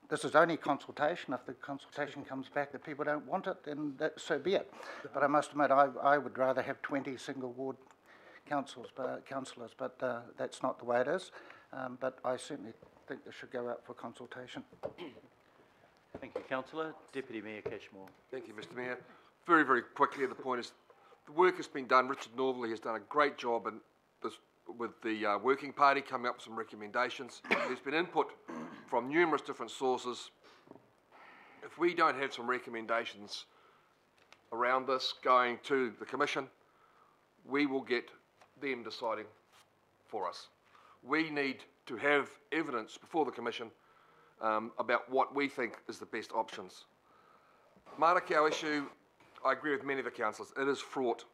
this is only consultation. If the consultation comes back that people don't want it, then so be it. But I must admit, I would rather have 20 single ward councillors, but that's not the way it is. But I certainly think this should go out for consultation. Thank you, Councillor. Deputy Mayor Cashmore. Thank you, Mr. Mayor. Very quickly, the point is, the work has been done. Richard Norley has done a great job with the Working Party, coming up with some recommendations. There's been input from numerous different sources. If we don't have some recommendations around this going to the Commission, we will get them deciding for us. We need to have evidence before the Commission about what we think is the best options. Manukau issue, I agree with many of the councillors, it is fraught,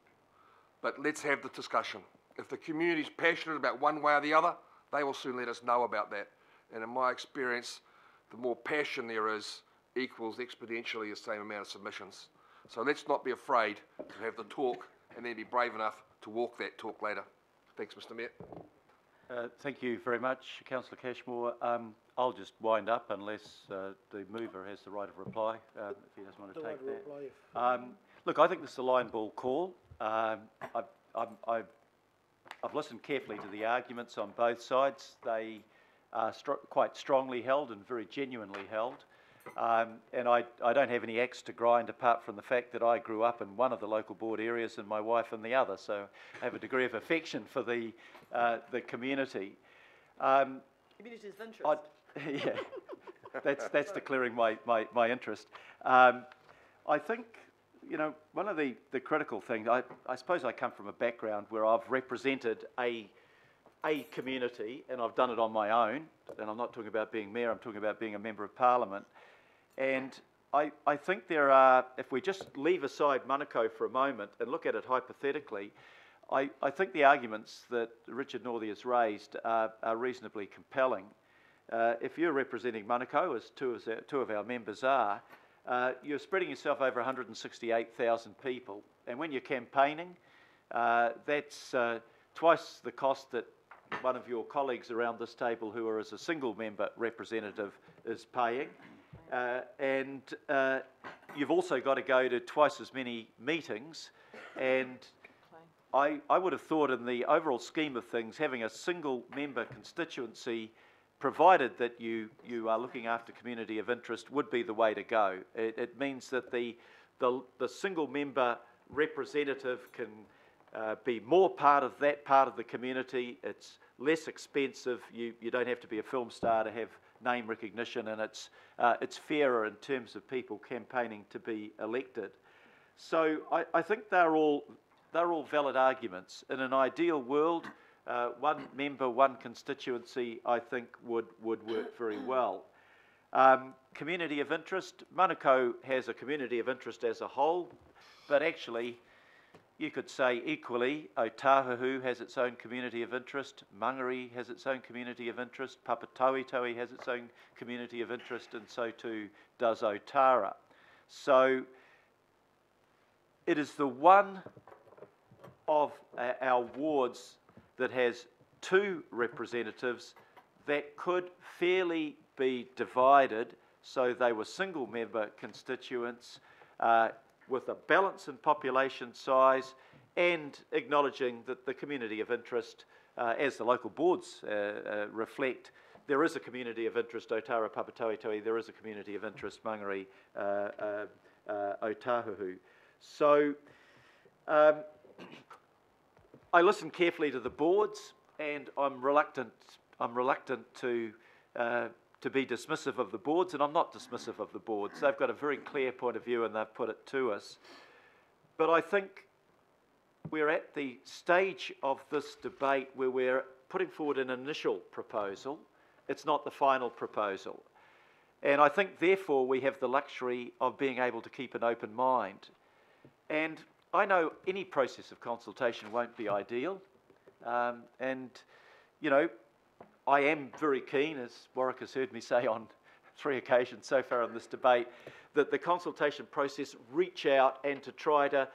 but let's have the discussion. If the community's passionate about one way or the other, they will soon let us know about that. And in my experience, the more passion there is, equals exponentially the same amount of submissions. So let's not be afraid to have the talk and then be brave enough to walk that talk later. Thanks, Mr. Mayor. Thank you very much, Councillor Cashmore. I'll just wind up unless the mover has the right of reply, if he doesn't want to take that. Look, I think this is a line ball call. I've listened carefully to the arguments on both sides. They are quite strongly held and very genuinely held. And I don't have any axe to grind apart from the fact that I grew up in one of the local board areas and my wife in the other, so I have a degree of affection for the community. Communities of interest. Yeah, that's declaring my interest. I think, you know, one of the critical things, I suppose I come from a background where I've represented a community, and I've done it on my own, and I'm not talking about being mayor, I'm talking about being a member of parliament. And I think there are, if we just leave aside Manukau for a moment and look at it hypothetically, I think the arguments that Richard Northey has raised are reasonably compelling. If you're representing Manukau, as two of our members are, you're spreading yourself over 168,000 people. And when you're campaigning, that's twice the cost that one of your colleagues around this table who are as a single member representative is paying. And you've also got to go to twice as many meetings. And I would have thought in the overall scheme of things, having a single member constituency, provided that you are looking after community of interest, would be the way to go. It means that the single member representative can be more part of that part of the community. It's less expensive. You don't have to be a film star to have name recognition, and it's fairer in terms of people campaigning to be elected. So I think they're all valid arguments. In an ideal world, one member, one constituency, I think would work very well. Community of interest, Manukau has a community of interest as a whole, but actually you could say equally Otahuhu has its own community of interest, Mangere has its own community of interest, Papatauitohe has its own community of interest, and so too does Otara. So it is the one of our wards that has two representatives that could fairly be divided so they were single member constituents with a balance in population size, and acknowledging that the community of interest, as the local boards reflect, there is a community of interest, Otara, Papatauitohe, there is a community of interest, Mangere, Otahuhu. So I listened carefully to the boards, and I'm reluctant to be dismissive of the boards, and I'm not dismissive of the boards. They've got a very clear point of view and they've put it to us. But I think we're at the stage of this debate where we're putting forward an initial proposal. It's not the final proposal. And I think, therefore, we have the luxury of being able to keep an open mind. And I know any process of consultation won't be ideal. And, you know, I am very keen, as Warwick has heard me say on 3 occasions so far in this debate, that the consultation process reach out and to try to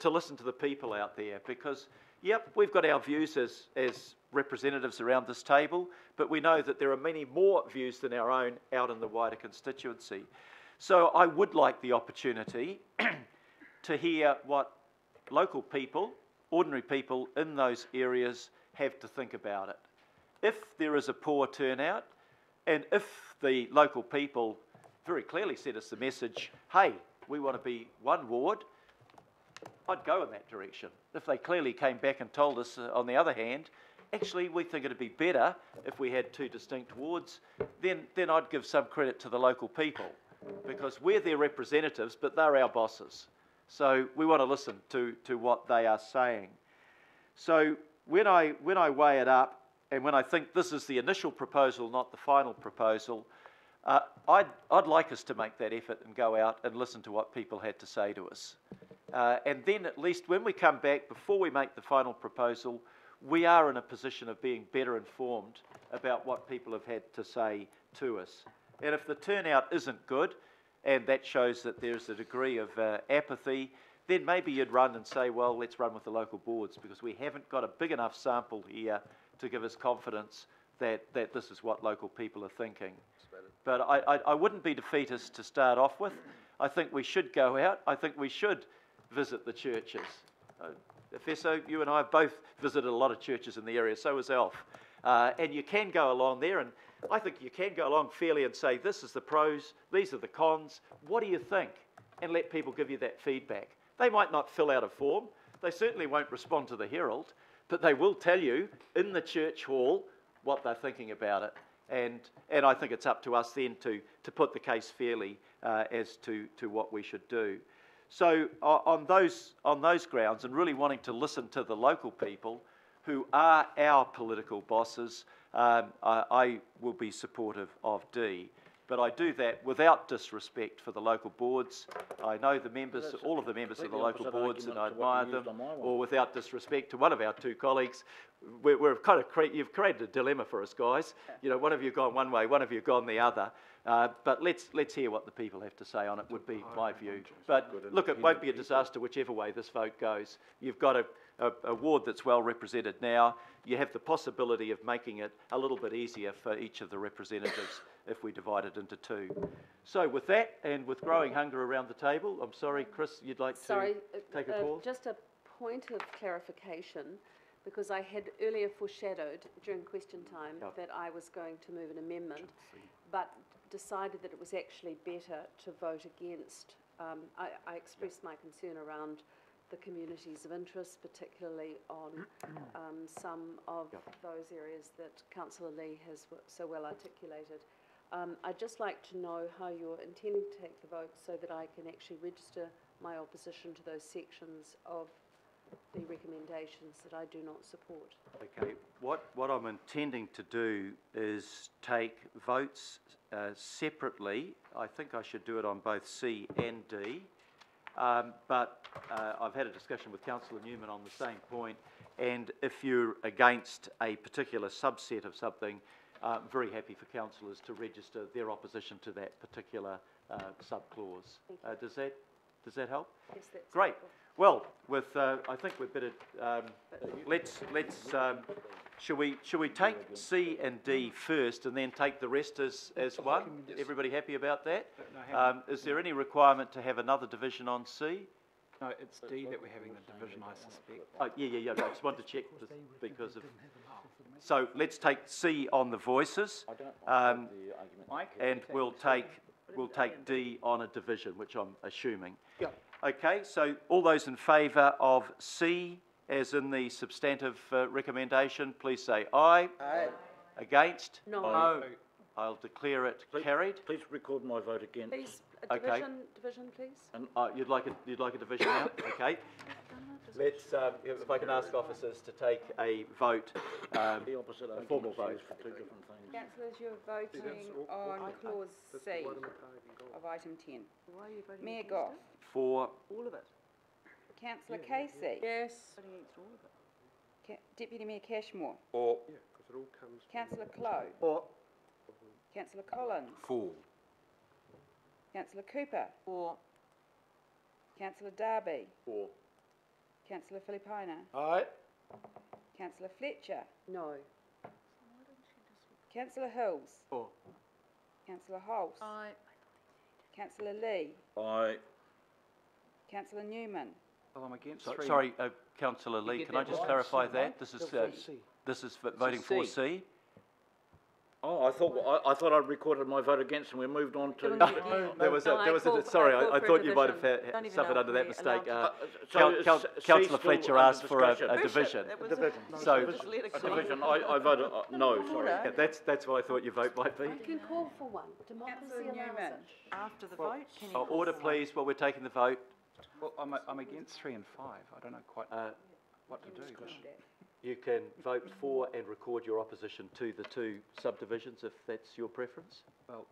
listen to the people out there. Because, yep, we've got our views as representatives around this table, but we know that there are many more views than our own out in the wider constituency. So I would like the opportunity to hear what local people, ordinary people in those areas have to think about it. If there is a poor turnout, and if the local people very clearly sent us the message, hey, we want to be one ward, I'd go in that direction. If they clearly came back and told us, on the other hand, actually we think it'd be better if we had 2 distinct wards, then I'd give some credit to the local people, because we're their representatives, but they're our bosses. So we want to listen to what they are saying. So when I weigh it up, and when I think this is the initial proposal, not the final proposal, I'd like us to make that effort and go out and listen to what people had to say to us. And then at least when we come back, before we make the final proposal, we are in a position of being better informed about what people have had to say to us. And if the turnout isn't good, and that shows that there's a degree of apathy, then maybe you'd run and say, well, let's run with the local boards, because we haven't got a big enough sample here to give us confidence that this is what local people are thinking. But I wouldn't be defeatist to start off with. I think we should go out. I think we should visit the churches. Efeso, you and I have both visited a lot of churches in the area, so has Alf. And you can go along there, and I think you can go along fairly and say, this is the pros, these are the cons, what do you think? And let people give you that feedback. They might not fill out a form, they certainly won't respond to the Herald, but they will tell you in the church hall what they're thinking about it. And I think it's up to us then to put the case fairly as to what we should do. So on those grounds, and really wanting to listen to the local people who are our political bosses, I will be supportive of D. But I do that without disrespect for the local boards. I know the members, all of the members of the local boards, and I admire them, or without disrespect to one of our two colleagues. We've kind of you've created a dilemma for us, guys. You know, one of you gone one way, one of you gone the other. But let's hear what the people have to say on it, would be my view. But look, it won't be a disaster whichever way this vote goes. You've got a ward that's well represented now. You have the possibility of making it a little bit easier for each of the representatives if we divide it into two. So with that, and with growing hunger around the table, I'm sorry, Chris, you'd like to take a call? Just a point of clarification, because I had earlier foreshadowed during question time that I was going to move an amendment, but decided that it was actually better to vote against. I expressed my concern around the communities of interest, particularly on some of those areas that Councillor Lee has so well articulated. I'd just like to know how you're intending to take the vote so that I can actually register my opposition to those sections of the recommendations that I do not support. Okay, what I'm intending to do is take votes separately. I think I should do it on both C and D. But I've had a discussion with Councillor Newman on the same point, and if you're against a particular subset of something, I'm very happy for councillors to register their opposition to that particular sub-clause. Does that help? Yes, that's great. helpful. Well, with I think we'd better shall we take C and D first, and then take the rest as one? Everybody happy about that? Is there any requirement to have another division on C? No, it's D that we're having the division, I suspect. Oh, yeah. I just wanted to check because of. So let's take C on the voices, and we'll take D on a division, which I'm assuming. Yeah. Okay. So all those in favour of C, as in the substantive recommendation, please say aye. Aye. Against? No. No. I'll declare it carried. Please record my vote against. Please, a division, please. And you'd like a division now? Okay. Let's, if I can ask officers to take a vote, a formal vote. For two different things. Councillors, you're voting on clause C of item 10. Why are you voting Mayor against Goff. For all of it? Councillor Casey. Yes. Voting against all of it. Deputy Mayor Cashmore. Or. Councillor Clow. Or. Councillor Collins. For. Councillor Cooper. For. Councillor Darby. For. Councillor Filipaina. Aye. Councillor Fletcher. No. Councillor Hills. For. Councillor Holt. Aye. Councillor Lee. Aye. Councillor Newman. Well, I'm against So, three. sorry, Councillor Lee, can I just clarify that? This is for voting for C? Oh, I thought I'd recorded my vote against, and we moved on to. Sorry, I thought you might have suffered under that mistake. Councillor Fletcher asked for a division. So, division. I voted no. Sorry. Yeah, that's what I thought your vote might be. You can call for one. Democracy allows it. After the vote, can you Order, please, while we're taking the vote. Well, I'm against 3 and 5. I don't know quite what to do. You can vote for and record your opposition to the two subdivisions if that's your preference. Well,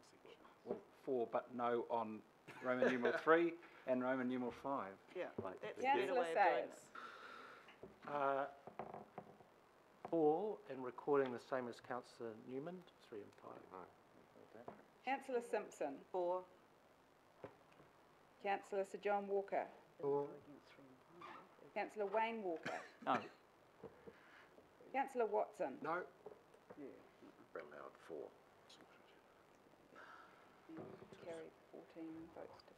4, but no on Roman numeral 3 and Roman numeral 5. Yeah, right. that's Councillor Sayers. For and recording the same as Councillor Newman, 3 and 5. Councillor Simpson. For. Councillor Sir John Walker. For. Councillor Wayne Walker. No. Councillor Watson. No. Allowed 4. Carried 14 votes to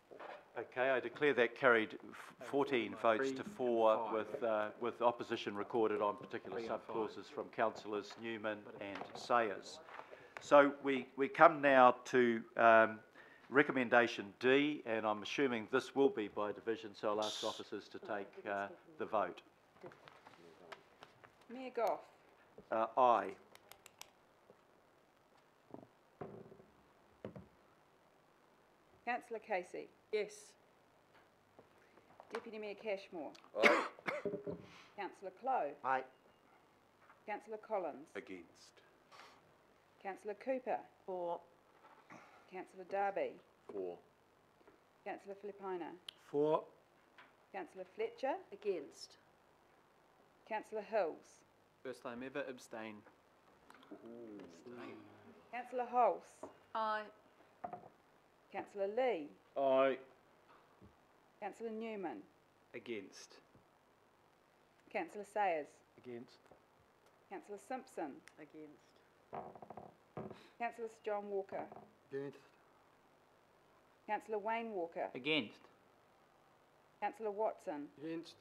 4. Okay, I declare that carried 14 votes to 4 with opposition recorded on particular sub-clauses from councillors Newman and Sayers. So we come now to recommendation D, and I'm assuming this will be by division, so I'll ask officers to take the vote. Mayor Goff. Aye. Councillor Casey. Yes. Deputy Mayor Cashmore. Aye. Councillor Clow. Aye. Councillor Collins. Against. Councillor Cooper. For. Councillor Darby. 4. Councillor Filipaina. For. Councillor Fletcher. Against. Councillor Hills. First time ever, abstain. Councillor Hulse. Aye. Councillor Lee. Aye. Councillor Newman. Against. Councillor Sayers. Against. Councillor Simpson. Against. Councillor Sir John Walker. Against. Councillor Wayne Walker. Against. Councillor Watson. Against.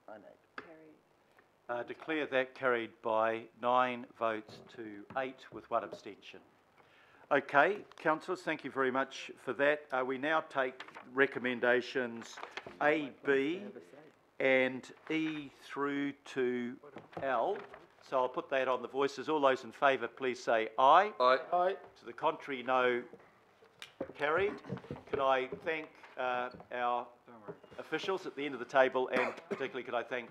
9 to 8. Carried. Declare that carried by 9 votes to 8 with 1 abstention. Okay, councillors, thank you very much for that. We now take recommendations A, B, and E through to L. So I'll put that on the voices. All those in favour, please say aye. Aye. Aye. To the contrary, no. Carried. Can I thank our officials at the end of the table, and particularly can I thank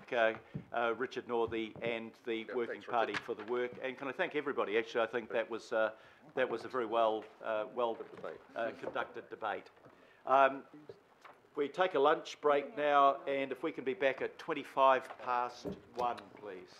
Richard Northey and the Working Party for the work, and can I thank everybody? Actually, I think that was a very well conducted debate. We take a lunch break now, and if we can be back at 1:25 past, please.